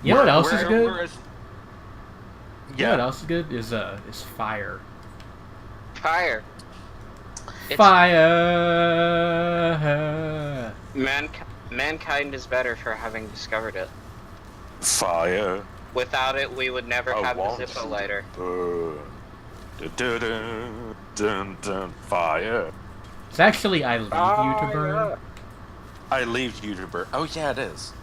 You know what else is good? You know what else is good? Is fire. Fire. Fire. Mankind is better for having discovered it. Fire. Without it, we would never have the Zippo lighter. Fire. It's actually I Leave You to Burn. I Leave You to Burn. Oh yeah, it is.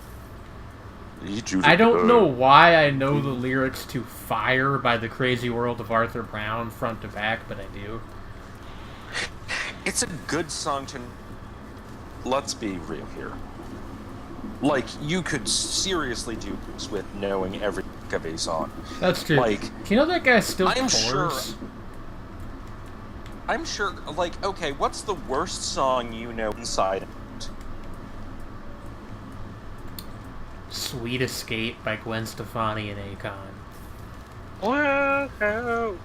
I don't know why I know the lyrics to Fire by The Crazy World of Arthur Brown front to back, but I do. It's a good song to... Let's be real here. Like, you could seriously do this with knowing every of a song. That's true. Like, do you know that guy still tours? I'm sure, like, okay, what's the worst song you know inside out? Sweet Escape by Gwen Stefani and Akon. Whoa!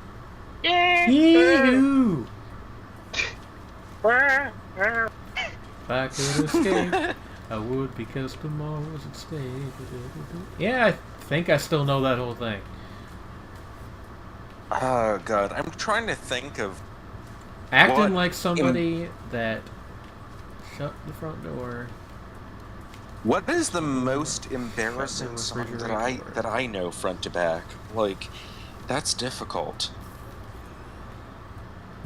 Yeah! Yee-hoo! If I could escape, I would, because tomorrow's at stake. Yeah, I think I still know that whole thing. Oh, God. I'm trying to think of... Acting like somebody that shut the front door. What is the most embarrassing song that I know front to back? Like, that's difficult.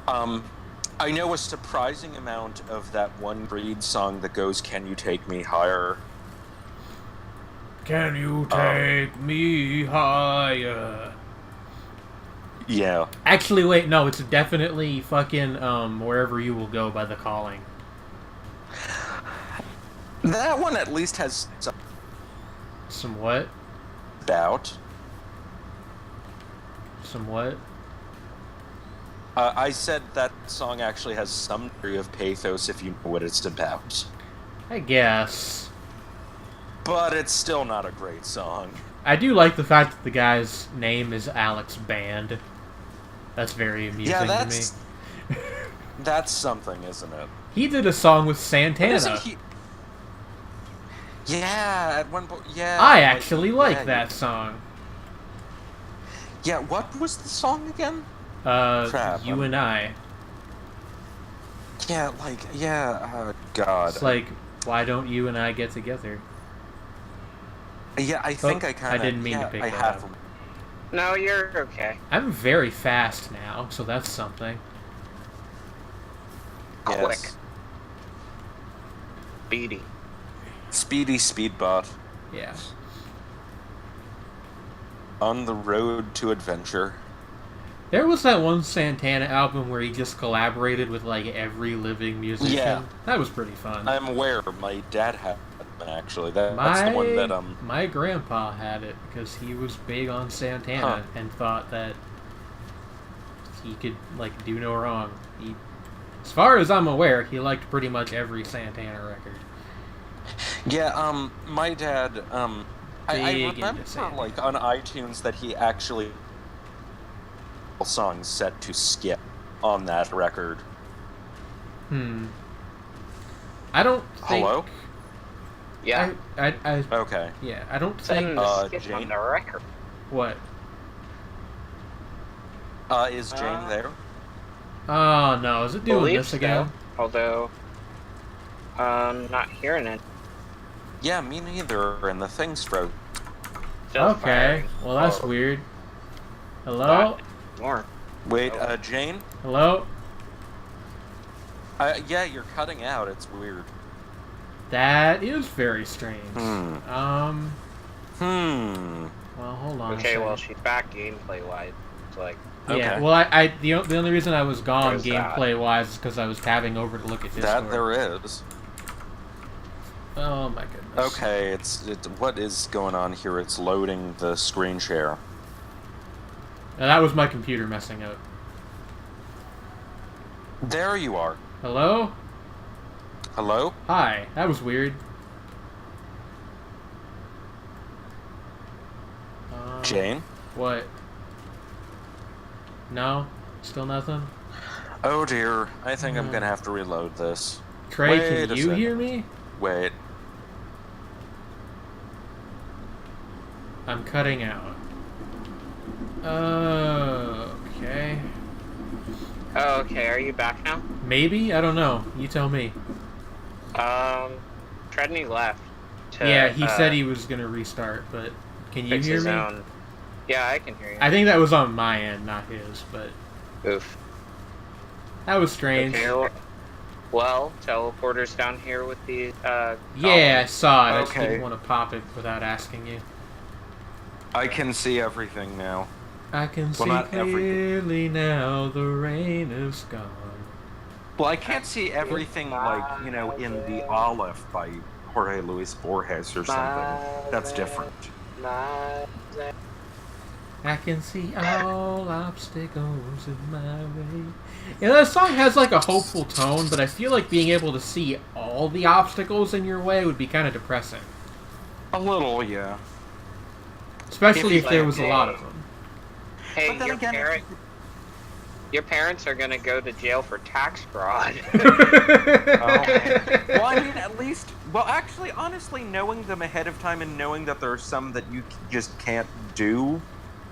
I know a surprising amount of that one Breed song that goes, "Can You Take Me Higher?" Can you take me higher? Yeah. Actually, wait, no, it's definitely fucking Wherever You Will Go by The Calling. That one at least has Some what? About. Some what? I said that song actually has some degree of pathos if you know what it's about. I guess. But it's still not a great song. I do like the fact that the guy's name is Alex Band. That's very amusing to me. That's something, isn't it? He did a song with Santana. Yeah, at one point, yeah. I actually like that song. Yeah, what was the song again? You and I. Yeah, God. It's like, why don't you and I get together? Yeah, I think I kind of... I didn't mean to pick that up. No, you're okay. I'm very fast now, so that's something. Yes. Quick. Speedy. Speedy Speedbot. Yeah. On the road to adventure. There was that one Santana album where he just collaborated with, like, every living musician. Yeah. That was pretty fun. I'm aware. My dad had them, actually. That's the one that, My grandpa had it, because he was big on Santana and thought that he could, like, do no wrong. As far as I'm aware, he liked pretty much every Santana record. Yeah, my dad, I remember, like, on iTunes that he actually songs set to skip on that record. I don't think... Hello? Yeah. I okay. Yeah, I don't think... skip on the record. What? Is Jane there? Oh, no. Is it doing this again? So. Although, not hearing it. Yeah, me neither, and the thing's froze. Okay, well that's weird. Hello? More. Wait, Jane? Hello? Yeah, you're cutting out, it's weird. That is very strange. Well, hold on. Okay, well she's back gameplay-wise. It's like... Yeah, okay. well, the only reason I was gone gameplay-wise is because I was tabbing over to look at Discord. That there is. Oh my goodness. Okay, what is going on here? It's loading the screen share. Now, that was my computer messing up. There you are. Hello? Hello? Hi. That was weird. Jane? What? No? Still nothing? Oh dear. I think I'm gonna have to reload this. Trey, Wait can a you second. hear me? Wait. I'm cutting out. Okay. Oh, okay. Are you back now? Maybe? I don't know. You tell me. Treadney left. Yeah, he said he was gonna restart, but can you fix hear his me? own. Yeah, I can hear you. I think that was on my end, not his, but Oof. that was strange. Okay, well, teleporter's down here with the, Yeah, I saw it. I just Okay. didn't want to pop it without asking you. I can see everything now. I can Well, see not everything. clearly now the rain is gone. Well, I can't see everything like, you know, in The Olive by Jorge Luis Borges or something. That's different. I can see all obstacles in my way. Yeah, that song has like a hopeful tone, but I feel like being able to see all the obstacles in your way would be kind of depressing. A little, yeah. Especially If if there you was a like- lot of them. Hey, But then your again- your parents are gonna go to jail for tax fraud. Well, I mean, at least... Well, actually, honestly, knowing them ahead of time and knowing that there are some that you just can't do,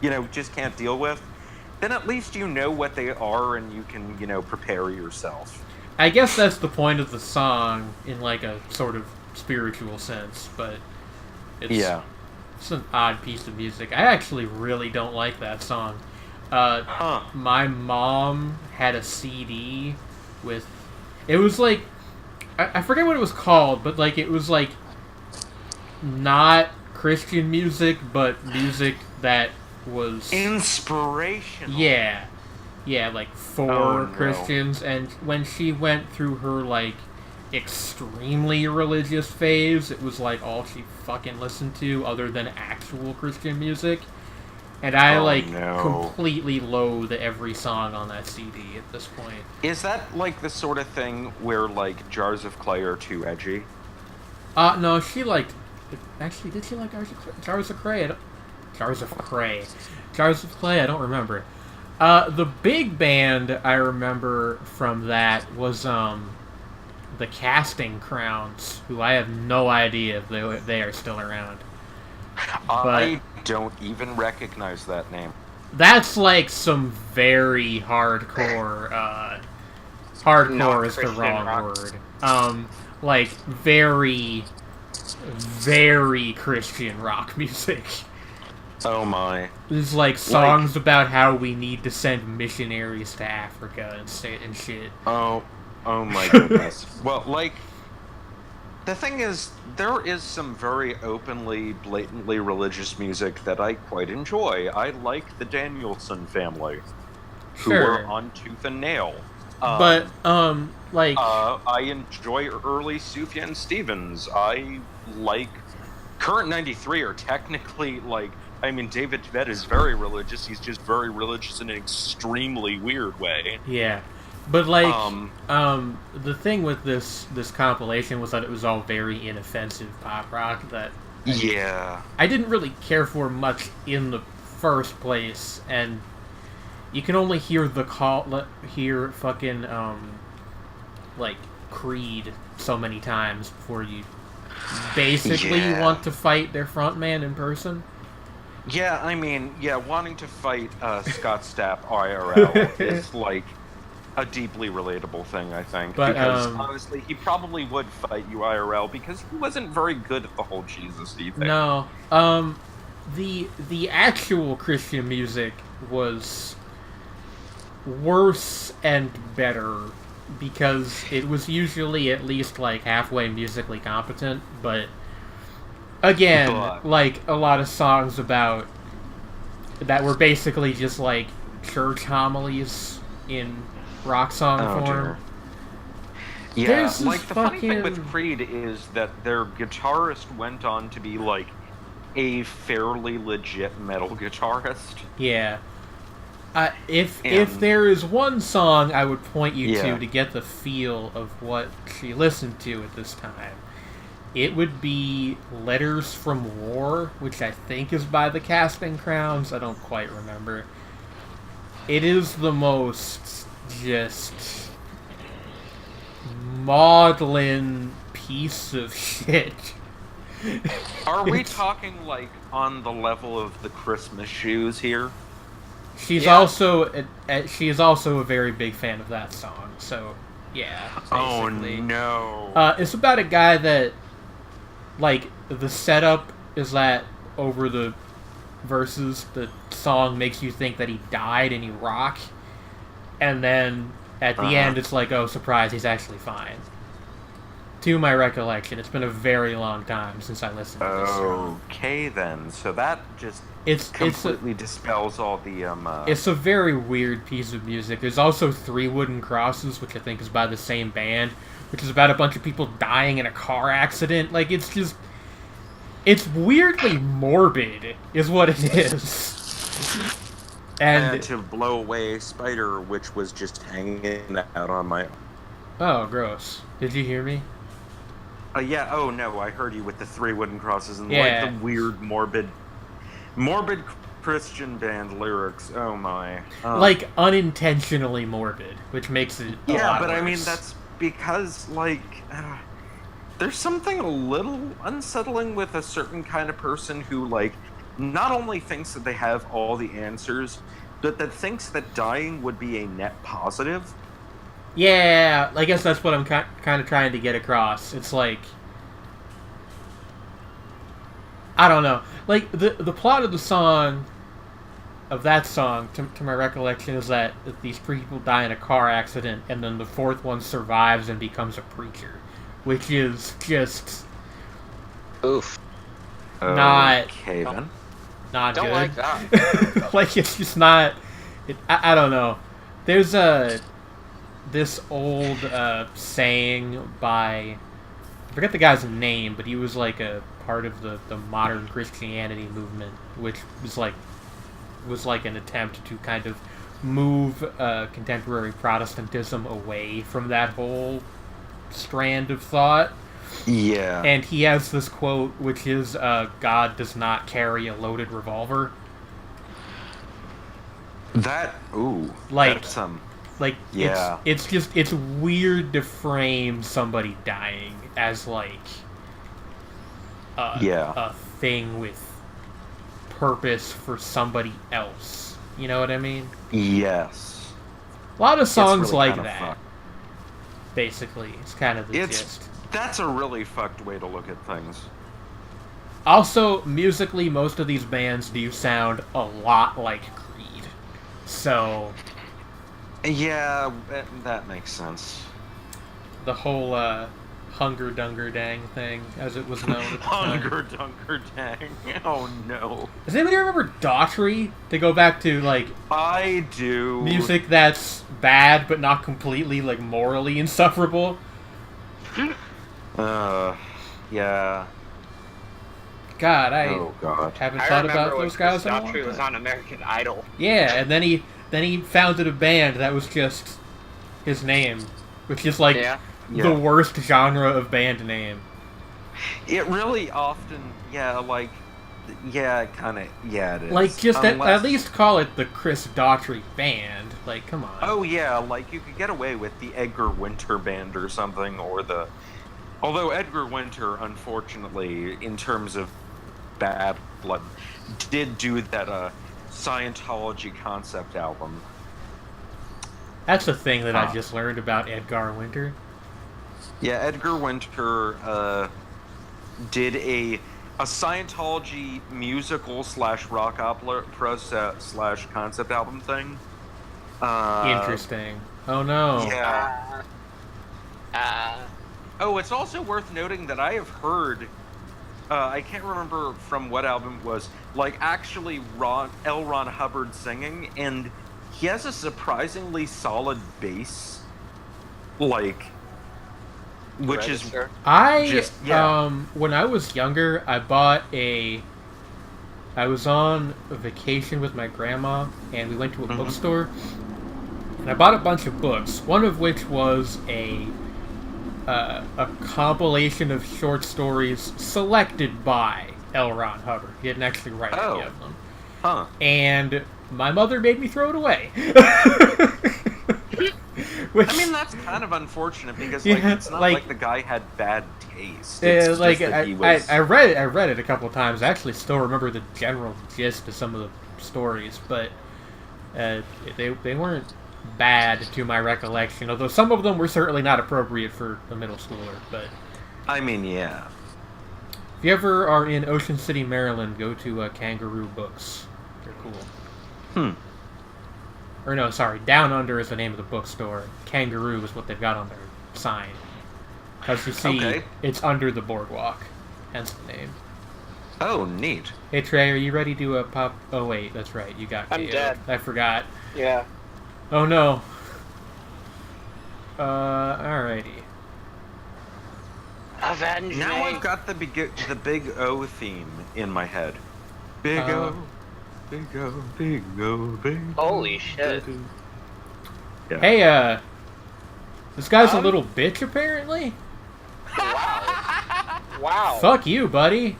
you know, just can't deal with, then at least you know what they are and you can, you know, prepare yourself. I guess that's the point of the song in like a sort of spiritual sense, but it's an odd piece of music. I actually really don't like that song. My mom had a CD with... It was like... I forget what it was called, but like it was like not Christian music, but music that was... Inspirational. Yeah. Yeah, like for Oh, no. Christians. And when she went through her like extremely religious phase, it was like all she fucking listened to other than actual Christian music. And I completely loathe every song on that CD at this point. Is that like the sort of thing where like Jars of Clay are too edgy? No, she liked... Actually, did she like Jars of Clay? Jars of Clay. Jars of Clay, I don't remember. The big band I remember from that was, the Casting Crowns, who I have no idea if they are still around. I don't even recognize that name. That's like some very hardcore, hardcore is the Christian wrong rock. word. Like very, very Christian rock music. Oh my. There's like songs about how we need to send missionaries to Africa and shit. Oh my goodness. Well, like, the thing is, there is some very openly, blatantly religious music that I quite enjoy. I like the Danielson family, who Sure. were on Tooth and Nail. But, like... I enjoy early Sufjan Stevens. I like... Current 93 are technically, like... I mean, David Tibet is very religious. He's just very religious in an extremely weird way. Yeah. But, like, the thing with this compilation was that it was all very inoffensive pop rock that I didn't really care for much in the first place, and you can only hear fucking, like, Creed so many times before you basically want to fight their frontman in person. Yeah, I mean, wanting to fight Scott Stapp IRL is, like, a deeply relatable thing, I think. But, because, honestly, he probably would fight you IRL because he wasn't very good at the whole Jesus-y thing. No. The actual Christian music was worse and better because it was usually at least, like, halfway musically competent, but again, like, a lot of songs about... that were basically just, like, church homilies in rock song form. Dear. Yeah, There's like, the funny thing fucking- with Creed is that their guitarist went on to be, like, a fairly legit metal guitarist. Yeah. If there is one song I would point you Yeah. to get the feel of what she listened to at this time, it would be Letters from War, which I think is by the Casting Crowns. I don't quite remember. It is the most just maudlin piece of shit. Are we talking like on the level of the Christmas shoes here? She's Yeah. she is also a very big fan of that song. So yeah, basically. Oh no. It's about a guy that, like, the setup is that over the verses, the song makes you think that he died in Iraq, and then at the end it's like, oh, surprise, he's actually fine. To my recollection, it's been a very long time since I listened to this song. Okay then, so that just It's completely dispels all the It's a very weird piece of music. There's also Three Wooden Crosses, which I think is by the same band, which is about a bunch of people dying in a car accident. Like, it's just... It's weirdly morbid, is what it is. and to blow away Spider, which was just hanging out on my. Oh, gross. Did you hear me? Yeah. Oh no, I heard you with the Three Wooden Crosses and Yeah. like the weird, morbid Christian band lyrics. Oh my. Like, unintentionally morbid, which makes it a lot but I mean worse. that's because like. There's something a little unsettling with a certain kind of person who, like, not only thinks that they have all the answers, but that thinks that dying would be a net positive. Yeah, I guess that's what I'm kind of trying to get across. It's like... I don't know. Like, the plot of the song, of that song, to my recollection, is that these three people die in a car accident, and then the fourth one survives and becomes a preacher. Which is just... Oof. Not... Okay, then. Not Don't good. like that. Like, it's just not... I don't know. There's this old saying by... I forget the guy's name, but he was like a part of the modern Christianity movement, which was like an attempt to kind of move contemporary Protestantism away from that whole strand of thought. Yeah. And he has this quote, which is, God does not carry a loaded revolver. That, ooh. Like, That's, like, yeah. it's weird to frame somebody dying as, like, a thing with purpose for somebody else. You know what I mean? Yes. A lot of songs really like kinda that. fucked. Basically, it's kind of the gist. That's a really fucked way to look at things. Also, musically, most of these bands do sound a lot like Creed. So, Yeah, that makes sense. the whole Hunger Dunger Dang thing, as it was known at the time. Hunger Dunker Dang. Oh no. Does anybody remember Daughtry? To go back to, like, I do. music that's bad but not completely, like, morally insufferable? Yeah. God, Oh god. haven't I thought remember about when those guys Chris in a long Daughtry was time. on American Idol. Yeah, and then he founded a band that was just his name, which is like Yeah. the worst genre of band name. It really often, it is. Like, just at Unless- least call it the Chris Daughtry Band. Like, come on. Oh yeah, like you could get away with the Edgar Winter Band or something, or the. Although Edgar Winter, unfortunately, in terms of bad blood, did do that Scientology concept album. That's a thing that I just learned about Edgar Winter. Yeah, Edgar Winter did a Scientology musical / rock opera / concept album thing. Interesting. Oh no. Yeah. Oh, it's also worth noting that I have heard, I can't remember from what album it was, like actually L. Ron Hubbard singing, and he has a surprisingly solid bass, like, which is Register. I Just- yeah. when I was younger, I bought I was on a vacation with my grandma, and we went to a bookstore, and I bought a bunch of books. One of which was a compilation of short stories selected by L. Ron Hubbard. He didn't actually write any of them. Huh. And my mother made me throw it away. Which, I mean, that's kind of unfortunate because it's not like the guy had bad taste. It's like just that he was... I read it a couple of times. I actually still remember the general gist of some of the stories, but they weren't bad to my recollection. Although some of them were certainly not appropriate for a middle schooler. But I mean, yeah. If you ever are in Ocean City, Maryland, go to Kangaroo Books. They're cool. Or no, sorry, Down Under is the name of the bookstore. Kangaroo is what they've got on their sign. Because you see, it's under the boardwalk. Hence the name. Oh, neat. Hey Trey, are you ready to pop... Oh wait, that's right, you got I'm KO'd. dead. I forgot. Yeah. Oh no. Alrighty. Avenge Now me. I've got the big O theme in my head. Big O, big O, big O, big O. Holy shit. Yeah. Hey, this guy's a little bitch apparently. Wow. Wow. Fuck you, buddy.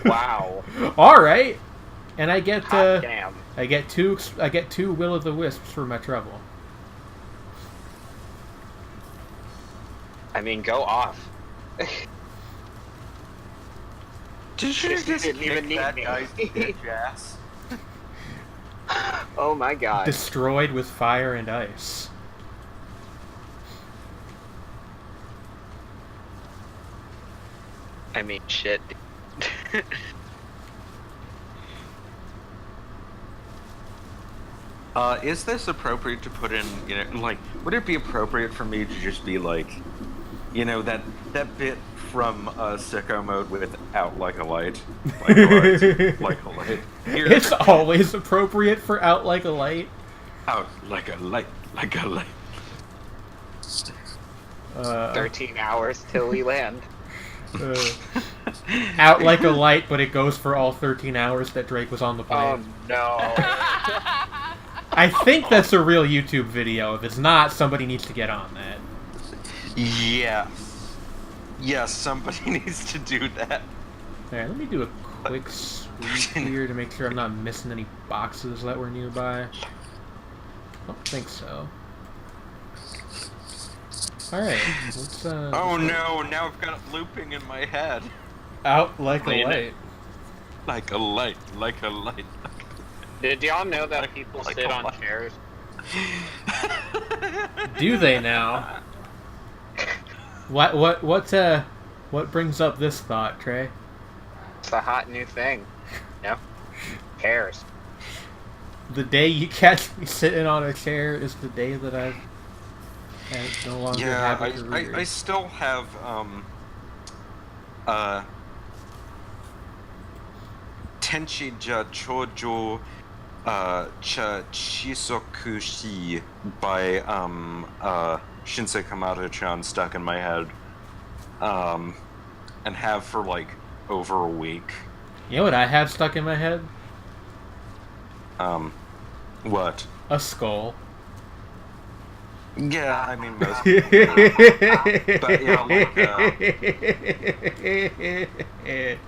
Wow. Alright. And I get, Hot damn. I get two will-o'-the-wisps for my trouble. I mean, go off. Did you just Didn't even kick need that me. guy's bitch ass? Oh my god. Destroyed with fire and ice. I mean, shit. Is this appropriate to put in, would it be appropriate for me to just be like, that bit from Sicko Mode with Out Like a Light? Like a light. Here. It's always appropriate for Out Like a Light. Out like a light, like a light. 13 hours till we land. Out Like a Light, but it goes for all 13 hours that Drake was on the Oh plane. no. I think that's a real YouTube video. If it's not, somebody needs to get on that. Yeah. Yes, somebody needs to do that. Alright, let me do a quick sweep here to make sure I'm not missing any boxes that were nearby. I don't think so. Alright, let's Oh no, now I've got it looping in my head. Out Like a Light. Like a light, like a light. Did y'all know that people Like sit a on light. chairs? Do they now? What brings up this thought, Trey? It's a hot new thing. No? Chairs. The day you catch me sitting on a chair is the day that I no longer have a career. I still have Tenchija Chojo Cha Chisokushi by Shinsei Kamado-chan stuck in my head, and have for like over a week. You know what I have stuck in my head? What? A skull. Yeah, I mean most people. But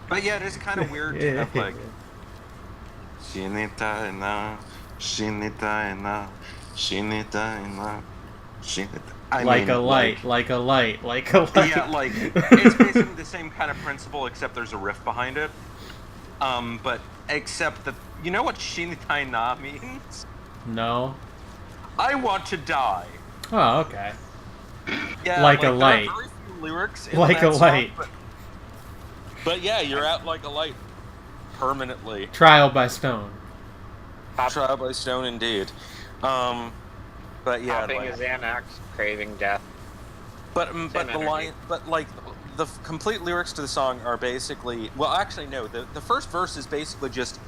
but yeah, it's kind of weird to have like Shinita ina, Shinita ina, Shinita ina, Shinita. Like a light. Yeah, like it's basically the same kind of principle, except there's a riff behind it. But except that you know what Shinita ina means? No. I want to die. Oh, okay. Yeah, like a there are light. very few lyrics in Like that a song, light. But yeah, you're out like a light permanently. Trial by Stone. Trial by Stone, indeed. But yeah, Popping like, a Xanax, craving death. but the energy. line, but like the complete lyrics to the song are basically, well, actually no, the first verse is basically just,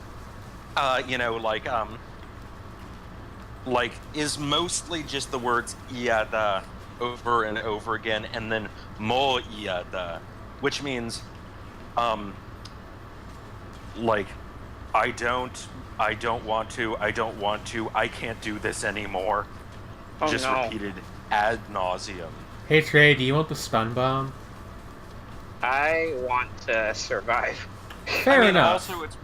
like is mostly just the words "iada" over and over again, and then "mo iada," which means, like I don't want to, I can't do this anymore. Oh, Just no. repeated ad nauseum. Hey Trey, do you want the stun bomb? I want to survive. Fair enough. Also, it's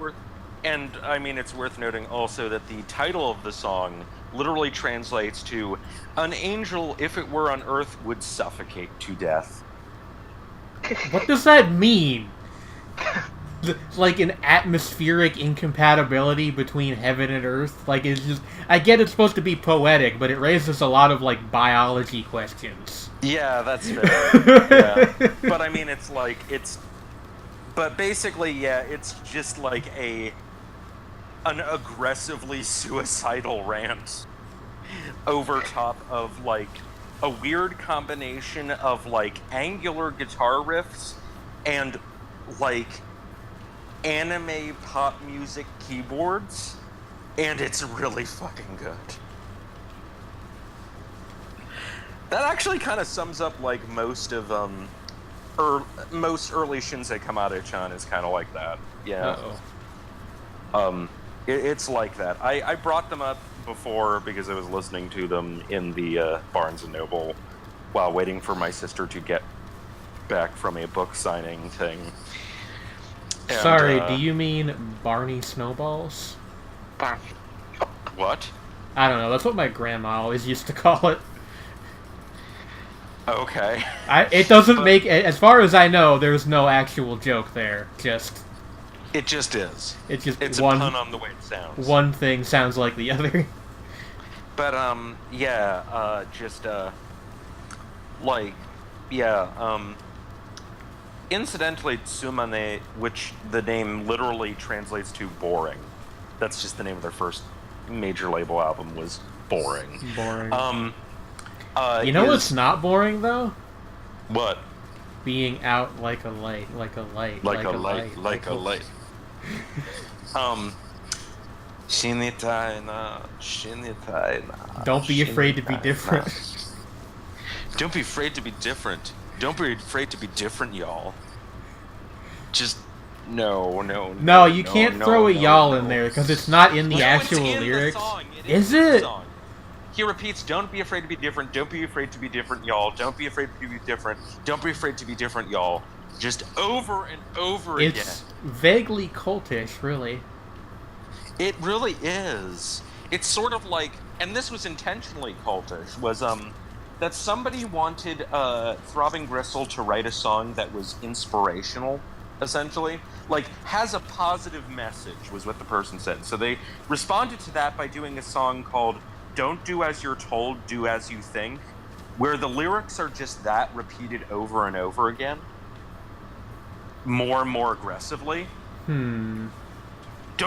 worth noting also that the title of the song literally translates to "An angel, if it were on Earth, would suffocate to death." What does that mean? Like an atmospheric incompatibility between heaven and earth? Like, it's just... I get it's supposed to be poetic, but it raises a lot of, like, biology questions. Yeah, that's fair. Yeah. But I mean, but basically, yeah, it's just like an aggressively suicidal rant over top of, like, a weird combination of, like, angular guitar riffs and, like, anime pop music keyboards, and it's really fucking good. That actually kind of sums up, like, most of most early Shinsei Kamade-chan is kind of like that. Yeah. Uh-oh. It's like that. I brought them up before because I was listening to them in the Barnes and Noble while waiting for my sister to get back from a book signing thing. And, Sorry, do you mean Barney Snowballs? What? I don't know, that's what my grandma always used to call it. Okay. It doesn't make... As far as I know, there's no actual joke there. It just is. It's just It's one... a pun on the way it sounds. One thing sounds like the other. But, incidentally, Tsumane, which the name literally translates to boring. That's just the name of their first major label album, was Boring. Boring. You know what's not boring, though? What? Being out like a light, like a light, Like a light. Shinitai na. Don't be afraid to be different. Don't be afraid to be different. Don't be afraid to be different, y'all. Just no. No, you can't throw a y'all in there because it's not in the actual lyrics. Is it? He repeats, "Don't be afraid to be different. Don't be afraid to be different, y'all. Don't be afraid to be different. Don't be afraid to be different, y'all." Just over and over again. It's vaguely cultish, really. It really is. It's sort of like, and this was intentionally cultish, was that somebody wanted Throbbing Gristle to write a song that was inspirational, essentially. Like, has a positive message, was what the person said. So they responded to that by doing a song called "Don't Do As You're Told, Do As You Think," where the lyrics are just that repeated over and over again. More and more aggressively. Don't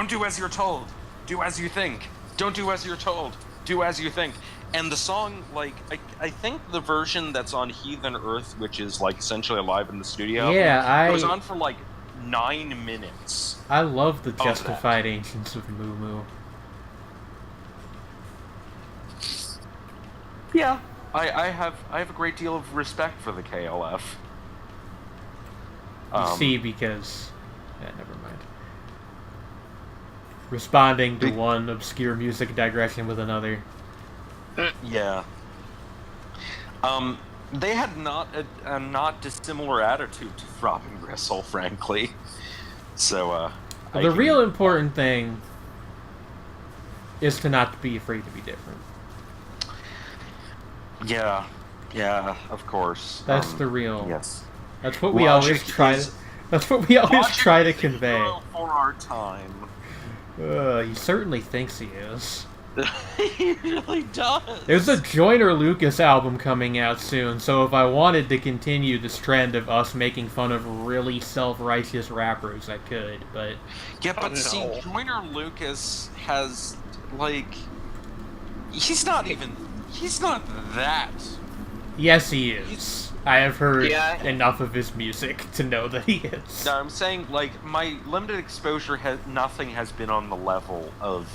do as you're told, do as you think. Don't do as you're told, do as you think. And the song, like, I think the version that's on Heathen Earth, which is, like, essentially live in the studio, Yeah, it was on for, like, 9 minutes. I love the Justified Ancients of Moo Moo. Yeah, I have a great deal of respect for the KLF. You see, because... Yeah, never mind. Responding to one obscure music digression with another. Yeah. They had a not dissimilar attitude to Throbbing Gristle, frankly. So, the real important thing is to not be afraid to be different. Yeah, of course. That's the real... Yes. That's what we always try. That's what we always try to convey. For our time. He certainly thinks he is. He really does. There's a Joyner Lucas album coming out soon, so if I wanted to continue this trend of us making fun of really self-righteous rappers, I could, but... Yeah, but see, Joyner Lucas has, like... He's not that... Yes, he is. I have heard enough of his music to know that he is. No, I'm saying, like, my limited exposure nothing has been on the level of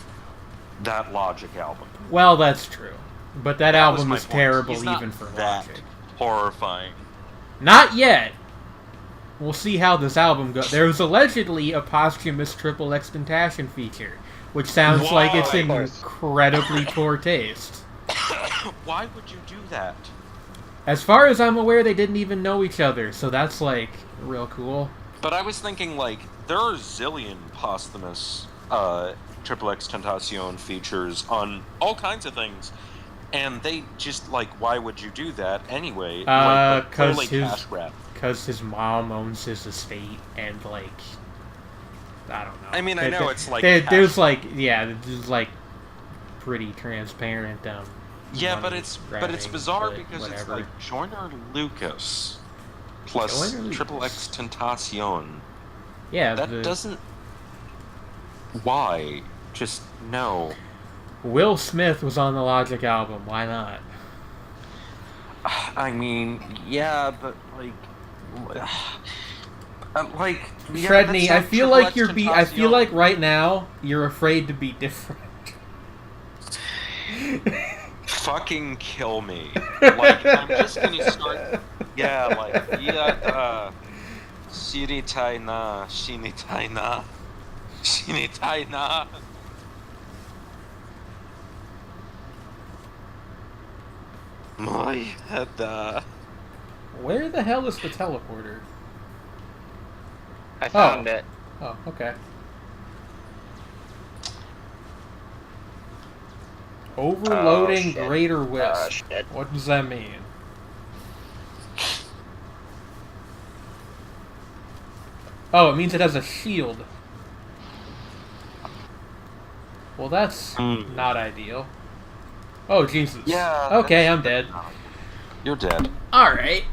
that Logic album. Well, that's true. But that album is point. terrible He's even for that Logic. Horrifying. Not yet! we'll see how this album goes. There's allegedly a posthumous Triple X Tentation feature, which sounds like it's in incredibly poor taste. Why would you do that? As far as I'm aware, they didn't even know each other, so that's, like, real cool. But I was thinking, like, there are a zillion posthumous Triple X Tentacion features on all kinds of things. And they just, like, why would you do that anyway? Because his mom owns his estate, and, like, I don't know. I mean, I know it's, like... There's, like, pretty transparent, yeah, but it's bizarre because whatever. It's, like, Joyner Lucas plus Triple X Tentacion. Yeah, that doesn't... Why? Just, no. Will Smith was on the Logic album. Why not? I mean, yeah, but Fredney, I feel like I feel like right now you're afraid to be different. Fucking kill me! Like, I'm just gonna start. Yeah, like shiritai na, shinitai na, shinitai na. My head. Where the hell is the teleporter? I found it. Oh, okay. Overloading greater wisp. What does that mean? Oh, it means it has a shield. Well, that's not ideal. Oh, Jesus. Yeah. Okay, I'm dead. You're dead. Alright.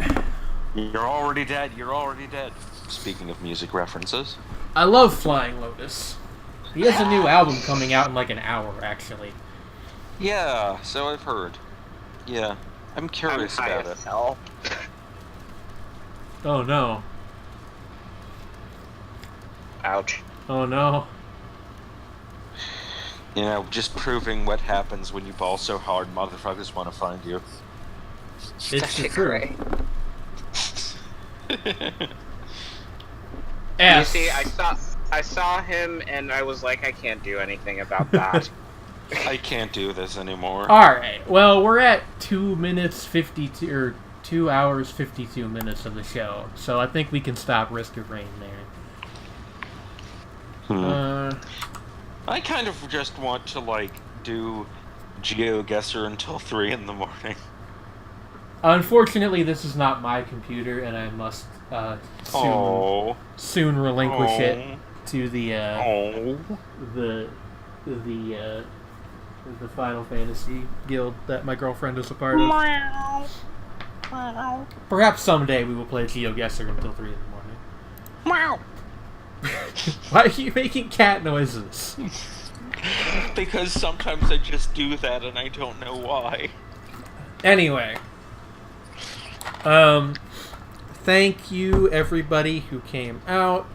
You're already dead. You're already dead. Speaking of music references. I love Flying Lotus. He has a new album coming out in like an hour, actually. Yeah, so I've heard. Yeah. I'm curious about it. Hell. Oh no. Ouch. Oh no. You know, just proving what happens when you ball so hard, motherfuckers want to find you. It's true. You see, I saw him, and I was like, I can't do anything about that. I can't do this anymore. Alright, well, we're at 2 minutes 52, or 2 hours 52 minutes of the show, so I think we can stop Risk of Rain there. I kind of just want to, like, do GeoGuessr until 3 in the morning. Unfortunately, this is not my computer, and I must soon relinquish it to the Final Fantasy guild that my girlfriend is a part of. Perhaps someday we will play GeoGuessr until 3 in the morning. Wow. Why are you making cat noises? Because sometimes I just do that and I don't know why. Anyway. Thank you everybody who came out.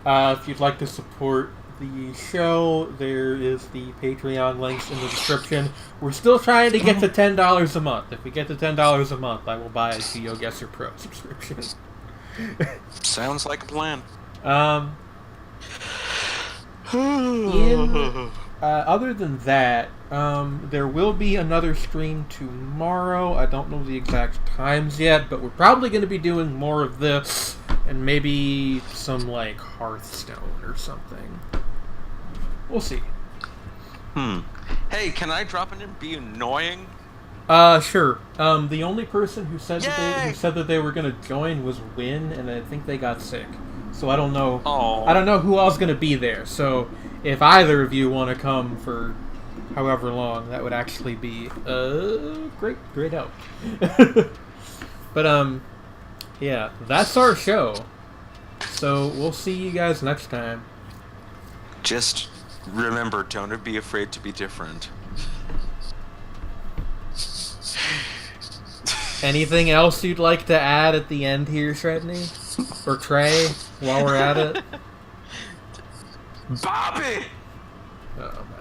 If you'd like to support the show, there is the Patreon links in the description. We're still trying to get to $10 a month. If we get to $10 a month, I will buy a GeoGuessr Pro subscription. Sounds like a plan. Other than that, there will be another stream tomorrow. I don't know the exact times yet, but we're probably going to be doing more of this, and maybe some, like, Hearthstone or something. We'll see. Hey, can I drop in and be annoying? Sure. The only person who said that they were going to join was Win, and I think they got sick. So I don't know. I don't know who else is going to be there. So if either of you want to come for however long, that would actually be great help. But yeah, that's our show. So we'll see you guys next time. Just remember, don't be afraid to be different. Anything else you'd like to add at the end here, Shredney? Or Trey, while we're at it? Bobby! Oh, my